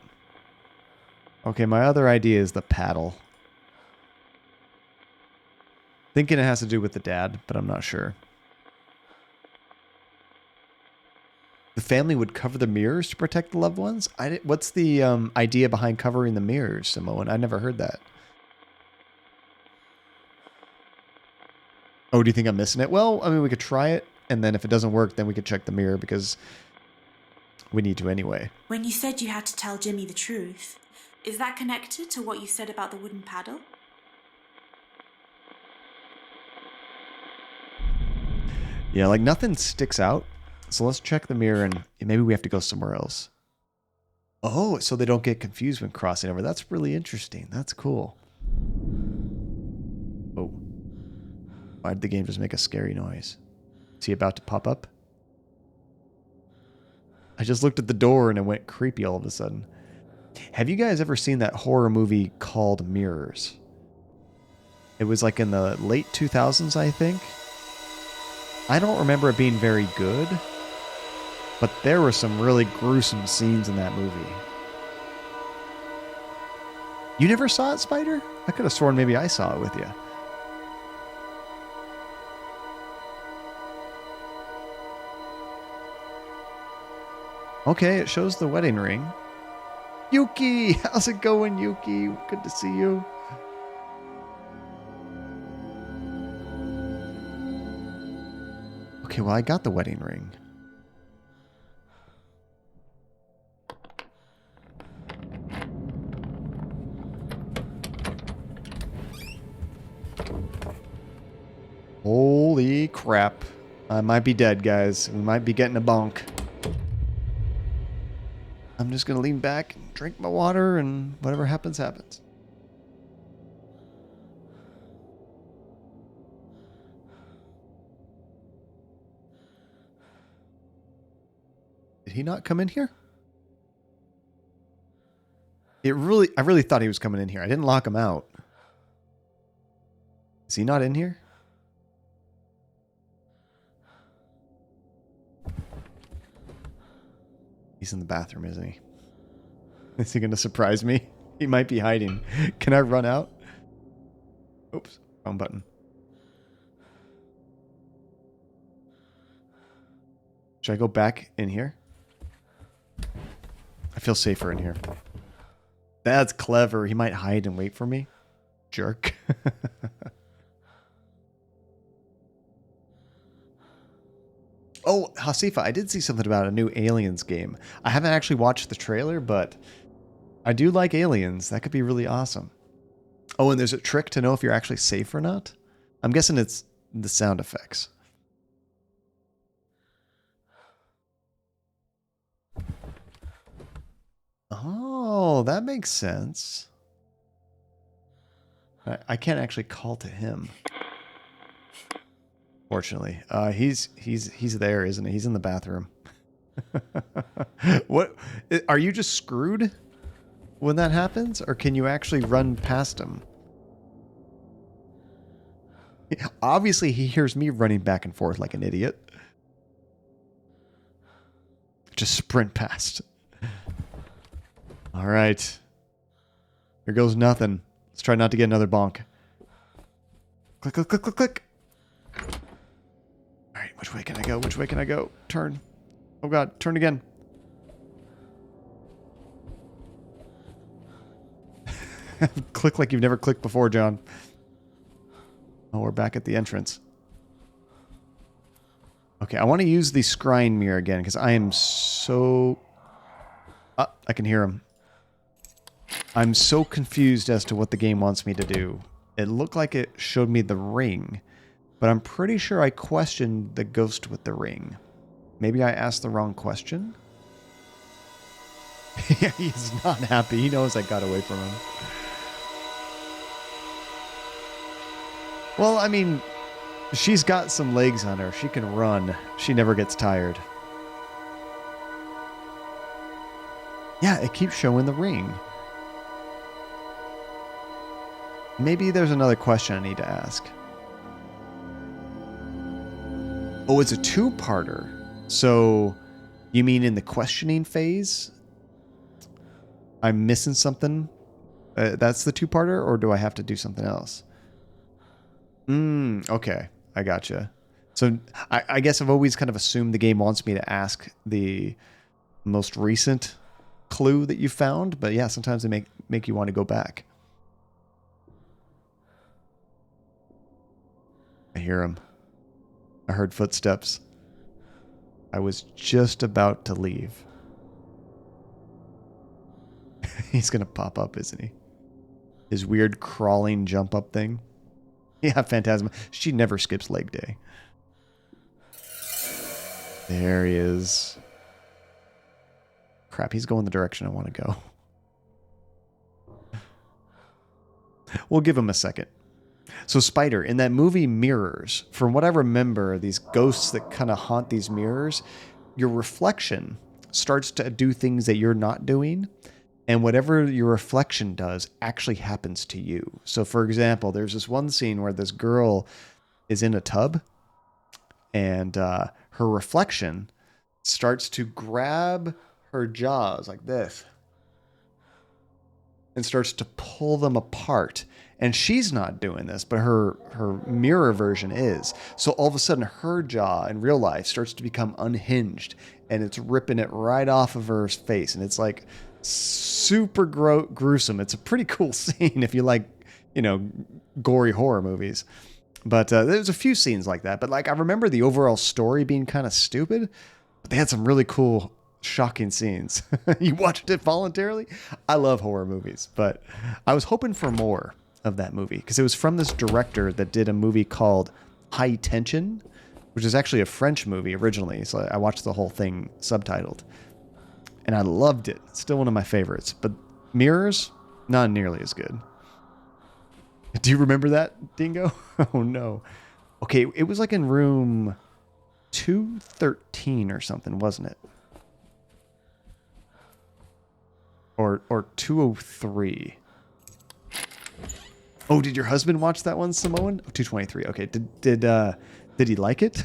Okay, my other idea is the paddle. Thinking it has to do with the dad, but I'm not sure. The family would cover the mirrors to protect the loved ones? What's the idea behind covering the mirrors, Samoan? I never heard that. Oh, do you think I'm missing it? Well, I mean, we could try it, and then if it doesn't work, then we could check the mirror because we need to anyway. When you said you had to tell Jimmy the truth, is that connected to what you said about the wooden paddle? Yeah, like nothing sticks out. So let's check the mirror and maybe we have to go somewhere else. Oh, so they don't get confused when crossing over. That's really interesting. That's cool. Oh. Why did the game just make a scary noise? Is he about to pop up? I just looked at the door and it went creepy all of a sudden. Have you guys ever seen that horror movie called Mirrors? It was like in the late 2000s, I think. I don't remember it being very good. But there were some really gruesome scenes in that movie. You never saw it, Spider? I could have sworn maybe I saw it with you. Okay, it shows the wedding ring. Yuki! How's it going, Yuki? Good to see you. Okay, well, I got the wedding ring. Holy crap. I might be dead, guys. We might be getting a bonk. I'm just going to lean back and drink my water and whatever happens, happens. Did he not come in here? I really thought he was coming in here. I didn't lock him out. Is he not in here? He's in the bathroom, isn't he? Is he going to surprise me? He might be hiding. Can I run out? Oops, wrong button. Should I go back in here? I feel safer in here. That's clever. He might hide and wait for me. Jerk. Oh, Hasifa, I did see something about a new Aliens game. I haven't actually watched the trailer, but I do like Aliens. That could be really awesome. Oh, and there's a trick to know if you're actually safe or not. I'm guessing it's the sound effects. Oh, that makes sense. I can't actually call to him. Fortunately, he's there, isn't he? He's in the bathroom. What? Are you just screwed when that happens, or can you actually run past him? Obviously, he hears me running back and forth like an idiot. Just sprint past. All right. Here goes nothing. Let's try not to get another bonk. Click, click, click, click, click. All right, which way can I go? Which way can I go? Turn. Oh, God. Turn again. Click like you've never clicked before, John. Oh, we're back at the entrance. Okay, I want to use the scrying mirror again because I am so... I can hear him. I'm so confused as to what the game wants me to do. It looked like it showed me the ring, but I'm pretty sure I questioned the ghost with the ring. Maybe I asked the wrong question? Yeah, he's not happy. He knows I got away from him. Well, I mean, she's got some legs on her. She can run. She never gets tired. Yeah, it keeps showing the ring. Maybe there's another question I need to ask. Oh, it's a two-parter. So, you mean in the questioning phase? I'm missing something? That's the two-parter, or do I have to do something else? Okay. I gotcha. So, I guess I've always kind of assumed the game wants me to ask the most recent clue that you found, but yeah, sometimes they make you want to go back. I hear him. I heard footsteps. I was just about to leave. He's gonna pop up, isn't he? His weird crawling jump up thing. Yeah, Phantasma. She never skips leg day. There he is. Crap, he's going the direction I want to go. We'll give him a second. So Spider, in that movie Mirrors, from what I remember, these ghosts that kind of haunt these mirrors, your reflection starts to do things that you're not doing, and whatever your reflection does actually happens to you. So for example, there's this one scene where this girl is in a tub, and her reflection starts to grab her jaws like this and starts to pull them apart. And she's not doing this, but her mirror version is. So all of a sudden, her jaw in real life starts to become unhinged, and it's ripping it right off of her face. And it's like super gruesome. It's a pretty cool scene if you like, gory horror movies. But there's a few scenes like that. But like I remember the overall story being kind of stupid, but they had some really cool, shocking scenes. You watched it voluntarily? I love horror movies, but I was hoping for more of that movie because it was from this director that did a movie called High Tension, which is actually a French movie originally. So I watched the whole thing subtitled and I loved it. It's still one of my favorites, but Mirrors, not nearly as good. Do you remember that, Dingo? Oh no. Okay, it was like in room 213 or something, wasn't it? Or 203. Oh, did your husband watch that one, Samoan? Oh, 223. Okay. Did he like it?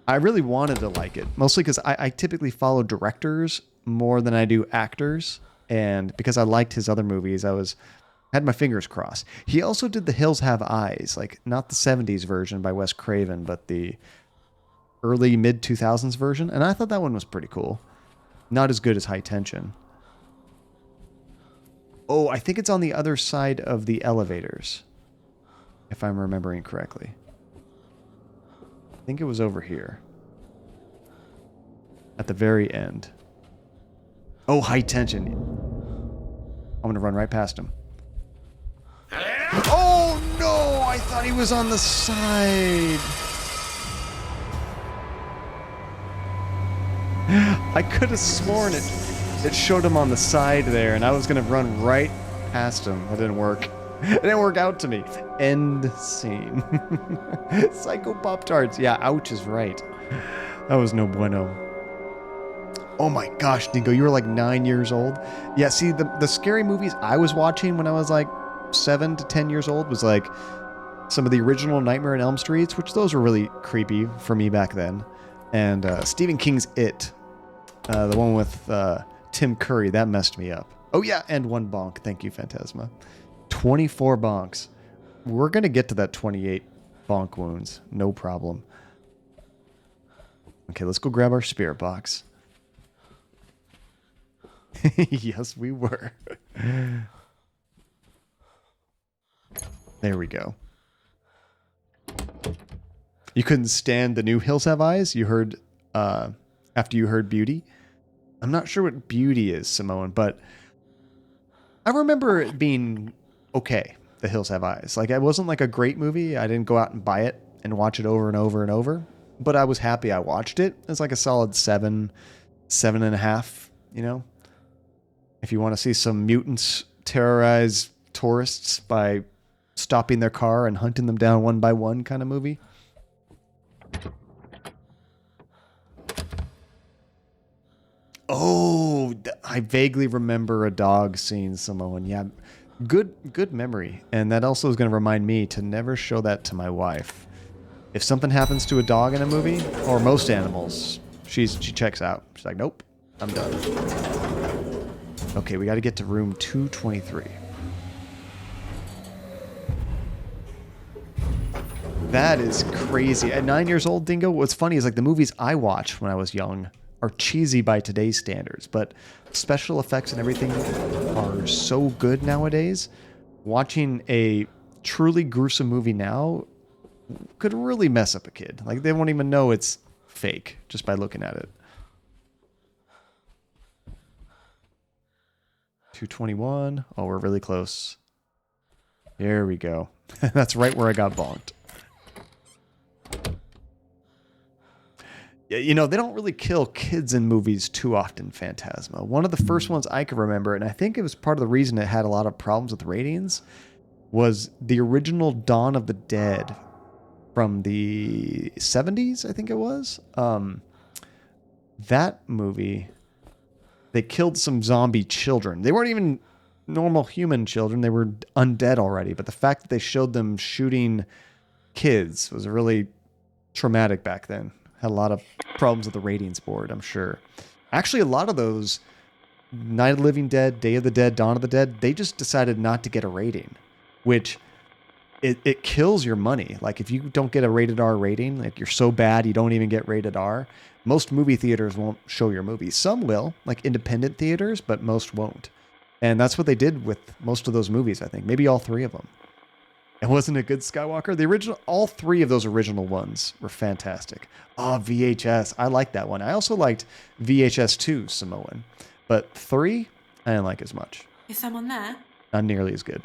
I really wanted to like it, mostly because I typically follow directors more than I do actors, and because I liked his other movies, had my fingers crossed. He also did The Hills Have Eyes, like not the 70s version by Wes Craven, but the early mid 2000s version, and I thought that one was pretty cool. Not as good as High Tension. Oh, I think it's on the other side of the elevators, if I'm remembering correctly. I think it was over here. At the very end. Oh, High Tension. I'm going to run right past him. Oh, no! I thought he was on the side. I could have sworn it showed him on the side there, and I was going to run right past him. That didn't work. It didn't work out to me. End scene. Psycho Pop-Tarts. Yeah, ouch is right. That was no bueno. Oh my gosh, Dingo, you were like 9 years old? Yeah, see, the scary movies I was watching when I was like 7 to 10 years old was like some of the original Nightmare on Elm Streets, which those were really creepy for me back then. And Stephen King's It. The one with Tim Curry, that messed me up. Oh yeah, and 1 bonk. Thank you, Phantasma. 24 bonks. We're going to get to that 28 bonk wounds. No problem. Okay, let's go grab our spirit box. Yes, we were. There we go. You couldn't stand the new Hills Have Eyes? You heard, after you heard Beauty? I'm not sure what Beauty is, Samoan, but I remember it being okay, The Hills Have Eyes. Like, it wasn't like a great movie. I didn't go out and buy it and watch it over and over and over, but I was happy I watched it. It's like a solid 7.5, you know? If you want to see some mutants terrorize tourists by stopping their car and hunting them down one by one kind of movie. Oh, I vaguely remember a dog scene, Samoan. Yeah, good memory. And that also is going to remind me to never show that to my wife. If something happens to a dog in a movie, or most animals, she checks out. She's like, nope, I'm done. Okay, we got to get to room 223. That is crazy. At 9 years old, Dingo, what's funny is like the movies I watched when I was young are cheesy by today's standards, but special effects and everything are so good nowadays. Watching a truly gruesome movie now could really mess up a kid. Like, they won't even know it's fake just by looking at it. 221. Oh, we're really close. There we go. That's right where I got bonked. Yeah, you know, they don't really kill kids in movies too often, Phantasma. One of the first ones I can remember, and I think it was part of the reason it had a lot of problems with ratings, was the original Dawn of the Dead from the 70s, I think it was. That movie, they killed some zombie children. They weren't even normal human children. They were undead already. But the fact that they showed them shooting kids was really traumatic back then. Had a lot of problems with the ratings board, I'm sure. Actually, a lot of those, Night of the Living Dead, Day of the Dead, Dawn of the Dead, they just decided not to get a rating, which it kills your money. Like, if you don't get a rated R rating, like you're so bad you don't even get rated R, most movie theaters won't show your movie. Some will, like independent theaters, but most won't. And that's what they did with most of those movies, I think. Maybe all 3 of them. And wasn't it good, Skywalker? The original, all 3 of those original ones were fantastic. Oh, VHS. I liked that one. I also liked VHS 2, Samoan. But 3, I didn't like as much. Is someone there? Not nearly as good.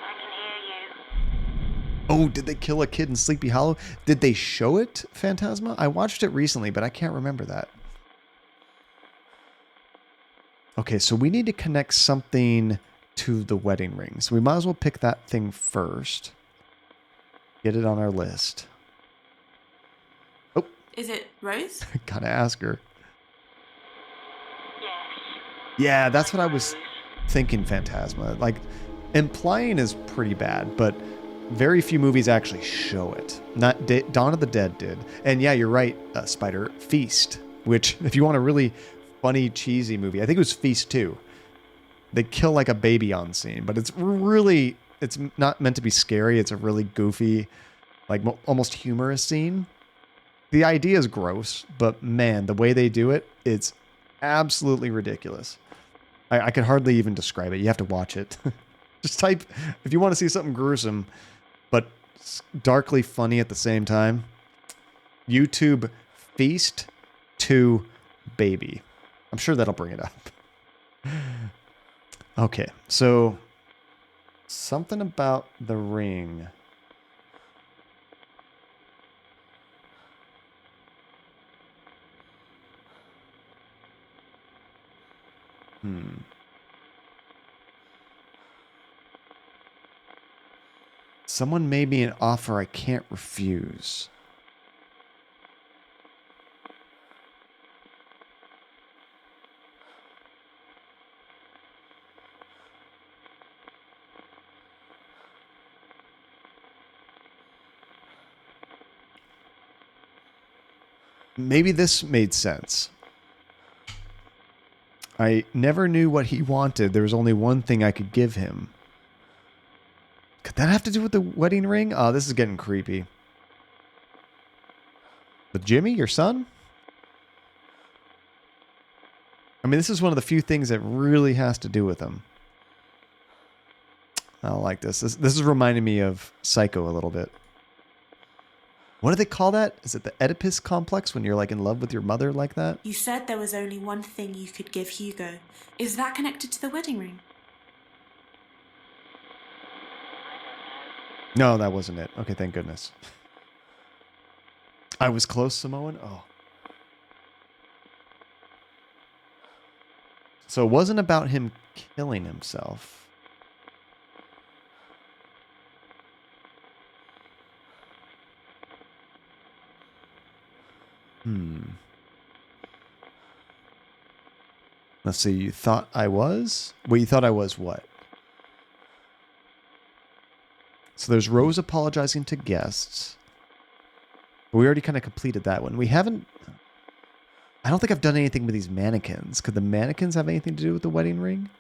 I can hear you. Oh, did they kill a kid in Sleepy Hollow? Did they show it, Phantasma? I watched it recently, but I can't remember that. Okay, so we need to connect something to the wedding ring. So we might as well pick that thing first. Get it on our list. Oh. Is it Rose? Gotta ask her. Yes. Yeah, that's what I was thinking, Phantasma. Like, implying is pretty bad, but very few movies actually show it. Not Dawn of the Dead did. And yeah, you're right, Spider. Feast, which, if you want a really funny, cheesy movie, I think it was Feast 2. They kill like a baby on scene, but it's not meant to be scary. It's a really goofy, like almost humorous scene. The idea is gross, but man, the way they do it, it's absolutely ridiculous. I can hardly even describe it. You have to watch it. Just type, if you want to see something gruesome, but darkly funny at the same time, YouTube Feast 2 Baby. I'm sure that'll bring it up. Okay, so Something about the ring. Someone made me an offer I can't refuse. Maybe this made sense. I never knew what he wanted. There was only one thing I could give him. Could that have to do with the wedding ring? Oh, this is getting creepy. With Jimmy, your son? I mean, this is one of the few things that really has to do with him. I don't like this. This is reminding me of Psycho a little bit. What do they call that? Is it the Oedipus complex when you're like in love with your mother like that? You said there was only one thing you could give Hugo. Is that connected to the wedding ring? No, that wasn't it. Okay, thank goodness. I was close, Samoan? Oh. So it wasn't about him killing himself. Let's see. You thought I was? Well, you thought I was what? So there's Rose apologizing to guests. We already kind of completed that one. We haven't... I don't think I've done anything with these mannequins. Could the mannequins have anything to do with the wedding ring?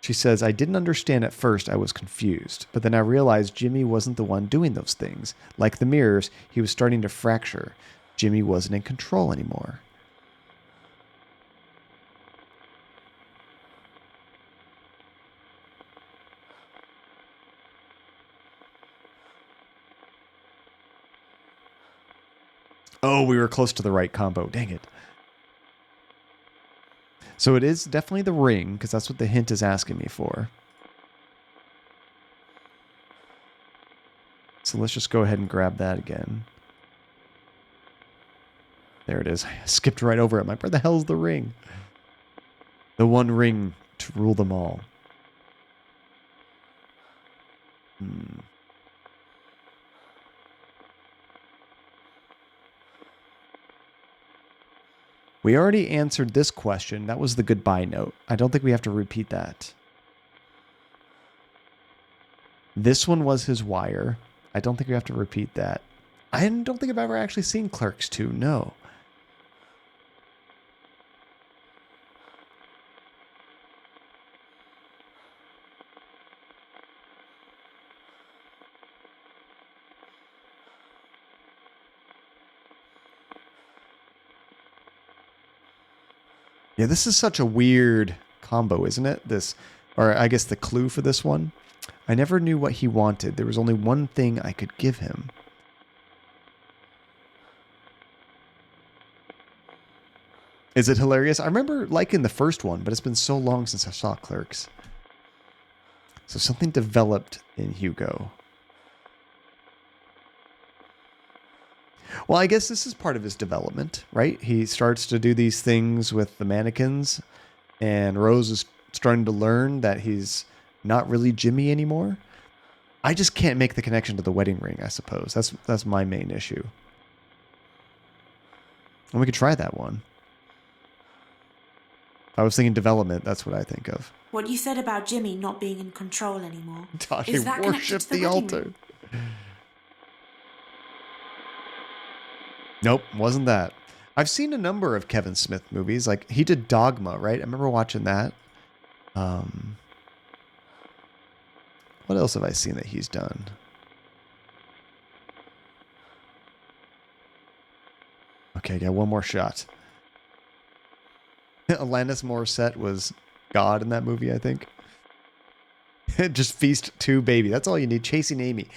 She says, I didn't understand at first. I was confused. But then I realized Jimmy wasn't the one doing those things. Like the mirrors, he was starting to fracture. Jimmy wasn't in control anymore. Oh, we were close to the right combo. Dang it. So it is definitely the ring, because that's what the hint is asking me for. So let's just go ahead and grab that again. There it is. I skipped right over it. I'm like, where the hell's the ring? The one ring to rule them all. We already answered this question. That was the goodbye note. I don't think we have to repeat that. This one was his wire. I don't think we have to repeat that. I don't think I've ever actually seen Clerks 2. No. Yeah, this is such a weird combo, isn't it? This, or I guess the clue for this one. I never knew what he wanted. There was only one thing I could give him. Is it hilarious? I remember liking the first one, but it's been so long since I saw Clerks. So something developed in Hugo. Well, I guess this is part of his development, right? He starts to do these things with the mannequins, and Rose is starting to learn that he's not really Jimmy anymore. I just can't make the connection to the wedding ring, I suppose. That's my main issue. And we could try that one. I was thinking development. That's what I think of. What you said about Jimmy not being in control anymore. Tasha Is that connected worshipped to the the wedding altar. ring? Nope, wasn't that. I've seen a number of Kevin Smith movies. Like, he did Dogma, right? I remember watching that. What else have I seen that he's done? Okay, I got one more shot. Alanis Morissette was God in that movie, I think. Just Feast 2, baby. That's all you need. Chasing Amy.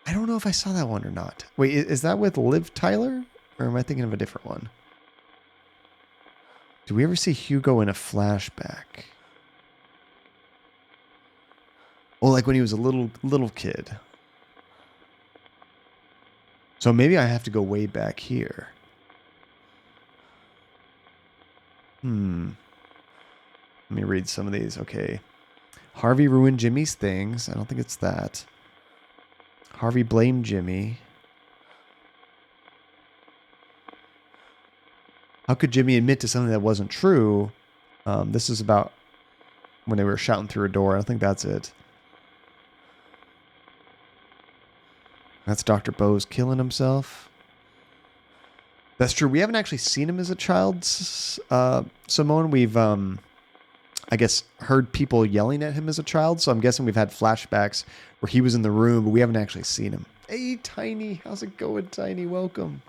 I don't know if I saw that one or not. Wait, is that with Liv Tyler? Or am I thinking of a different one? Do we ever see Hugo in a flashback? Oh, like when he was a little kid. So maybe I have to go way back here. Let me read some of these. Okay. Harvey ruined Jimmy's things. I don't think it's that. Harvey blamed Jimmy. How could Jimmy admit to something that wasn't true? This is about when they were shouting through a door. I don't think that's it. That's Dr. Bose killing himself. That's true. We haven't actually seen him as a child, Simone. We've, I guess, heard people yelling at him as a child. So I'm guessing we've had flashbacks where he was in the room, but we haven't actually seen him. Hey, Tiny. How's it going, Tiny? Welcome.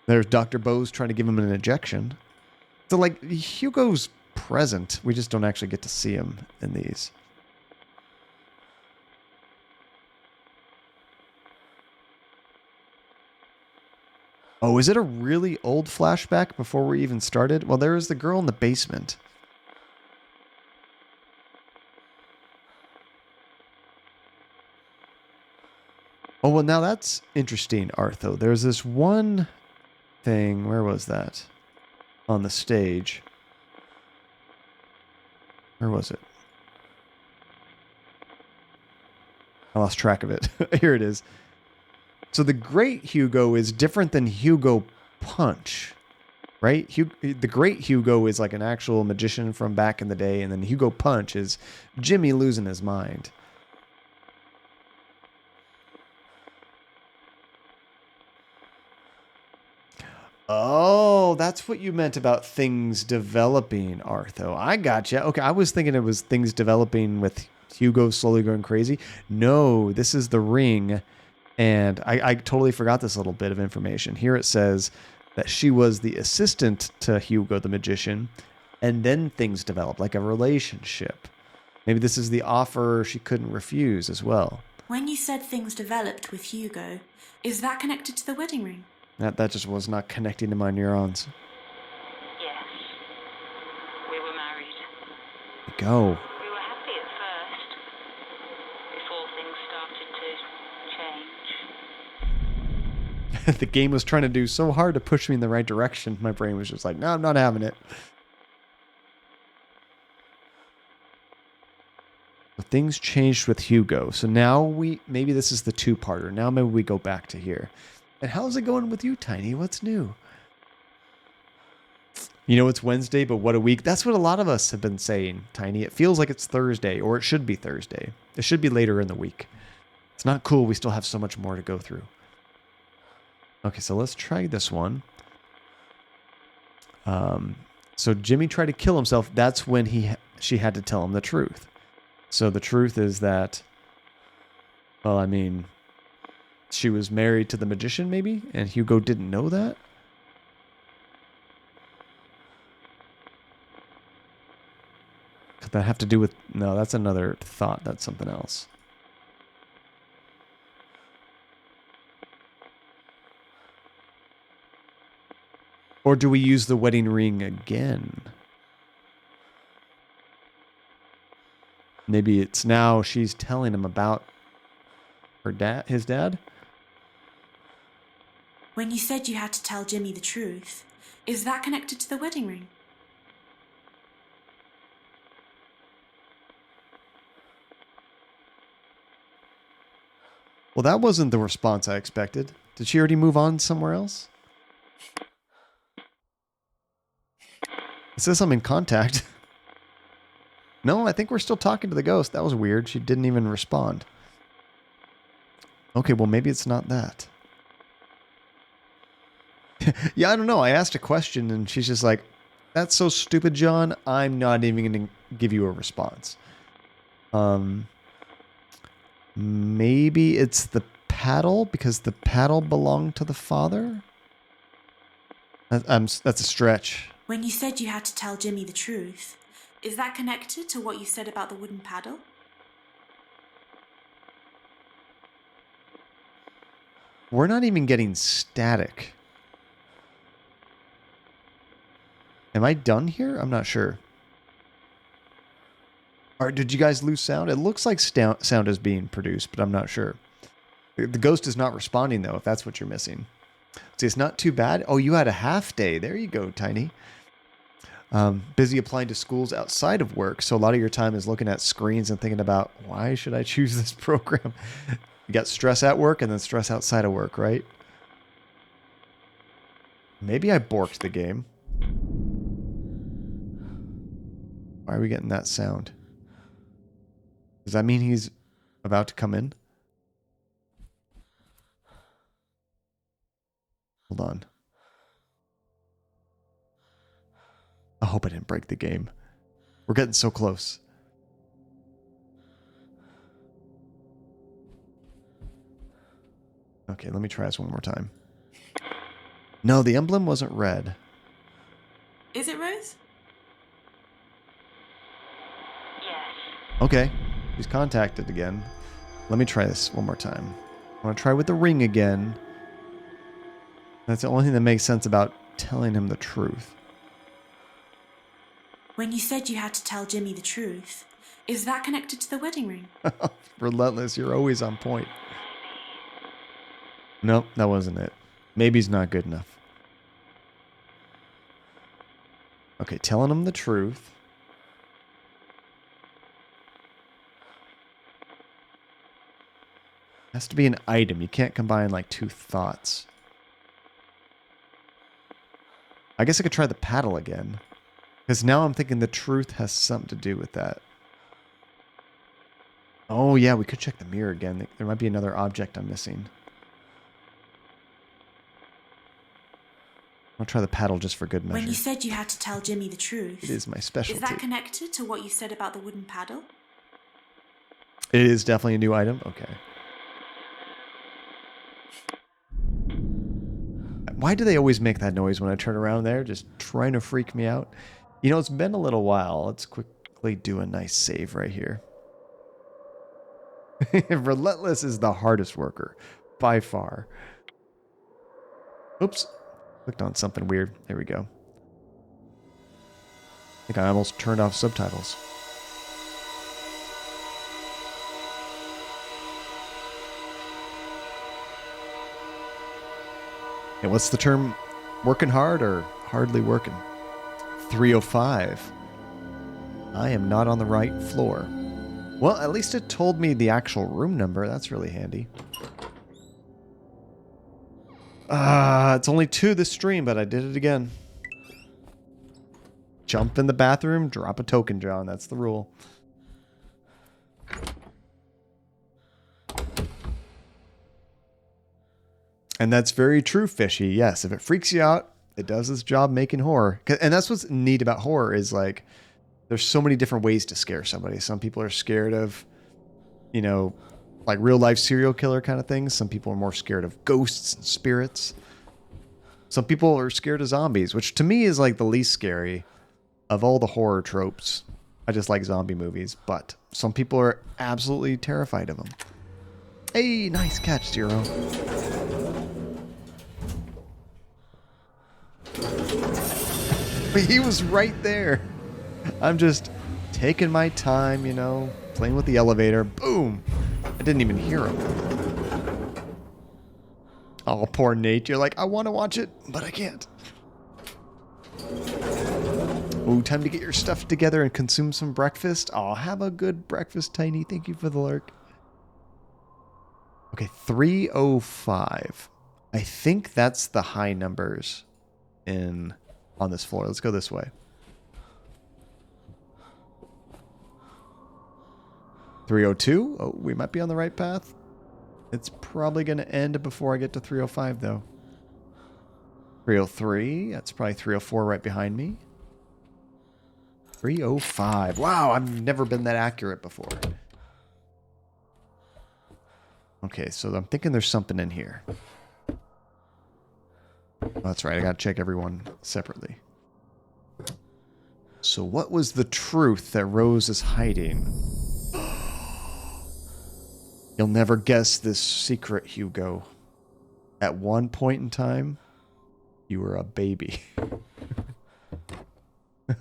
There's Dr. Bose trying to give him an injection. So, like, Hugo's present. We just don't actually get to see him in these. Oh, is it a really old flashback before we even started? Well, there is the girl in the basement. Oh, well, now that's interesting, Artho. There's this one thing. Where was that? On the stage. Where was it? I lost track of it. Here it is. So the Great Hugo is different than Hugo Punch, right? The Great Hugo is like an actual magician from back in the day, and then Hugo Punch is Jimmy losing his mind. Oh, that's what you meant about things developing, Artho. I gotcha. Okay, I was thinking it was things developing with Hugo slowly going crazy. No, this is the ring. And I totally forgot this little bit of information. Here it says that she was the assistant to Hugo the magician, and then things developed, like a relationship. Maybe this is the offer she couldn't refuse as well. When you said things developed with Hugo, is that connected to the wedding ring? That just was not connecting to my neurons. Yes. We were married. Go. We were happy at first, before things started to change. The game was trying to do so hard to push me in the right direction. My brain was just like, no, I'm not having it. But things changed with Hugo. So now maybe this is the two-parter. Now maybe we go back to here. And how's it going with you, Tiny? What's new? You know, it's Wednesday, but what a week. That's what a lot of us have been saying, Tiny. It feels like it's Thursday, or it should be Thursday. It should be later in the week. It's not cool. We still have so much more to go through. Okay, so let's try this one. So Jimmy tried to kill himself. That's when she had to tell him the truth. So the truth is that, well, I mean, she was married to the magician, maybe, and Hugo didn't know that. Could that have to do with... No, that's another thought. That's something else. Or do we use the wedding ring again? Maybe it's now she's telling him about his dad? When you said you had to tell Jimmy the truth, is that connected to the wedding ring? Well, that wasn't the response I expected. Did she already move on somewhere else? It says I'm in contact. No, I think we're still talking to the ghost. That was weird. She didn't even respond. Okay, well, maybe it's not that. Yeah, I don't know. I asked a question and she's just like, that's so stupid, John. I'm not even going to give you a response. Maybe it's the paddle because the paddle belonged to the father? That's a stretch. When you said you had to tell Jimmy the truth, is that connected to what you said about the wooden paddle? We're not even getting static. Am I done here? I'm not sure. Or did you guys lose sound? It looks like sound is being produced, but I'm not sure. The ghost is not responding, though, if that's what you're missing. See, it's not too bad. Oh, you had a half day. There you go, Tiny. Busy applying to schools outside of work. So a lot of your time is looking at screens and thinking about, why should I choose this program? You got stress at work and then stress outside of work, right? Maybe I borked the game. Why are we getting that sound? Does that mean he's about to come in? Hold on. I hope I didn't break the game. We're getting so close. Okay, let me try this one more time. No, the emblem wasn't red. Is it Rose? Yes. Okay, he's contacted again. Let me try this one more time. I want to try with the ring again. That's the only thing that makes sense about telling him the truth. When you said you had to tell Jimmy the truth, is that connected to the wedding ring? Relentless, you're always on point. Nope, that wasn't it. Maybe's not good enough. Okay, telling him the truth. Has to be an item. You can't combine like two thoughts. I guess I could try the paddle again. Because now I'm thinking the truth has something to do with that. Oh yeah, we could check the mirror again. There might be another object I'm missing. I'll try the paddle just for good measure. When you said you had to tell Jimmy the truth, It is my specialty. is that connected to what you said about the wooden paddle? It is definitely a new item? Okay. Why do they always make that noise when I turn around there? Just trying to freak me out. You know, it's been a little while. Let's quickly do a nice save right here. Relentless is the hardest worker. By far. Oops. Clicked on something weird. There we go. I think I almost turned off subtitles. And what's the term? Working hard or hardly working? 305. I am not on the right floor. Well, at least it told me the actual room number. That's really handy. It's only 2 this stream, but I did it again. Jump in the bathroom, drop a token, John. That's the rule. And that's very true, Fishy. Yes, if it freaks you out, it does its job making horror. And that's what's neat about horror is like, there's so many different ways to scare somebody. Some people are scared of, you know, like real life serial killer kind of things. Some people are more scared of ghosts and spirits. Some people are scared of zombies, which to me is like the least scary of all the horror tropes. I just like zombie movies, but some people are absolutely terrified of them. Hey, nice catch, Zero. He was right there. I'm just taking my time, you know, playing with the elevator. Boom. I didn't even hear him. Oh, poor Nate. You're like, I want to watch it, but I can't. Ooh, time to get your stuff together and consume some breakfast. Oh, have a good breakfast, Tiny. Thank you for the lurk. Okay, 305. I think that's the high numbers on this floor. Let's go this way. 302. Oh, we might be on the right path. It's probably going to end before I get to 305, though. 303. That's probably 304 right behind me. 305. Wow, I've never been that accurate before. Okay, so I'm thinking there's something in here. Oh, that's right. I got to check everyone separately. So what was the truth that Rose is hiding? You'll never guess this secret, Hugo. At one point in time, you were a baby.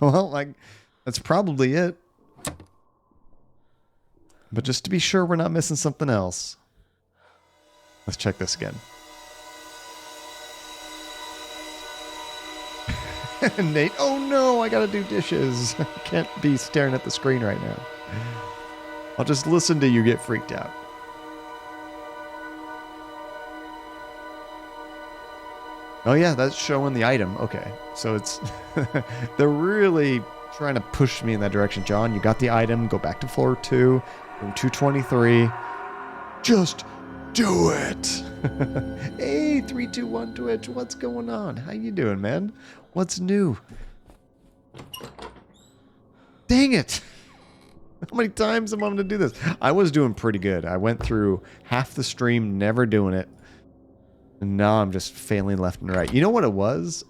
Well, like, that's probably it. But just to be sure we're not missing something else. Let's check this again. Nate, oh no, I gotta do dishes. I can't be staring at the screen right now. I'll just listen to you get freaked out. Oh yeah, that's showing the item. Okay, so it's... they're really trying to push me in that direction. John, you got the item. Go back to floor 2, room 223. Just do it. Hey, 321 Twitch, what's going on? How you doing, man? What's new? Dang it. How many times am I going to do this? I was doing pretty good. I went through half the stream never doing it. And now I'm just failing left and right. You know what it was?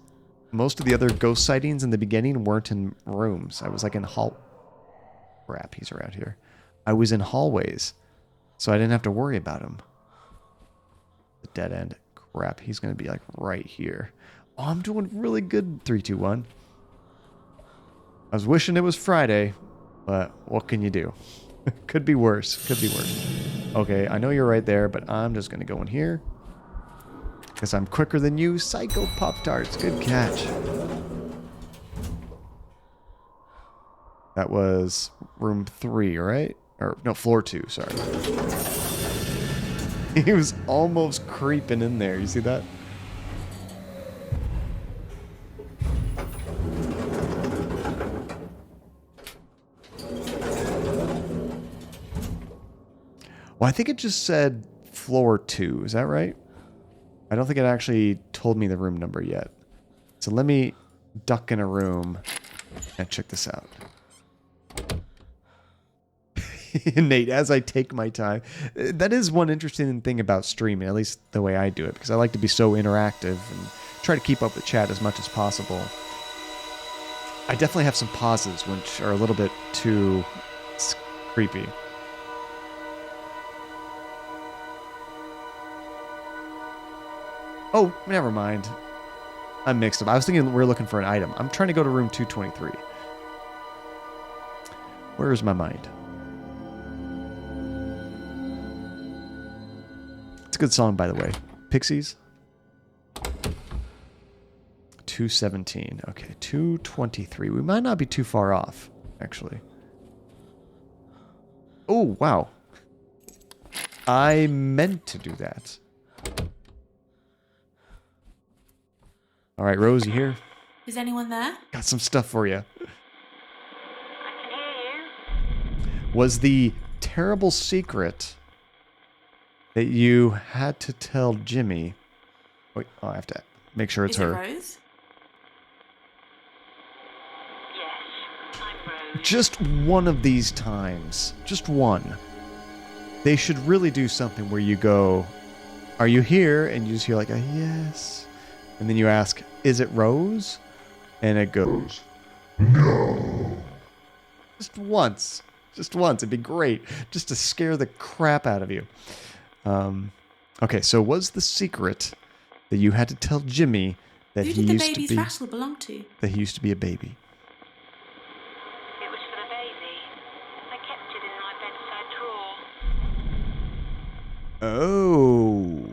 Most of the other ghost sightings in the beginning weren't in rooms. I was like in Crap, he's around here. I was in hallways. So I didn't have to worry about him. The dead end. Crap, he's going to be like right here. Oh, I'm doing really good, 321. I was wishing it was Friday, but what can you do? Could be worse. Could be worse. Okay, I know you're right there, but I'm just going to go in here. Because I'm quicker than you. Psycho Pop-Tarts. Good catch. That was room 3, right? Or, no, floor 2, sorry. He was almost creeping in there. You see that? Well, I think it just said floor 2. Is that right? I don't think it actually told me the room number yet. So let me duck in a room and check this out. Nate, as I take my time. That is one interesting thing about streaming, at least the way I do it, because I like to be so interactive and try to keep up with chat as much as possible. I definitely have some pauses, which are a little bit too creepy. Oh, never mind. I'm mixed up. I was thinking we're looking for an item. I'm trying to go to room 223. Where is my mind? It's a good song, by the way. Pixies. 217. Okay, 223. We might not be too far off, actually. Oh, wow. I meant to do that. All right, Rose, you here? Is anyone there? Got some stuff for you. I can hear you. Was the terrible secret that you had to tell Jimmy... Wait, oh, I have to make sure it's Is it her. Rose? Yes, I'm Rose. Just one of these times. Just one. They should really do something where you go, are you here? And you just hear like a yes. And then you ask, is it Rose? And it goes, No. just once. Just once. It'd be great. Just to scare the crap out of you. Okay, so was the secret that you had to tell Jimmy that Who he did the used to baby's be rattle belong to? that he used to be a baby? It was for the baby. I kept it in my bedside drawer. Oh,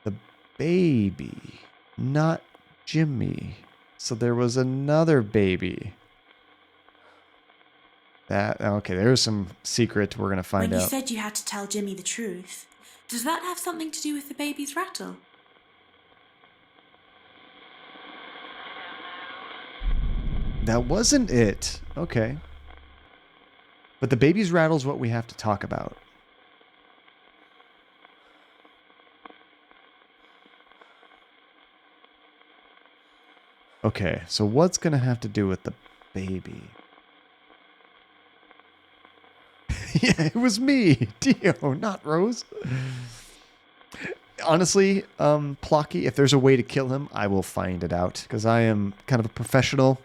the baby, not Jimmy. So there was another baby. That okay? There's some secret we're gonna find When you out. said you had to tell Jimmy the truth, does that have something to do with the baby's rattle? That wasn't it. Okay. But the baby's rattle's what we have to talk about. Okay, so what's gonna have to do with the baby? Yeah, it was me, Dio, not Rose. Honestly, Plocky, if there's a way to kill him, I will find it out. Because I am kind of a professional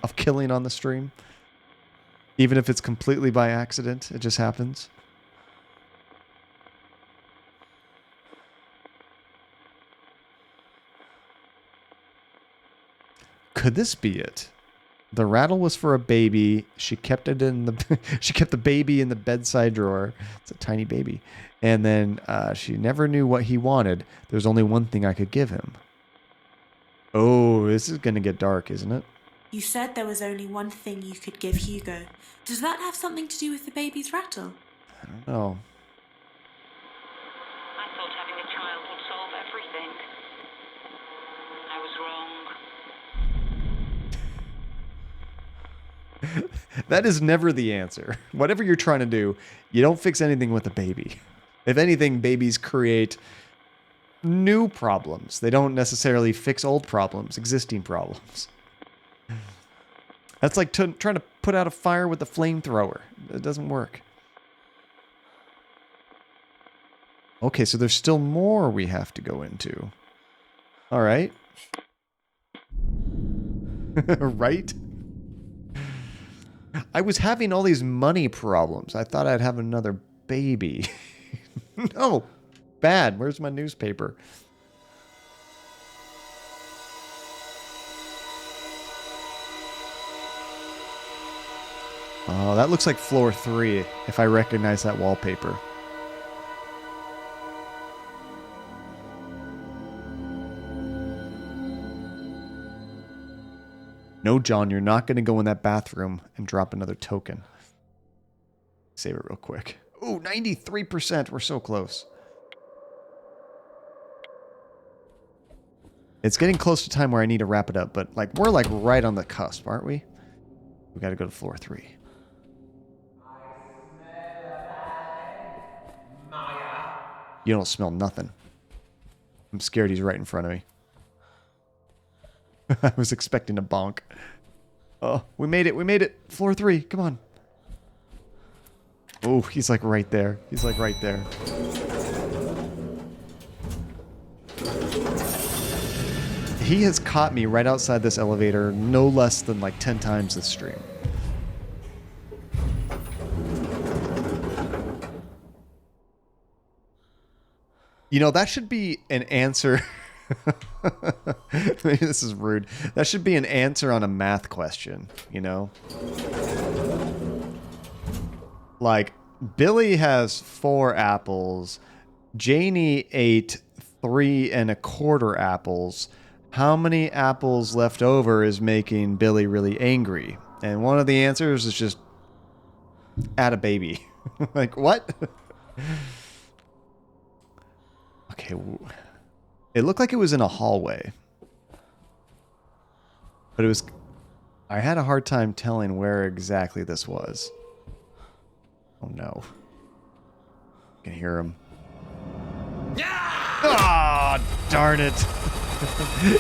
of killing on the stream. Even if it's completely by accident, it just happens. Could this be it? The rattle was for a baby. She kept it in the she kept the baby in the bedside drawer. It's a tiny baby. And then she never knew what he wanted. There's only one thing I could give him. Oh, this is going to get dark, isn't it? You said there was only one thing you could give Hugo. Does that have something to do with the baby's rattle? I don't know. I thought having a child would solve everything. I was wrong. That is never the answer. Whatever you're trying to do, you don't fix anything with a baby. If anything, babies create new problems. They don't necessarily fix old problems, existing problems. That's like trying to put out a fire with a flamethrower. It doesn't work. Okay, so there's still more we have to go into. All right. Right? I was having all these money problems. I thought I'd have another baby. No. Bad. Where's my newspaper? Oh, that looks like floor 3, if I recognize that wallpaper. No, John, you're not going to go in that bathroom and drop another token. Save it real quick. Ooh, 93%. We're so close. It's getting close to time where I need to wrap it up, but like we're like right on the cusp, aren't we? We got to go to floor 3. You don't smell nothing. I'm scared he's right in front of me. I was expecting a bonk. Oh, we made it. We made it. Floor 3. Come on. Oh, he's like right there. He's like right there. He has caught me right outside this elevator no less than like 10 times this stream. You know, that should be an answer. Maybe this is rude. That should be an answer on a math question, you know? Like, Billy has 4 apples. Janie ate 3 1/4 apples. How many apples left over is making Billy really angry? And one of the answers is just add a baby. Like, what? Okay. It looked like it was in a hallway. But it was... I had a hard time telling where exactly this was. Oh no. I can hear him. Ah, oh, darn it.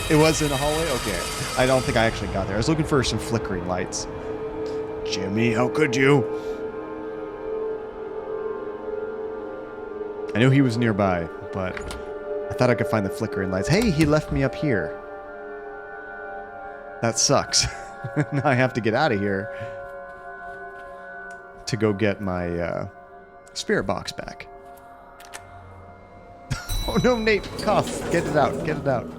It was in a hallway? Okay. I don't think I actually got there. I was looking for some flickering lights. Jimmy, how could you? I knew he was nearby, but I thought I could find the flickering lights. Hey, he left me up here. That sucks. Now I have to get out of here to go get my spirit box back. Oh no, Nate, cough. Get it out, get it out.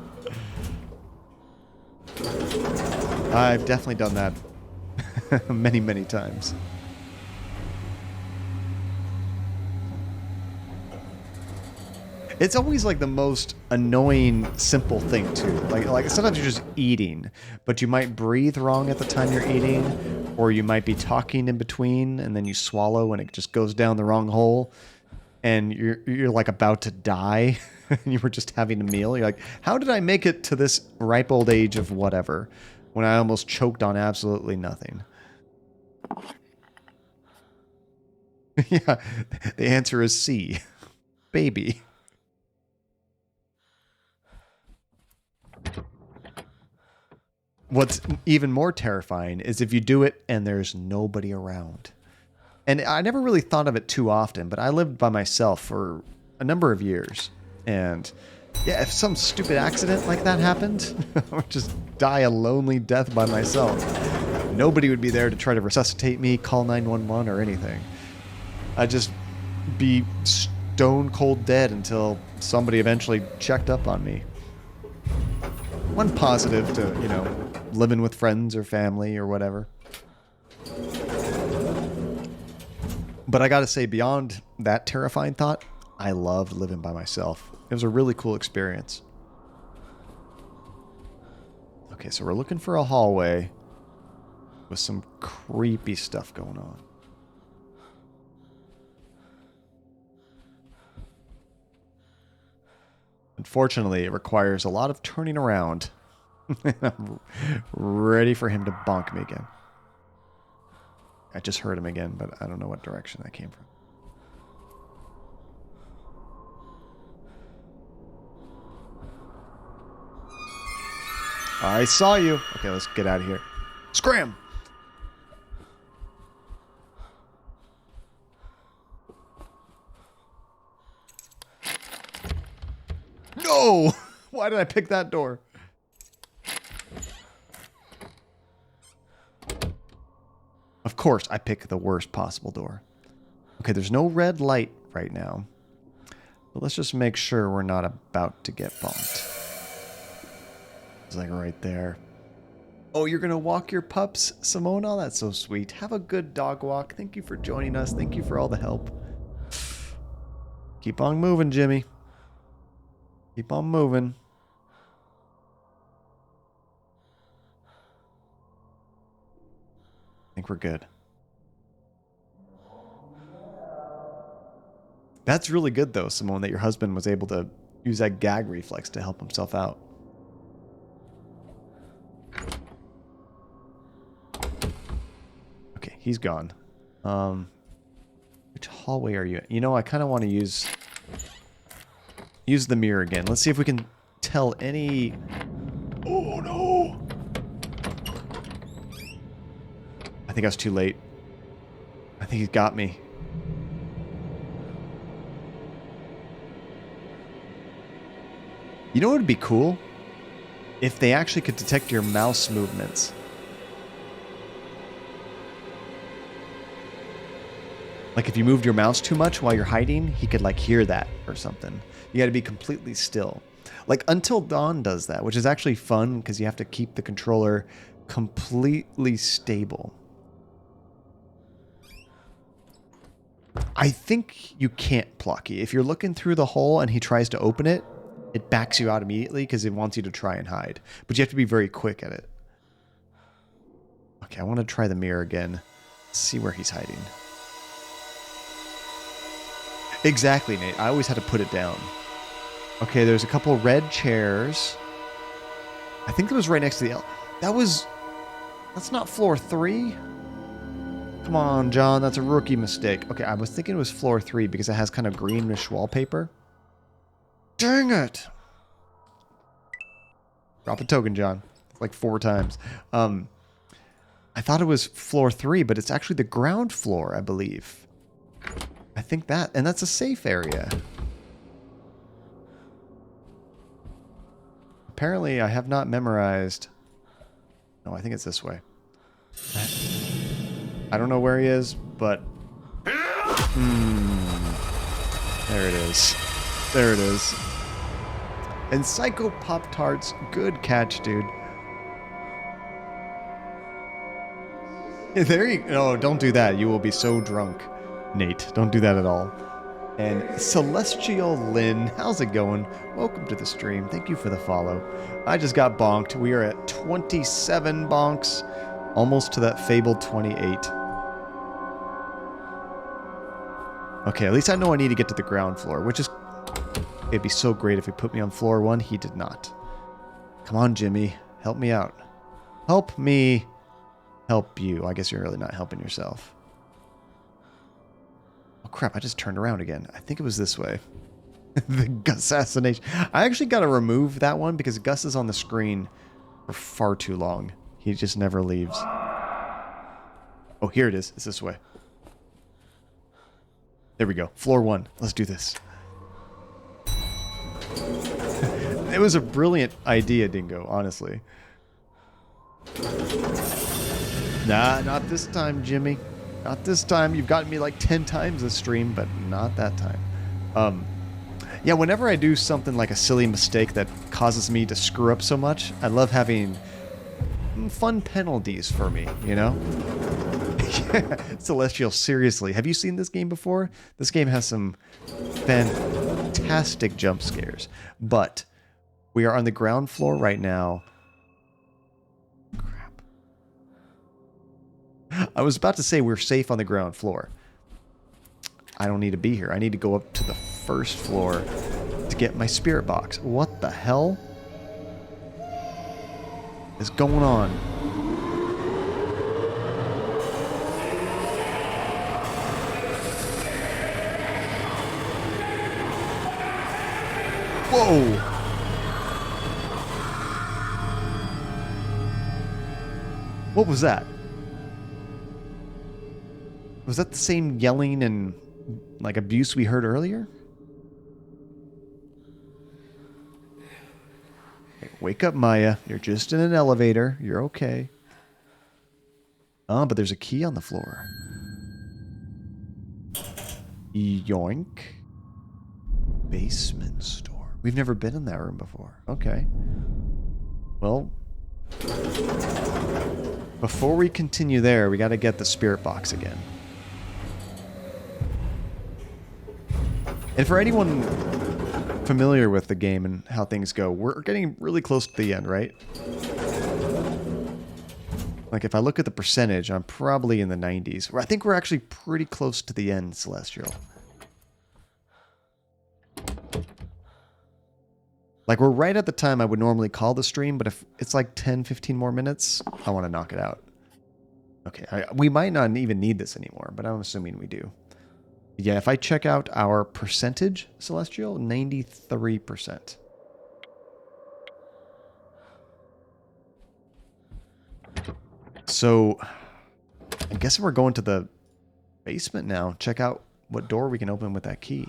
I've definitely done that many, many times. It's always like the most annoying, simple thing too. Like sometimes you're just eating, but you might breathe wrong at the time you're eating, or you might be talking in between, and then you swallow and it just goes down the wrong hole, and you're like about to die, and you were just having a meal. You're like, how did I make it to this ripe old age of whatever, when I almost choked on absolutely nothing? Yeah, the answer is C. Baby. What's even more terrifying is if you do it and there's nobody around. And I never really thought of it too often, but I lived by myself for a number of years. And yeah, if some stupid accident like that happened, I would just die a lonely death by myself. Nobody would be there to try to resuscitate me, call 911 or anything. I'd just be stone cold dead until somebody eventually checked up on me. One positive to, you know, living with friends or family or whatever. But I gotta say, beyond that terrifying thought, I loved living by myself. It was a really cool experience. Okay, so we're looking for a hallway with some creepy stuff going on. Unfortunately, it requires a lot of turning around. I'm ready for him to bonk me again. I just heard him again, but I don't know what direction that came from. I saw you. Okay, let's get out of here. Scram! No! Why did I pick that door? Of course, I pick the worst possible door. Okay, there's no red light right now. But let's just make sure we're not about to get bonked. It's like right there. Oh, you're going to walk your pups, Simona? That's so sweet. Have a good dog walk. Thank you for joining us. Thank you for all the help. Keep on moving, Jimmy. Keep on moving. I think we're good. That's really good, though, Simone, that your husband was able to use that gag reflex to help himself out. Okay, he's gone. Which hallway are you in? You know, I kind of want to use the mirror again. Let's see if we can tell any... Oh, no! I think I was too late. I think he's got me. You know what would be cool? If they actually could detect your mouse movements. Like if you moved your mouse too much while you're hiding, he could like hear that or something. You gotta be completely still. Like Until Dawn does that, which is actually fun because you have to keep the controller completely stable. I think you can't, Plocky. If you're looking through the hole and he tries to open it, it backs you out immediately because it wants you to try and hide. But you have to be very quick at it. Okay, I want to try the mirror again. See where he's hiding. Exactly, Nate. I always had to put it down. Okay, there's a couple red chairs. I think that was right next to the... That's not floor 3? Come on, John. That's a rookie mistake. Okay, I was thinking it was floor 3 because it has kind of greenish wallpaper. Dang it! Drop a token, John. Like 4 times. I thought it was floor 3, but it's actually the ground floor, I believe. I think that... And that's a safe area. Apparently, I have not memorized... No, I think it's this way. I don't know where he is, but... There it is. There it is. And Psycho Pop-Tarts, good catch, dude. There you go. No, don't do that. You will be so drunk, Nate. Don't do that at all. And Celestial Lynn, how's it going? Welcome to the stream. Thank you for the follow. I just got bonked. We are at 27 bonks. Almost to that fabled 28. Okay, at least I know I need to get to the ground floor, which is... It'd be so great if he put me on floor 1. He did not. Come on, Jimmy. Help me out. Help me help you. I guess you're really not helping yourself. Oh, crap. I just turned around again. I think it was this way. The assassination. I actually got to remove that one because Gus is on the screen for far too long. He just never leaves. Oh, here it is. It's this way. There we go. Floor 1. Let's do this. It was a brilliant idea, Dingo, honestly. Nah, not this time, Jimmy. Not this time. You've gotten me like 10 times this stream, but not that time. Yeah, whenever I do something like a silly mistake that causes me to screw up so much, I love having fun penalties for me, you know? Celestial, seriously. Have you seen this game before? This game has some fantastic jump scares. But we are on the ground floor right now. Crap. I was about to say we're safe on the ground floor. I don't need to be here. I need to go up to the first floor to get my spirit box. What the hell is going on? Whoa! What was that? Was that the same yelling and like abuse we heard earlier? Hey, wake up, Maya. You're just in an elevator. You're okay. Oh, but there's a key on the floor. Yoink. Basement store. We've never been in that room before. Okay. Well, before we continue there, we got to get the spirit box again. And for anyone familiar with the game and how things go, we're getting really close to the end, right? Like, if I look at the percentage, I'm probably in the 90s. I think we're actually pretty close to the end, Celestial. Like, we're right at the time I would normally call the stream, but if it's like 10, 15 more minutes, I want to knock it out. Okay, we might not even need this anymore, but I'm assuming we do. Yeah, if I check out our percentage, Celestial, 93%. So, I guess we're going to the basement now. Check out what door we can open with that key.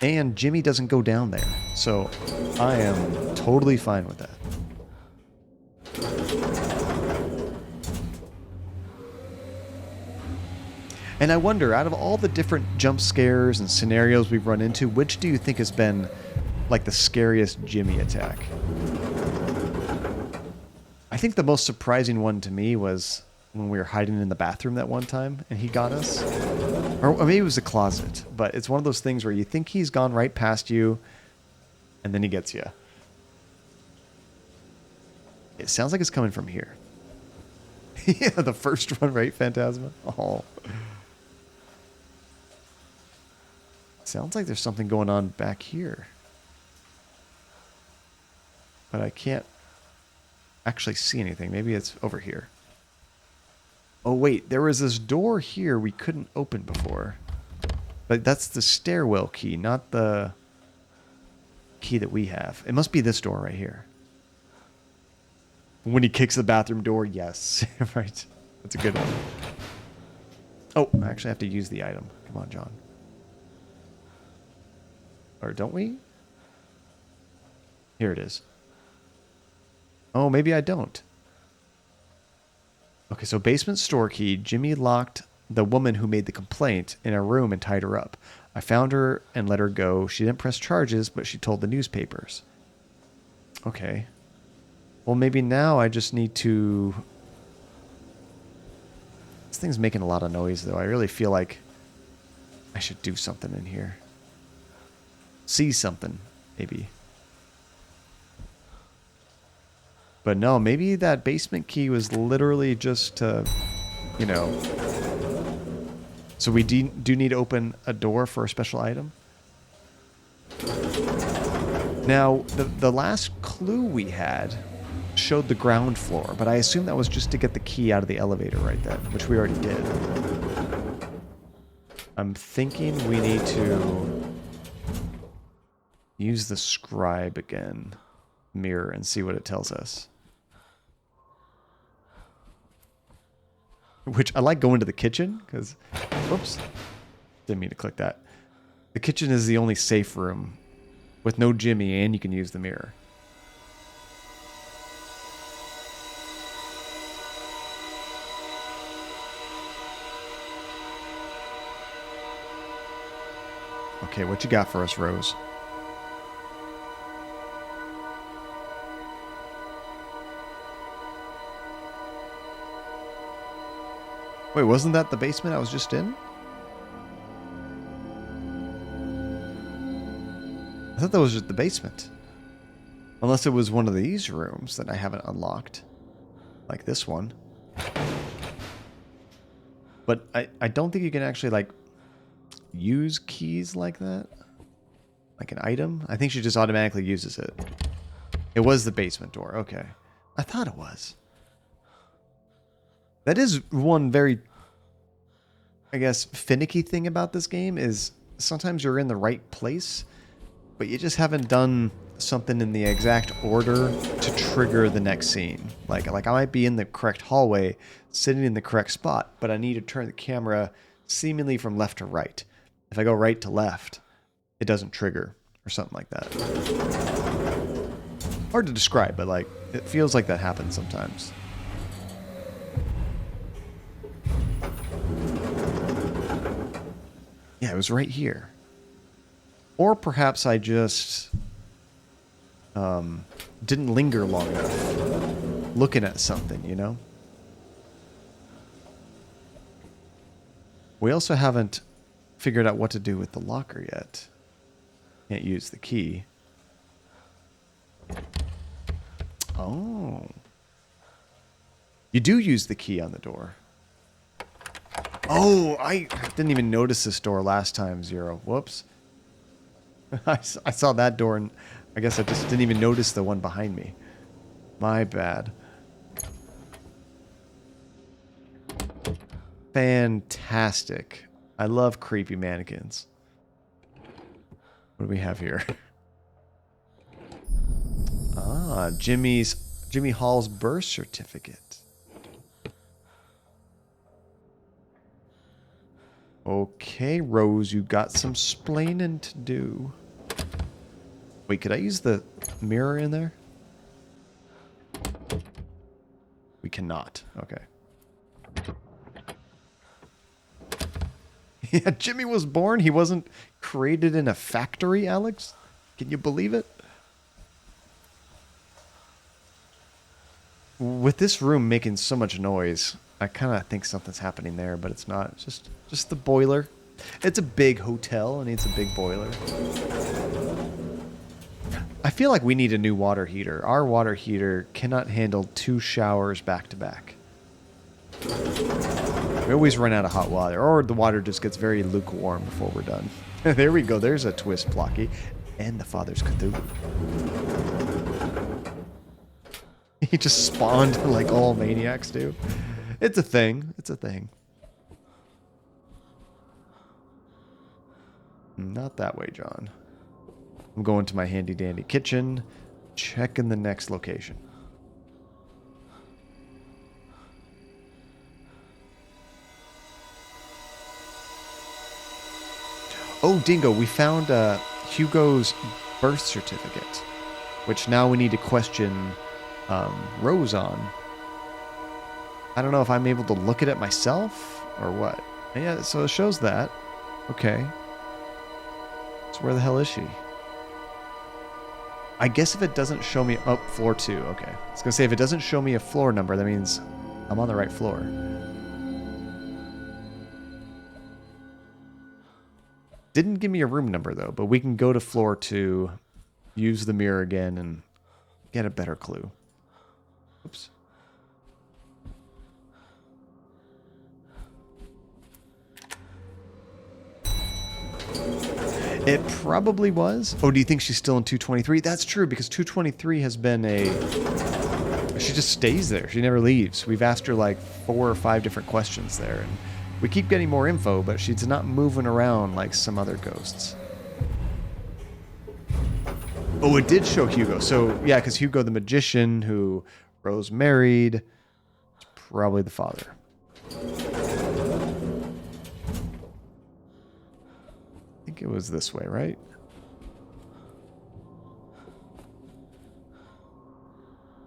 And Jimmy doesn't go down there, so I am totally fine with that. And I wonder, out of all the different jump scares and scenarios we've run into, which do you think has been like the scariest Jimmy attack? I think the most surprising one to me was when we were hiding in the bathroom that one time and he got us. Or maybe it was a closet, but it's one of those things where you think he's gone right past you and then he gets you. It sounds like it's coming from here. Yeah, the first one, right, Phantasma? Oh. Sounds like there's something going on back here. But I can't actually see anything. Maybe it's over here. Oh, wait. There was this door here we couldn't open before. But that's the stairwell key, not the key that we have. It must be this door right here. When he kicks the bathroom door, yes. Right. That's a good one. Oh, I actually have to use the item. Come on, John. Or don't we? Here it is. Oh, maybe I don't. Okay, so basement store key. Jimmy locked the woman who made the complaint in a room and tied her up. I found her and let her go. She didn't press charges, but she told the newspapers. Okay. Well, maybe now I just need to... This thing's making a lot of noise, though. I really feel like I should do something in here. See something, maybe. But no, maybe that basement key was literally just to, you know... So we do need to open a door for a special item? Now, the last clue we had showed the ground floor, but I assume that was just to get the key out of the elevator right then, which we already did. I'm thinking we need to use the scribe again, mirror, and see what it tells us. Which I like going to the kitchen, because, whoops, didn't mean to click that. The kitchen is the only safe room with no Jimmy, and you can use the mirror. Okay, what you got for us, Rose? Wait, wasn't that the basement I was just in? I thought that was just the basement. Unless it was one of these rooms that I haven't unlocked. Like this one. But I don't think you can actually, like, use keys like that. Like an item. I think she just automatically uses it. It was the basement door. Okay. I thought it was. That is one very, I guess, finicky thing about this game is sometimes you're in the right place, but you just haven't done something in the exact order to trigger the next scene. Like I might be in the correct hallway, sitting in the correct spot, but I need to turn the camera seemingly from left to right. If I go right to left, it doesn't trigger or something like that. Hard to describe, but like it feels like that happens sometimes. Yeah, it was right here. Or perhaps I just didn't linger long enough looking at something, you know? We also haven't figured out what to do with the locker yet. Can't use the key. Oh. You do use the key on the door. Oh, I didn't even notice this door last time, Zero. Whoops. I saw that door, and I guess I just didn't even notice the one behind me. My bad. Fantastic. I love creepy mannequins. What do we have here? Ah, Jimmy Hall's birth certificate. Okay, Rose, you got some splaining to do. Wait, could I use the mirror in there? We cannot. Okay. Yeah, Jimmy was born. He wasn't created in a factory, Alex. Can you believe it? With this room making so much noise, I kind of think something's happening there, but it's not. It's just the boiler. It's a big hotel, and it's a big boiler. I feel like we need a new water heater. Our water heater cannot handle 2 showers back to back. We always run out of hot water, or the water just gets very lukewarm before we're done. There we go. There's a twist, Blocky. And the Father's Cthulhu. He just spawned like all maniacs do. It's a thing. It's a thing. Not that way, John. I'm going to my handy dandy kitchen, checking the next location. Oh, Dingo, we found Hugo's birth certificate, which now we need to question Rose on. I don't know if I'm able to look at it myself or what. Yeah, so it shows that. Okay. So where the hell is she? I guess if it doesn't show me... Oh, floor 2. Okay. I was going to say, if it doesn't show me a floor number, that means I'm on the right floor. Didn't give me a room number, though, but we can go to floor 2, use the mirror again, and get a better clue. Oops. It probably was. Oh, do you think she's still in 223? That's true, because 223 has been a... She just stays there. She never leaves. We've asked her like 4 or 5 different questions there, and we keep getting more info, but she's not moving around like some other ghosts. Oh, it did show Hugo. So, yeah, because Hugo the magician who Rose married is probably the father. I think it was this way, right?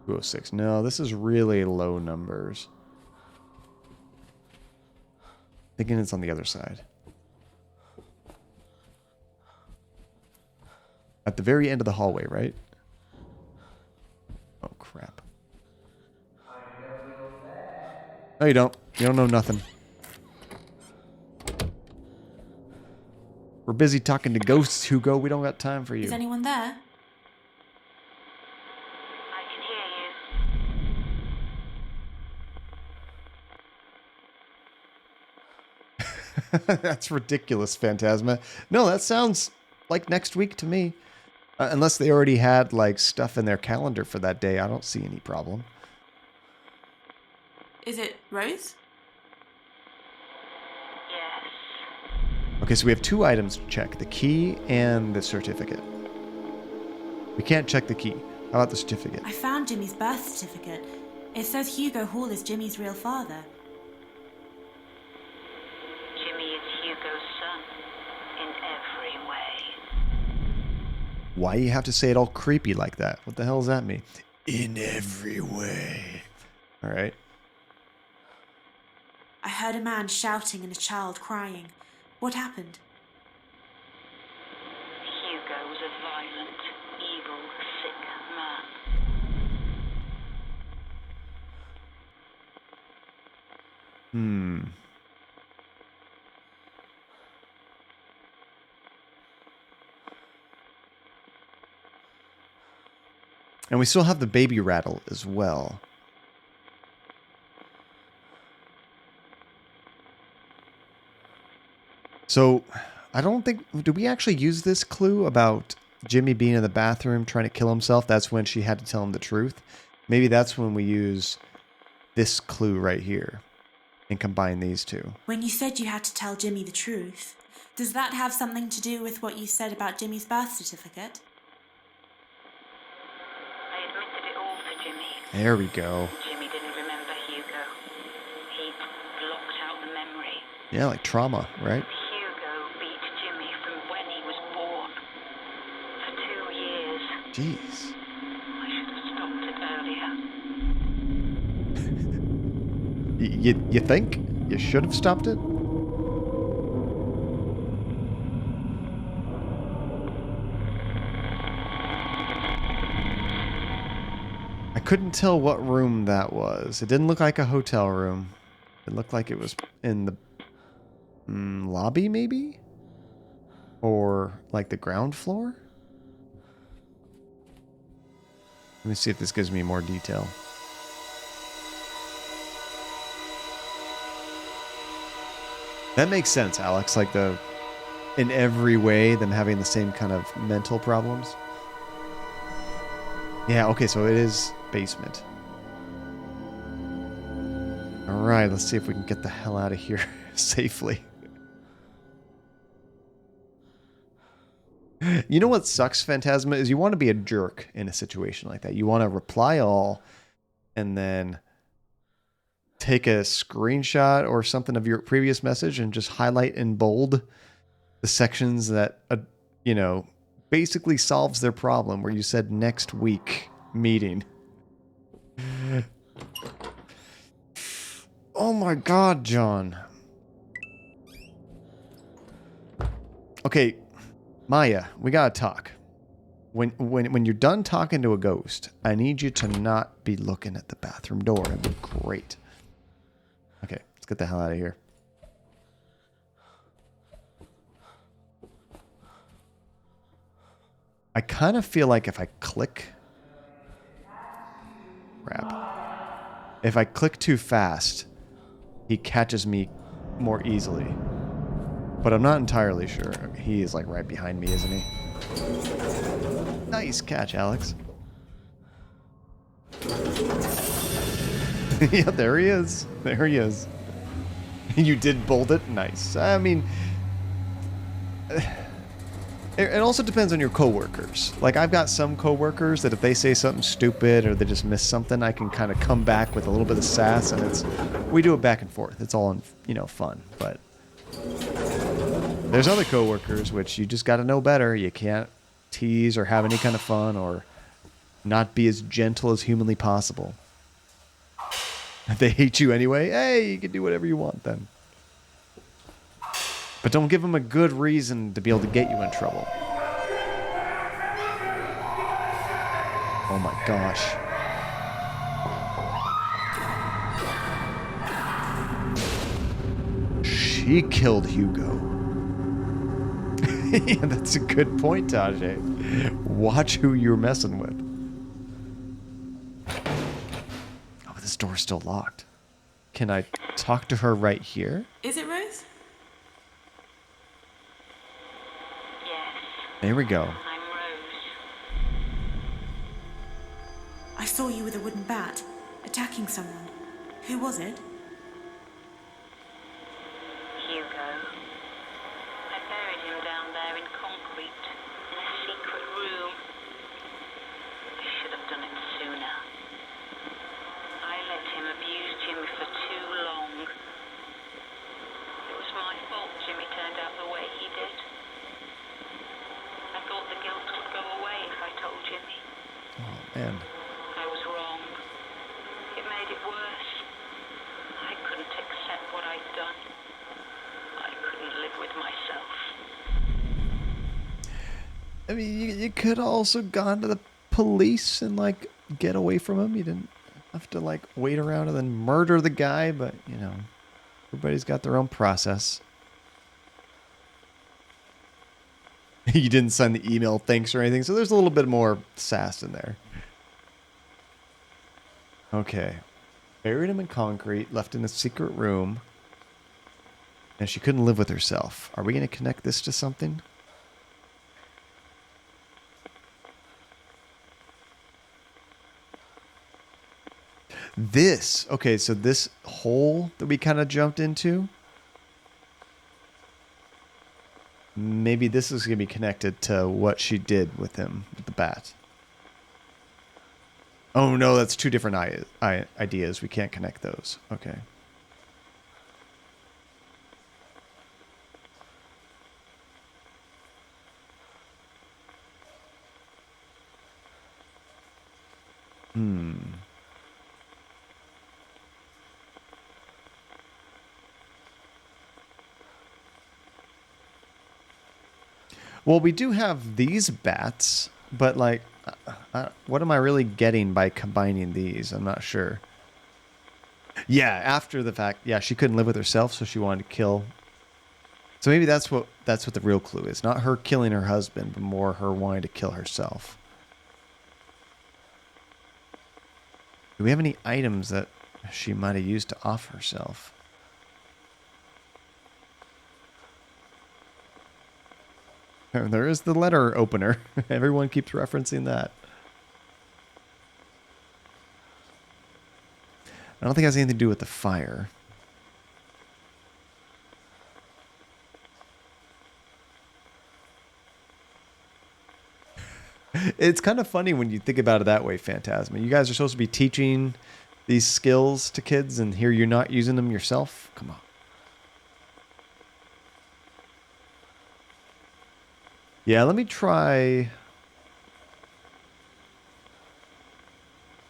$206. No, this is really low numbers. Thinking it's on the other side. At the very end of the hallway, right? Oh, crap. No, you don't. You don't know nothing. We're busy talking to ghosts, Hugo. We don't got time for you. Is anyone there? I can hear you. That's ridiculous, Phantasma. No, that sounds like next week to me. Unless they already had like stuff in their calendar for that day, I don't see any problem. Is it Rose? Yes. Okay, so we have 2 items to check, the key and the certificate. We can't check the key. How about the certificate? I found Jimmy's birth certificate. It says Hugo Hall is Jimmy's real father. Jimmy is Hugo's son in every way. Why you have to say it all creepy like that? What the hell does that mean? In every way. All right. I heard a man shouting and a child crying. What happened? Hugo was a violent, evil, sick man. And we still have the baby rattle as well. So, I don't think... Did we actually use this clue about Jimmy being in the bathroom trying to kill himself? That's when she had to tell him the truth. Maybe that's when we use this clue right here and combine these two. When you said you had to tell Jimmy the truth, does that have something to do with what you said about Jimmy's birth certificate? I admitted it all to Jimmy. There we go. Jimmy didn't remember Hugo. He blocked out the memory. Yeah, like trauma, right? Hugo beat Jimmy from when he was born. For 2 years. Jeez. I should have stopped it earlier. You think? You should have stopped it? I couldn't tell what room that was. It didn't look like a hotel room. It looked like it was in the lobby, maybe? Or like the ground floor? Let me see if this gives me more detail. That makes sense, Alex. Like in every way, them having the same kind of mental problems. Yeah, okay, so it is basement. Alright, let's see if we can get the hell out of here safely. You know what sucks, Phantasma, is you want to be a jerk in a situation like that. You want to reply all and then take a screenshot or something of your previous message and just highlight in bold the sections that, you know, basically solves their problem where you said next week meeting. Oh my God, John. Okay, Maya, we gotta talk. When you're done talking to a ghost, I need you to not be looking at the bathroom door. That'd be great. Okay, let's get the hell out of here. I kind of feel like if I click... Crap. If I click too fast, he catches me more easily. But I'm not entirely sure. He is like right behind me, isn't he? Nice catch, Alex. Yeah, there he is. There he is. You did bolt it? Nice. I mean... It also depends on your coworkers. Like, I've got some coworkers that if they say something stupid or they just miss something, I can kind of come back with a little bit of sass, and we do it back and forth. It's all, you know, fun. But there's other coworkers which you just got to know better. You can't tease or have any kind of fun or not be as gentle as humanly possible. If they hate you anyway, hey, you can do whatever you want then. But don't give them a good reason to be able to get you in trouble. Oh my gosh. She killed Hugo. Yeah, that's a good point, Tajay. Watch who you're messing with. Oh, but this door's still locked. Can I talk to her right here? Is it Rose? Yes, There we go. I'm Rose. I saw you with a wooden bat, attacking someone. Who was it? Hugo. I buried him down there in concrete, in a secret room. I should have done it sooner. I let him abuse Jimmy for too long. It was my fault Jimmy turned out the way he did. I thought the guilt would go away if I told Jimmy. Oh, man. I was wrong. It made it worse. I couldn't accept what I'd done. I couldn't live with myself. I mean, you could also gone to the police and, like, get away from him. You didn't have to, like, wait around and then murder the guy, but, you know, everybody's got their own process. You didn't send the email thanks or anything, so there's a little bit more sass in there. Okay. Buried him in concrete, left in a secret room, and she couldn't live with herself. Are we going to connect this to something? This. Okay, so this hole that we kind of jumped into, maybe this is going to be connected to what she did with him, with the bat. Oh, no, that's two different ideas. We can't connect those. Okay. Well, we do have these bats, but, like, what am I really getting by combining these? I'm not sure. Yeah, after the fact, yeah, she couldn't live with herself, so she wanted to kill. So maybe that's what the real clue is. Not her killing her husband, but more her wanting to kill herself. Do we have any items that she might have used to off herself? There is the letter opener. Everyone keeps referencing that. I don't think it has anything to do with the fire. It's kind of funny when you think about it that way, Phantasma. You guys are supposed to be teaching these skills to kids, and here you're not using them yourself? Come on. Yeah, let me try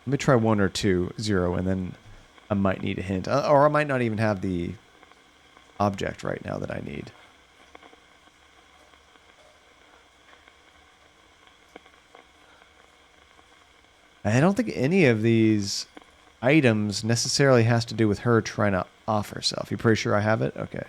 1 or 2, 0, and then I might need a hint. Or I might not even have the object right now that I need. I don't think any of these items necessarily has to do with her trying to off herself. You pretty sure I have it? Okay.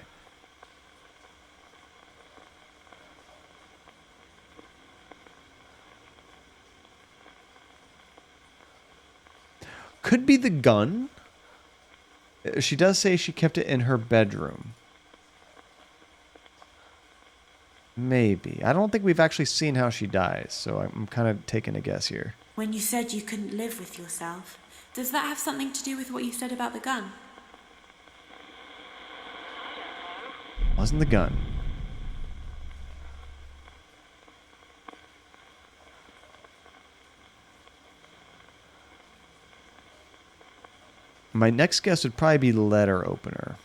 Could be the gun. She does say she kept it in her bedroom. Maybe. I don't think we've actually seen how she dies, so I'm kind of taking a guess here. When you said you couldn't live with yourself, does that have something to do with what you said about the gun? Wasn't the gun. My next guess would probably be letter opener.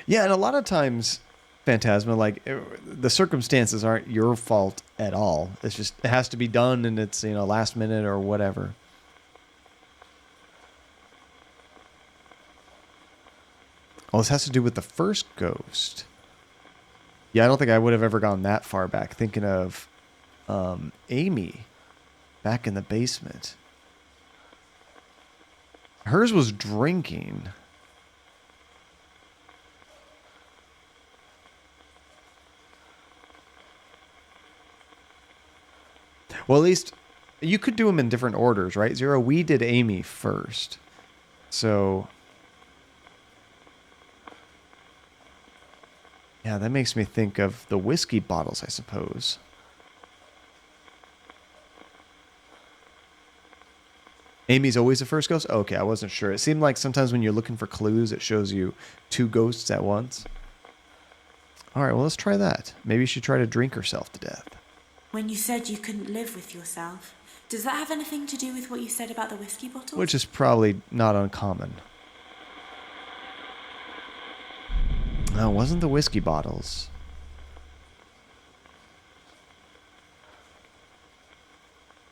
Yeah, and a lot of times, Phantasma, like, the circumstances aren't your fault at all. It's just, it has to be done, and it's, you know, last minute or whatever. Oh, this has to do with the first ghost. Yeah, I don't think I would have ever gone that far back, thinking of Amy back in the basement. Hers was drinking. Well, at least you could do them in different orders, right? Zero, we did Amy first. So, yeah, that makes me think of the whiskey bottles, I suppose. Amy's always the first ghost? Okay, I wasn't sure. It seemed like sometimes when you're looking for clues, it shows you 2 ghosts at once. All right, well, let's try that. Maybe she tried to drink herself to death. When you said you couldn't live with yourself, does that have anything to do with what you said about the whiskey bottle? Which is probably not uncommon. No, it wasn't the whiskey bottles.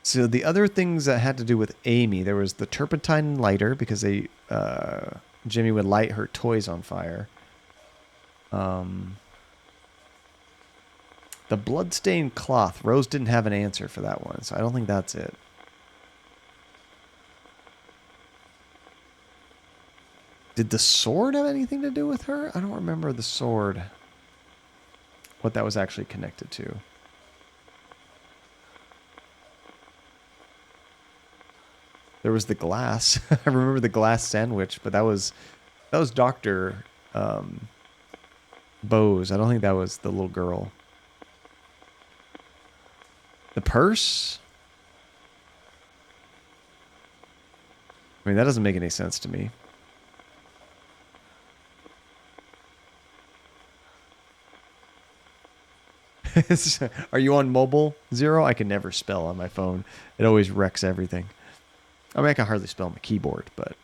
So the other things that had to do with Amy, there was the turpentine lighter because Jimmy would light her toys on fire. The bloodstained cloth. Rose didn't have an answer for that one, so I don't think that's it. Did the sword have anything to do with her? I don't remember the sword. What that was actually connected to. There was the glass. I remember the glass sandwich, but that was Dr. Bose. I don't think that was the little girl. The purse? I mean, that doesn't make any sense to me. Are you on mobile, Zero? I can never spell on my phone. It always wrecks everything. I mean, I can hardly spell on my keyboard, but...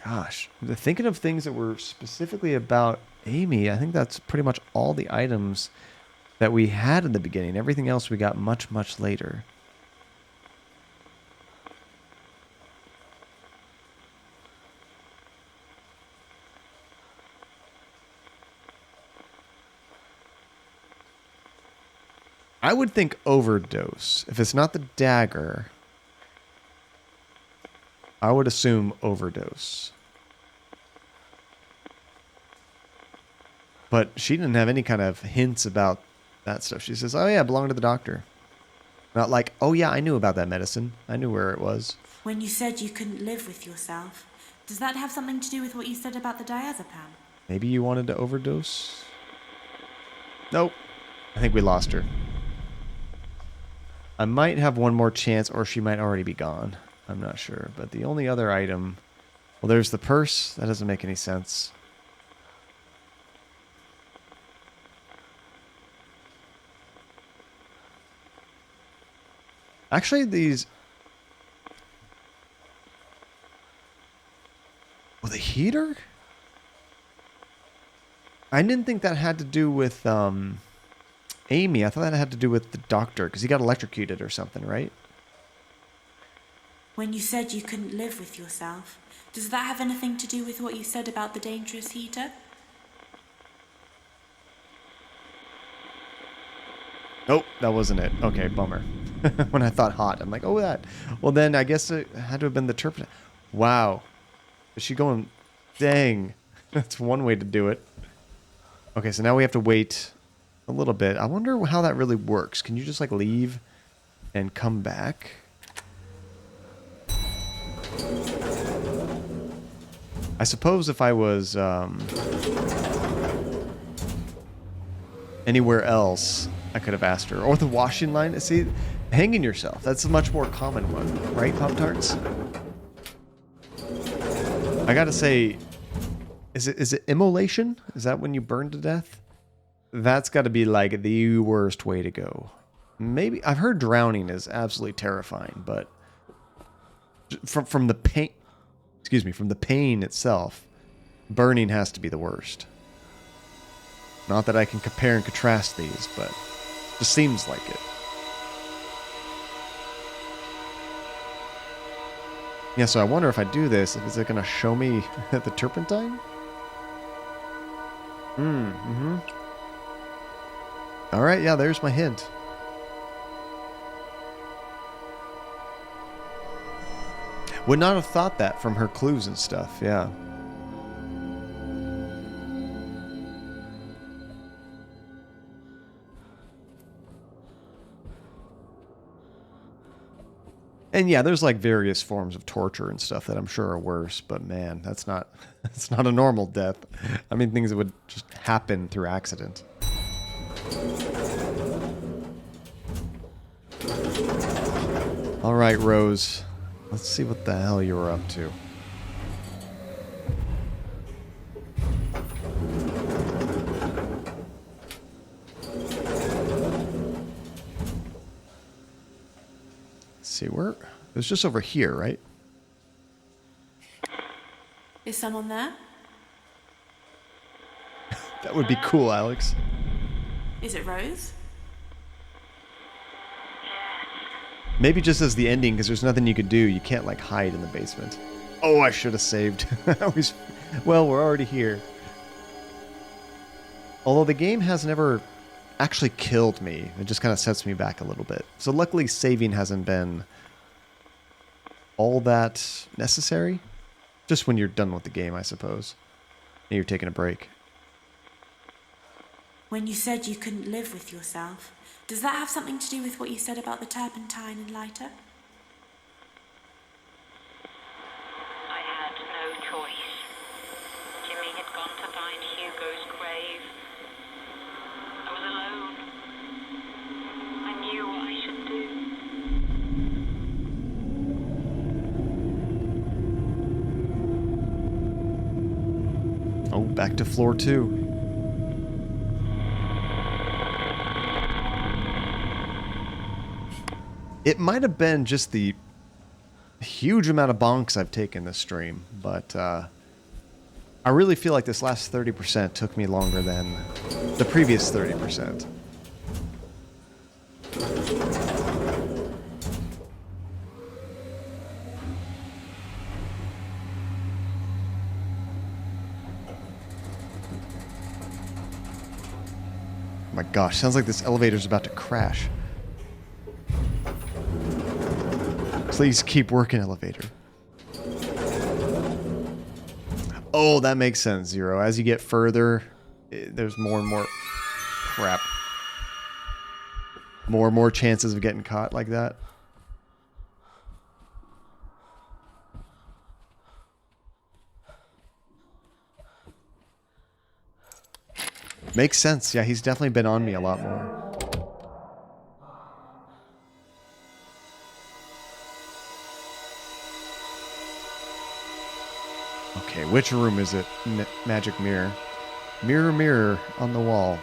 Gosh. Thinking of things that were specifically about Amy, I think that's pretty much all the items that we had in the beginning. Everything else we got much, much later. I would think overdose. If it's not the dagger, I would assume overdose. But she didn't have any kind of hints about that stuff. She says, oh yeah, it belonged to the doctor. Not like, oh yeah, I knew about that medicine. I knew where it was. When you said you couldn't live with yourself, does that have something to do with what you said about the diazepam? Maybe you wanted to overdose? Nope. I think we lost her. I might have one more chance, or she might already be gone. I'm not sure. But the only other item... Well, there's the purse. That doesn't make any sense. Actually, these... Well, the heater? I didn't think that had to do with... Amy, I thought that had to do with the doctor, because he got electrocuted or something, right? When you said you couldn't live with yourself, does that have anything to do with what you said about the dangerous heater? Nope, that wasn't it. Okay, bummer. When I thought hot, I'm like, oh, that. Well, then I guess it had to have been the turpentine. Wow. Is she going... Dang. That's one way to do it. Okay, so now we have to wait... a little bit. I wonder how that really works. Can you just like leave and come back? I suppose if I was anywhere else, I could have asked her. Or the washing line. See, hanging yourself. That's a much more common one, right, Pop-Tarts? I gotta say, is it immolation? Is that when you burn to death? That's got to be like the worst way to go. Maybe I've heard drowning is absolutely terrifying, but from the pain, excuse me, from the pain itself, burning has to be the worst. Not that I can compare and contrast these, but it just seems like it. Yeah, so I wonder if I do this, is it going to show me the turpentine? Mm-hmm. All right, yeah, there's my hint. Would not have thought that from her clues and stuff, yeah. And yeah, there's like various forms of torture and stuff that I'm sure are worse, but man, that's not that's not a normal death. I mean, things that would just happen through accident. All right, Rose. Let's see what the hell you were up to. See where it was just over here, right? Is someone there? That would be cool, Alex. Is it Rose? Maybe just as the ending, because there's nothing you could do. You can't like hide in the basement. Oh, I should have saved. Well, we're already here. Although the game has never actually killed me. It just kind of sets me back a little bit. So luckily saving hasn't been all that necessary. Just when you're done with the game, I suppose. And you're taking a break. When you said you couldn't live with yourself, does that have something to do with what you said about the turpentine and lighter? I had no choice. Jimmy had gone to find Hugo's grave. I was alone. I knew what I should do. Oh, back to floor 2. It might have been just the huge amount of bonks I've taken this stream, but I really feel like this last 30% took me longer than the previous 30%. Oh my gosh, sounds like this elevator's about to crash. Please keep working, elevator. Oh, that makes sense, Zero. As you get further, there's more and more... Crap. More and more chances of getting caught like that. Makes sense. Yeah, he's definitely been on me a lot more. Okay, which room is it? Magic mirror. Mirror, mirror on the wall.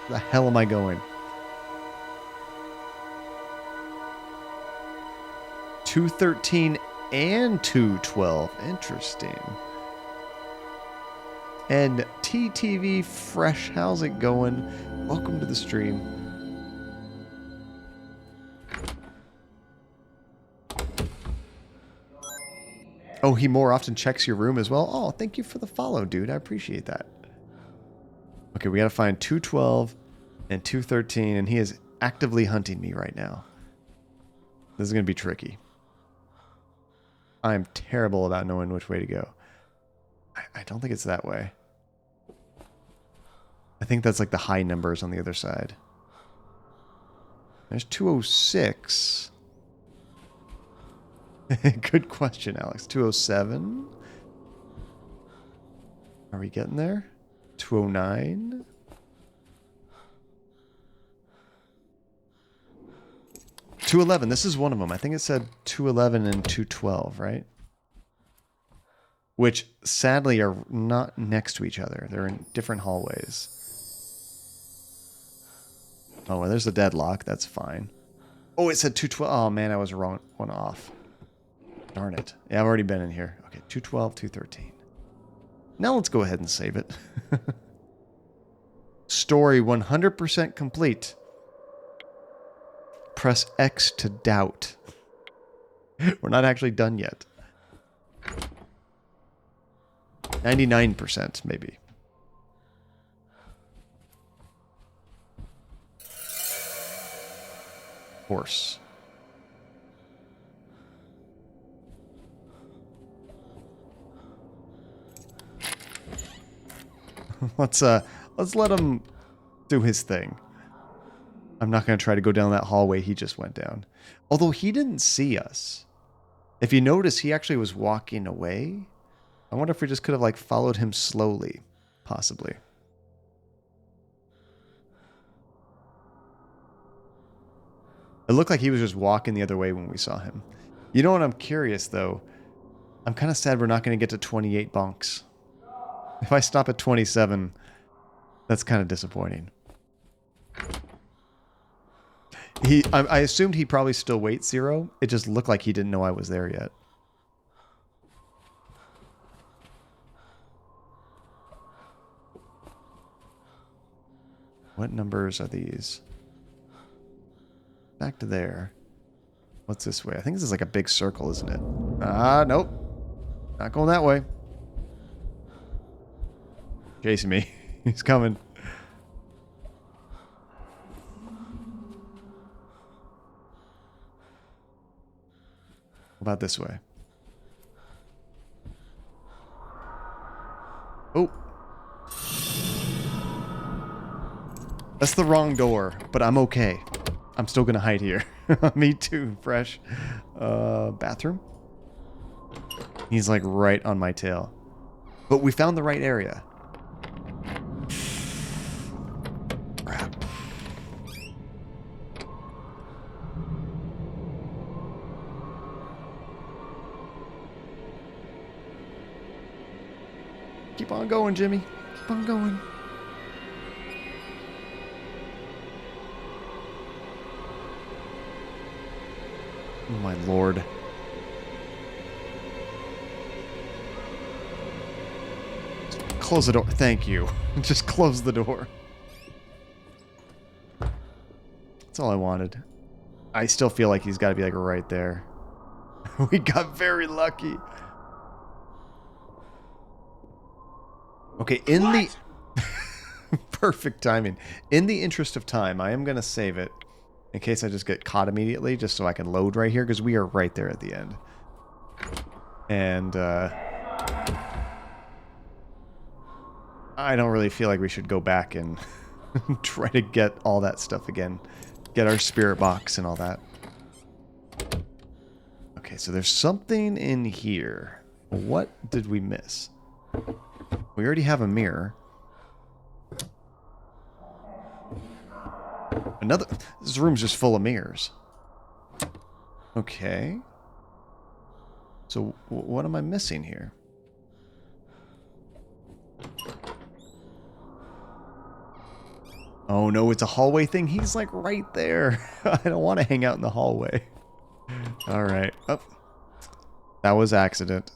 Where the hell am I going? 213 and 212. Interesting. And TTV Fresh, how's it going? Welcome to the stream. Oh, he more often checks your room as well? Oh, thank you for the follow, dude. I appreciate that. Okay, we gotta find 212 and 213, and he is actively hunting me right now. This is gonna be tricky. I'm terrible about knowing which way to go. I don't think it's that way. I think that's like the high numbers on the other side. There's 206. Good question, Alex. 207? Are we getting there? 209? $211. This is one of them. I think it said 211 and 212, right? Which, sadly, are not next to each other. They're in different hallways. Oh, well, there's a deadlock. That's fine. Oh, it said 212. Oh, man, I was wrong. One off. Darn it. Yeah, I've already been in here. Okay, 212, 213. Now let's go ahead and save it. Story 100% complete. Press X to doubt. We're not actually done yet. 99%, maybe. Horse. Let's let him do his thing. I'm not going to try to go down that hallway he just went down. Although he didn't see us. If you notice, he actually was walking away. I wonder if we just could have like followed him slowly, possibly. It looked like he was just walking the other way when we saw him. You know what? I'm curious though. I'm kind of sad we're not going to get to 28 bunks. If I stop at 27, that's kind of disappointing. I assumed he probably still waits 0. It just looked like he didn't know I was there yet. What numbers are these? Back to there. What's this way? I think this is like a big circle, isn't it? Ah, nope. Not going that way. Chasing me. He's coming. What about this way? Oh. That's the wrong door, but I'm okay. I'm still gonna hide here. Me too, fresh. Bathroom? He's like right on my tail. But we found the right area. Crap. Keep on going, Jimmy. Keep on going. Oh my lord. Close the door. Thank you. Just close the door. That's all I wanted. I still feel like he's got to be like right there. We got very lucky. Okay, in the... Perfect timing. In the interest of time, I am going to save it. In case I just get caught immediately, just so I can load right here, because we are right there at the end. And, I don't really feel like we should go back and try to get all that stuff again. Get our spirit box and all that. Okay, so there's something in here. What did we miss? We already have a mirror. Another... This room's just full of mirrors. Okay. So, what am I missing here? Oh no, it's a hallway thing. He's like right there. I don't want to hang out in the hallway. Alright. Oh. That was accident.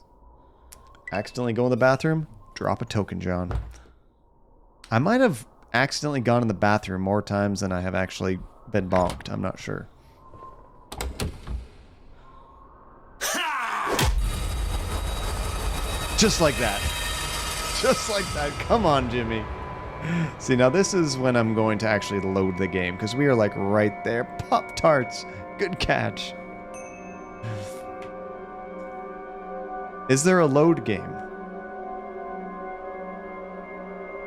Accidentally go in the bathroom? Drop a token, John. I might have accidentally gone in the bathroom more times than I have actually been bonked. I'm not sure. Just like that. Just like that. Come on, Jimmy. See, now this is when I'm going to actually load the game, because we are like right there. Pop-Tarts. Good catch. Is there a load game?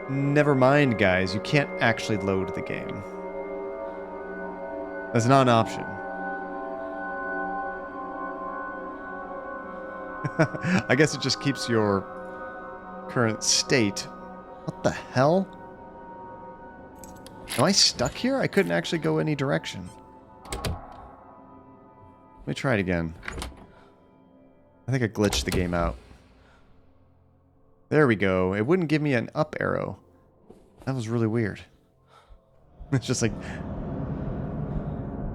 Never mind, guys. You can't actually load the game. That's not an option. I guess it just keeps your current state. What the hell? Am I stuck here? I couldn't actually go any direction. Let me try it again. I think I glitched the game out. There we go. It wouldn't give me an up arrow. That was really weird. It's just like...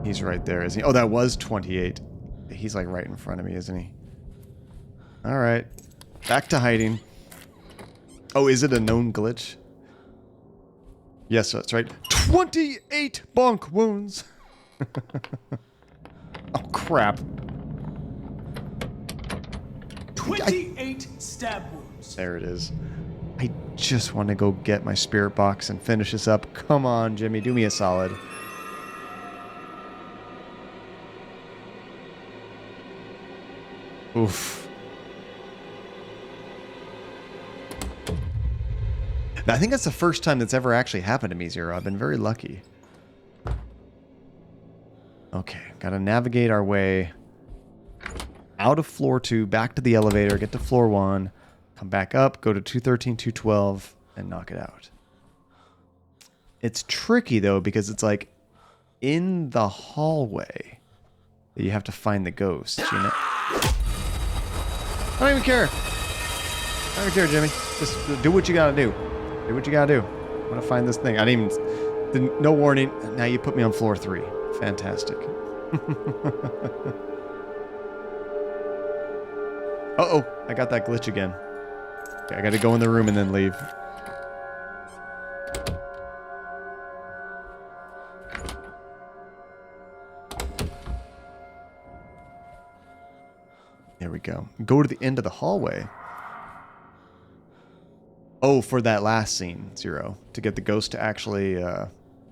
He's right there, isn't he? Oh, that was 28. He's like right in front of me, isn't he? Alright. Back to hiding. Oh, is it a known glitch? Yes, that's right. 28 bonk wounds! Oh, crap. 28 stab wounds. There it is. I just want to go get my spirit box and finish this up. Come on, Jimmy. Do me a solid. Oof. I think that's the first time that's ever actually happened to me, Zero. I've been very lucky. Okay, gotta navigate our way out of floor 2, back to the elevator, get to floor 1, come back up, go to 213, 212, and knock it out. It's tricky, though, because it's like in the hallway that you have to find the ghost, you know? I don't even care. I don't care, Jimmy. Just do what you gotta do. Do what you gotta do. I want to find this thing. I didn't even... No warning. Now you put me on floor 3. Fantastic. Uh-oh. I got that glitch again. Okay, I gotta go in the room and then leave. There we go. Go to the end of the hallway. Oh, for that last scene, 0. To get the ghost to actually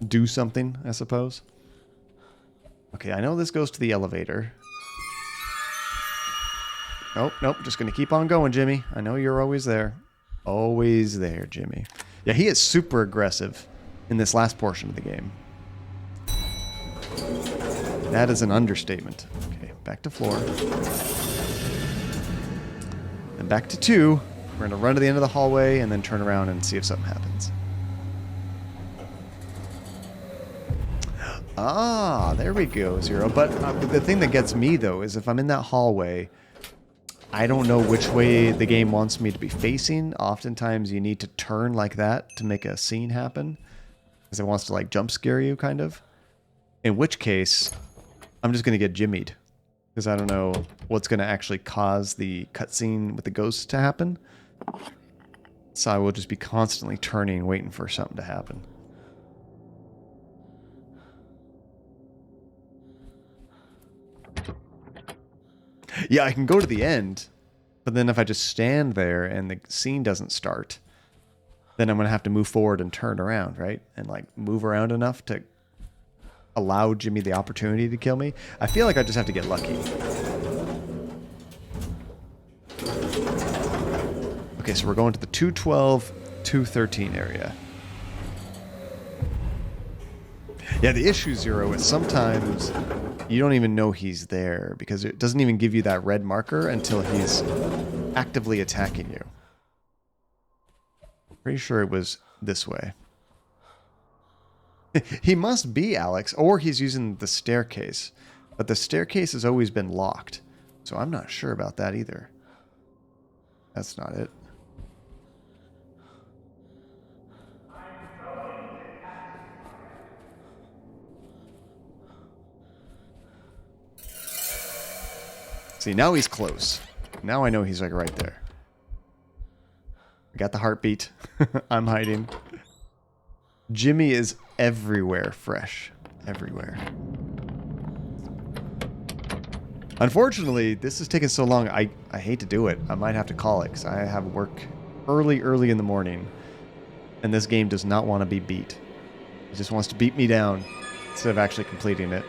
do something, I suppose. Okay, I know this goes to the elevator. Nope, nope. Just going to keep on going, Jimmy. I know you're always there. Always there, Jimmy. Yeah, he is super aggressive in this last portion of the game. That is an understatement. Okay, back to floor. And back to 2. We're going to run to the end of the hallway and then turn around and see if something happens. Ah, there we go, 0. But the thing that gets me, though, is if I'm in that hallway, I don't know which way the game wants me to be facing. Oftentimes, you need to turn like that to make a scene happen. Because it wants to, like, jump scare you, kind of. In which case, I'm just going to get jimmied. Because I don't know what's going to actually cause the cutscene with the ghost to happen. So I will just be constantly turning, waiting for something to happen. Yeah, I can go to the end, but then if I just stand there and the scene doesn't start, then I'm going to have to move forward and turn around, right? And like move around enough to allow Jimmy the opportunity to kill me. I feel like I just have to get lucky. Okay, so we're going to the 212, 213 area. Yeah, the issue, 0, is sometimes you don't even know he's there because it doesn't even give you that red marker until he's actively attacking you. Pretty sure it was this way. He must be Alex, or he's using the staircase. But the staircase has always been locked, so I'm not sure about that either. That's not it. See, now he's close. Now I know he's like right there. I got the heartbeat. I'm hiding. Jimmy is everywhere fresh. Everywhere. Unfortunately, this is taking so long. I hate to do it. I might have to call it because I have work early in the morning. And this game does not want to be beat. It just wants to beat me down instead of actually completing it.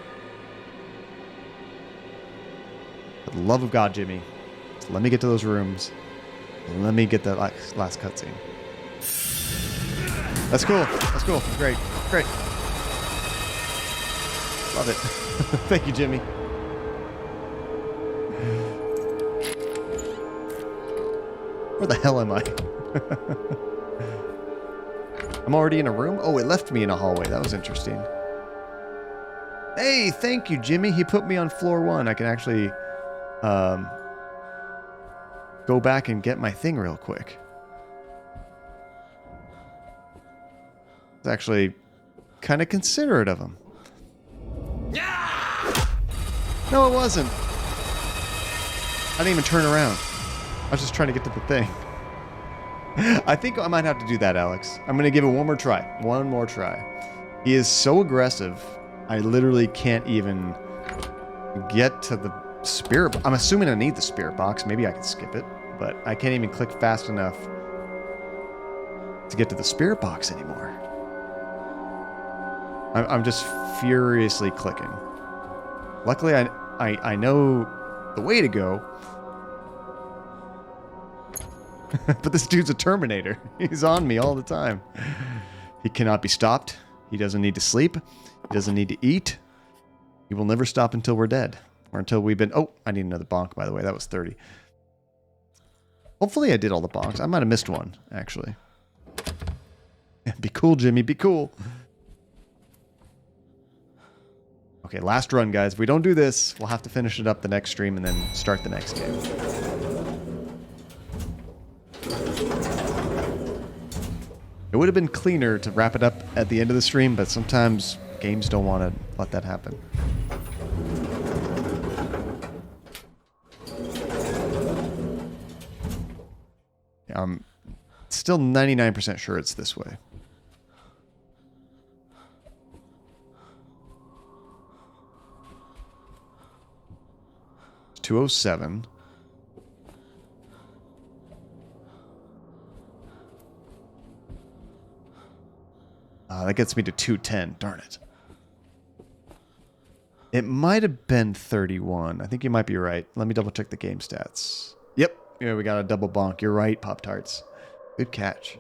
For the love of God, Jimmy. Just let me get to those rooms. Let me get that last cutscene. That's cool. That's cool. Great. Great. Love it. Thank you, Jimmy. Where the hell am I? I'm already in a room? Oh, it left me in a hallway. That was interesting. Hey, thank you, Jimmy. He put me on floor 1. I can actually go back and get my thing real quick. It's actually kind of considerate of him. No, it wasn't. I didn't even turn around. I was just trying to get to the thing. I think I might have to do that, Alex. I'm going to give it one more try. One more try. He is so aggressive, I literally can't even get to the spirit. I'm assuming I need the spirit box. Maybe I can skip it, but I can't even click fast enough to get to the spirit box anymore. I'm just furiously clicking. Luckily, I know the way to go. But this dude's a Terminator. He's on me all the time. He cannot be stopped. He doesn't need to sleep. He doesn't need to eat. He will never stop until we're dead. Or until we've been... Oh, I need another bonk, by the way. That was 30. Hopefully I did all the bonks. I might have missed one, actually. Be cool, Jimmy. Be cool. Okay, last run, guys. If we don't do this, we'll have to finish it up the next stream and then start the next game. It would have been cleaner to wrap it up at the end of the stream, but sometimes games don't want to let that happen. I'm still 99% sure it's this way. It's 207. That gets me to 210. Darn it. It might have been 31. I think you might be right. Let me double check the game stats. Yep. Yeah, we got a double bonk. You're right, Pop-Tarts. Good catch.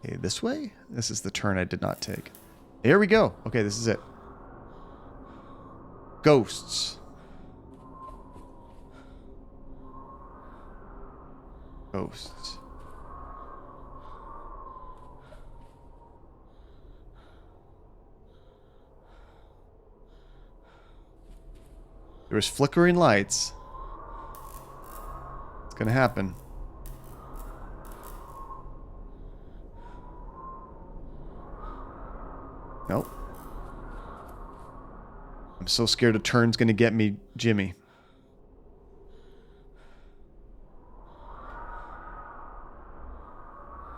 Okay, this way? This is the turn I did not take. Here we go. Okay, this is it. Ghosts. Ghosts. There was flickering lights. It's gonna happen. Nope. I'm so scared a turn's gonna get me, Jimmy.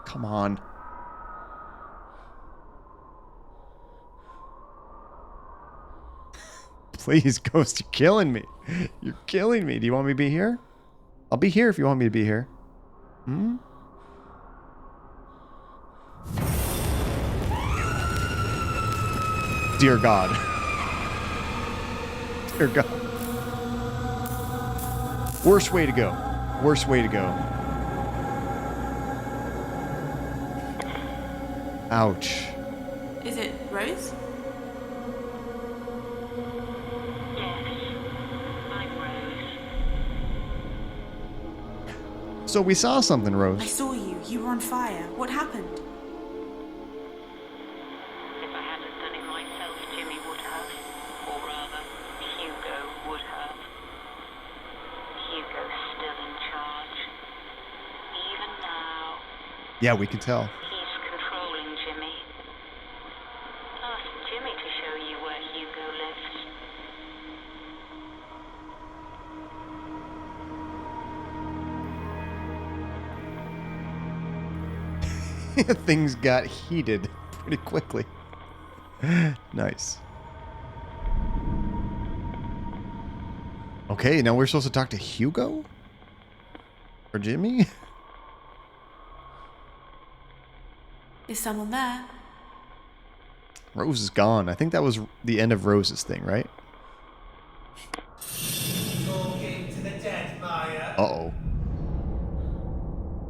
Come on. Please, Ghost, you're killing me. You're killing me. Do you want me to be here? I'll be here if you want me to be here. Hmm? Dear God. Dear God. Worst way to go. Worst way to go. Ouch. Is it Rose? So we saw something, I Rose. saw you. You were on fire. What happened? If I hadn't done it myself, Jimmy would have. Or rather, Hugo would have. Hugo's still in charge. Even now, Yeah, we can tell. he's controlling Jimmy. Ask Jimmy to show you where Hugo lives. Things got heated pretty quickly. Nice. Okay, now we're supposed to talk to Hugo? Or Jimmy? Is someone there? Rose is gone. I think that was the end of Rose's thing, right? Talking to the dead, Maya. Uh-oh.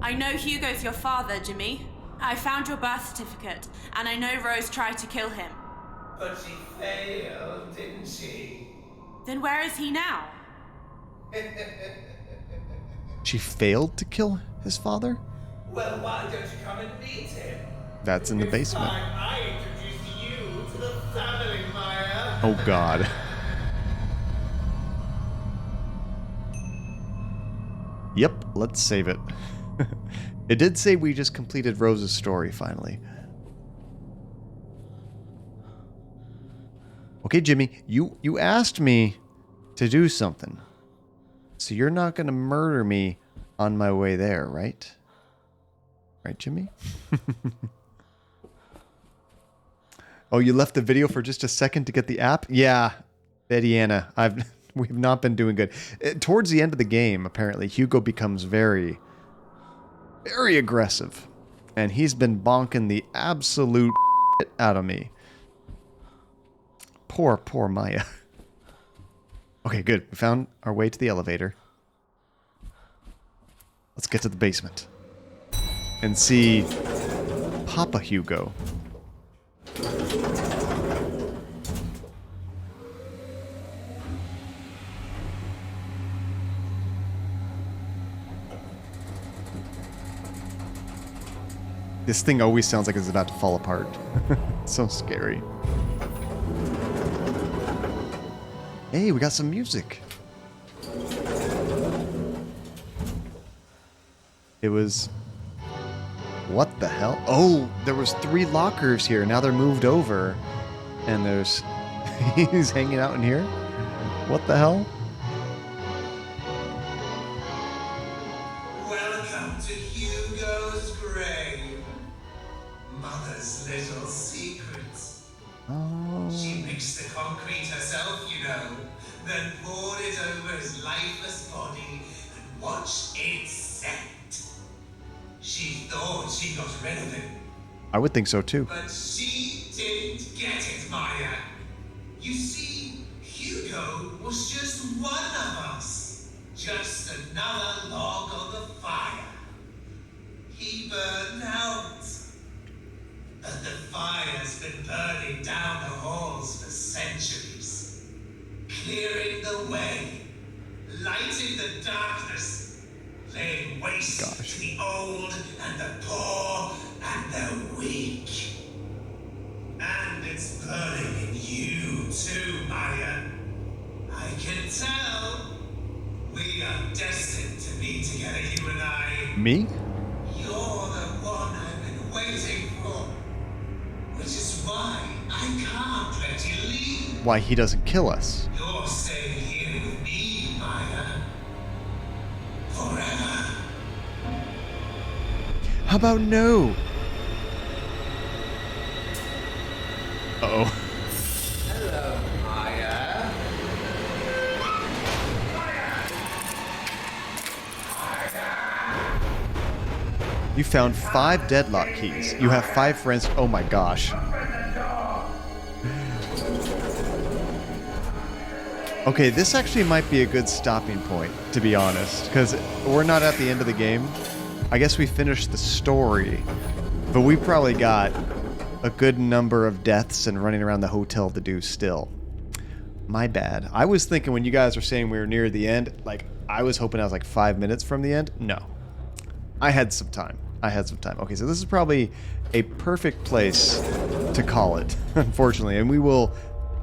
I know Hugo's your father, Jimmy. I found your birth certificate, and I know Rose tried to kill him. But she failed, didn't she? Then where is he now? She failed to kill his father? Well, why don't you come and meet him? That's in the It's basement. time I introduced you to the family, Maya. Oh, God. Yep, let's save it. It did say we just completed Rose's story, finally. Okay, Jimmy, you asked me to do something. So you're not going to murder me on my way there, right? Right, Jimmy? Oh, you left the video for just a second to get the app? Yeah, Betty Anna, we've not been doing good. Towards the end of the game, apparently, Hugo becomes very aggressive. And he's been bonking the absolute out of me. Poor Maya. Okay, good. We found our way to the elevator. Let's get to the basement. And see Papa Hugo. This thing always sounds like it's about to fall apart. So scary. Hey, we got some music. It was... What the hell? Oh, there was 3 lockers here. Now they're moved over. And there's... He's hanging out in here? What the hell? Welcome to Hugo's grave. Mother's little secrets. Oh. She mixed the concrete herself, you know, then poured it over his lifeless body and watched it set. She thought she got rid of him, I would think so too. but she didn't get it, Maya. You see, Hugo was just one of us. Just another log on the fire. He burned out. But the fire's been burning down the halls for centuries. Clearing the way. Lighting the darkness. Laying waste to the old and the poor and the weak. And it's burning in you too, Maya. I can tell. We are destined to be together, you and I. Me? You're the one I've been waiting for. Which is why I can't let you leave. Why he doesn't kill us. You're staying here with me, Maya. Forever. How about no? Uh-oh. Hello, Maya. You found 5 deadlock keys. You have 5 friends. Oh my gosh. Okay, this actually might be a good stopping point, to be honest, because we're not at the end of the game. I guess we finished the story, but we probably got a good number of deaths and running around the hotel to do still. My bad. I was thinking when you guys were saying we were near the end, like, I was hoping I was like 5 minutes from the end. No. I had some time. Okay, so this is probably a perfect place to call it, unfortunately. And we will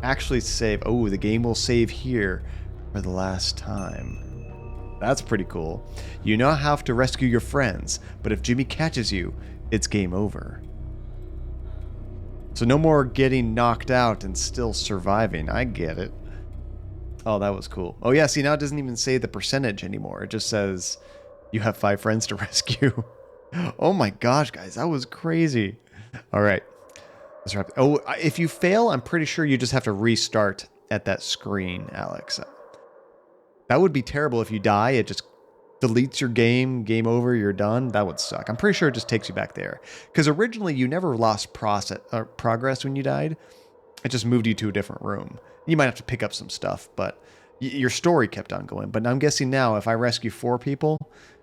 actually save... Oh, the game will save here for the last time. That's pretty cool. You now have to rescue your friends, but if Jimmy catches you, it's game over. So no more getting knocked out and still surviving. I get it. Oh, that was cool. Oh yeah, see, now it doesn't even say the percentage anymore. It just says you have 5 friends to rescue. Oh my gosh, guys, that was crazy. All right. Let's wrap. Oh, if you fail, I'm pretty sure you just have to restart at that screen, Alex. That would be terrible if you die. It just deletes your game over, you're done. That would suck. I'm pretty sure it just takes you back there. Because originally you never lost progress when you died. It just moved you to a different room. You might have to pick up some stuff, but your story kept on going. But I'm guessing now if I rescue 4 people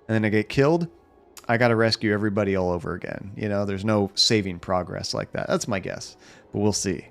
and then I get killed, I got to rescue everybody all over again. You know, there's no saving progress like that. That's my guess, but we'll see.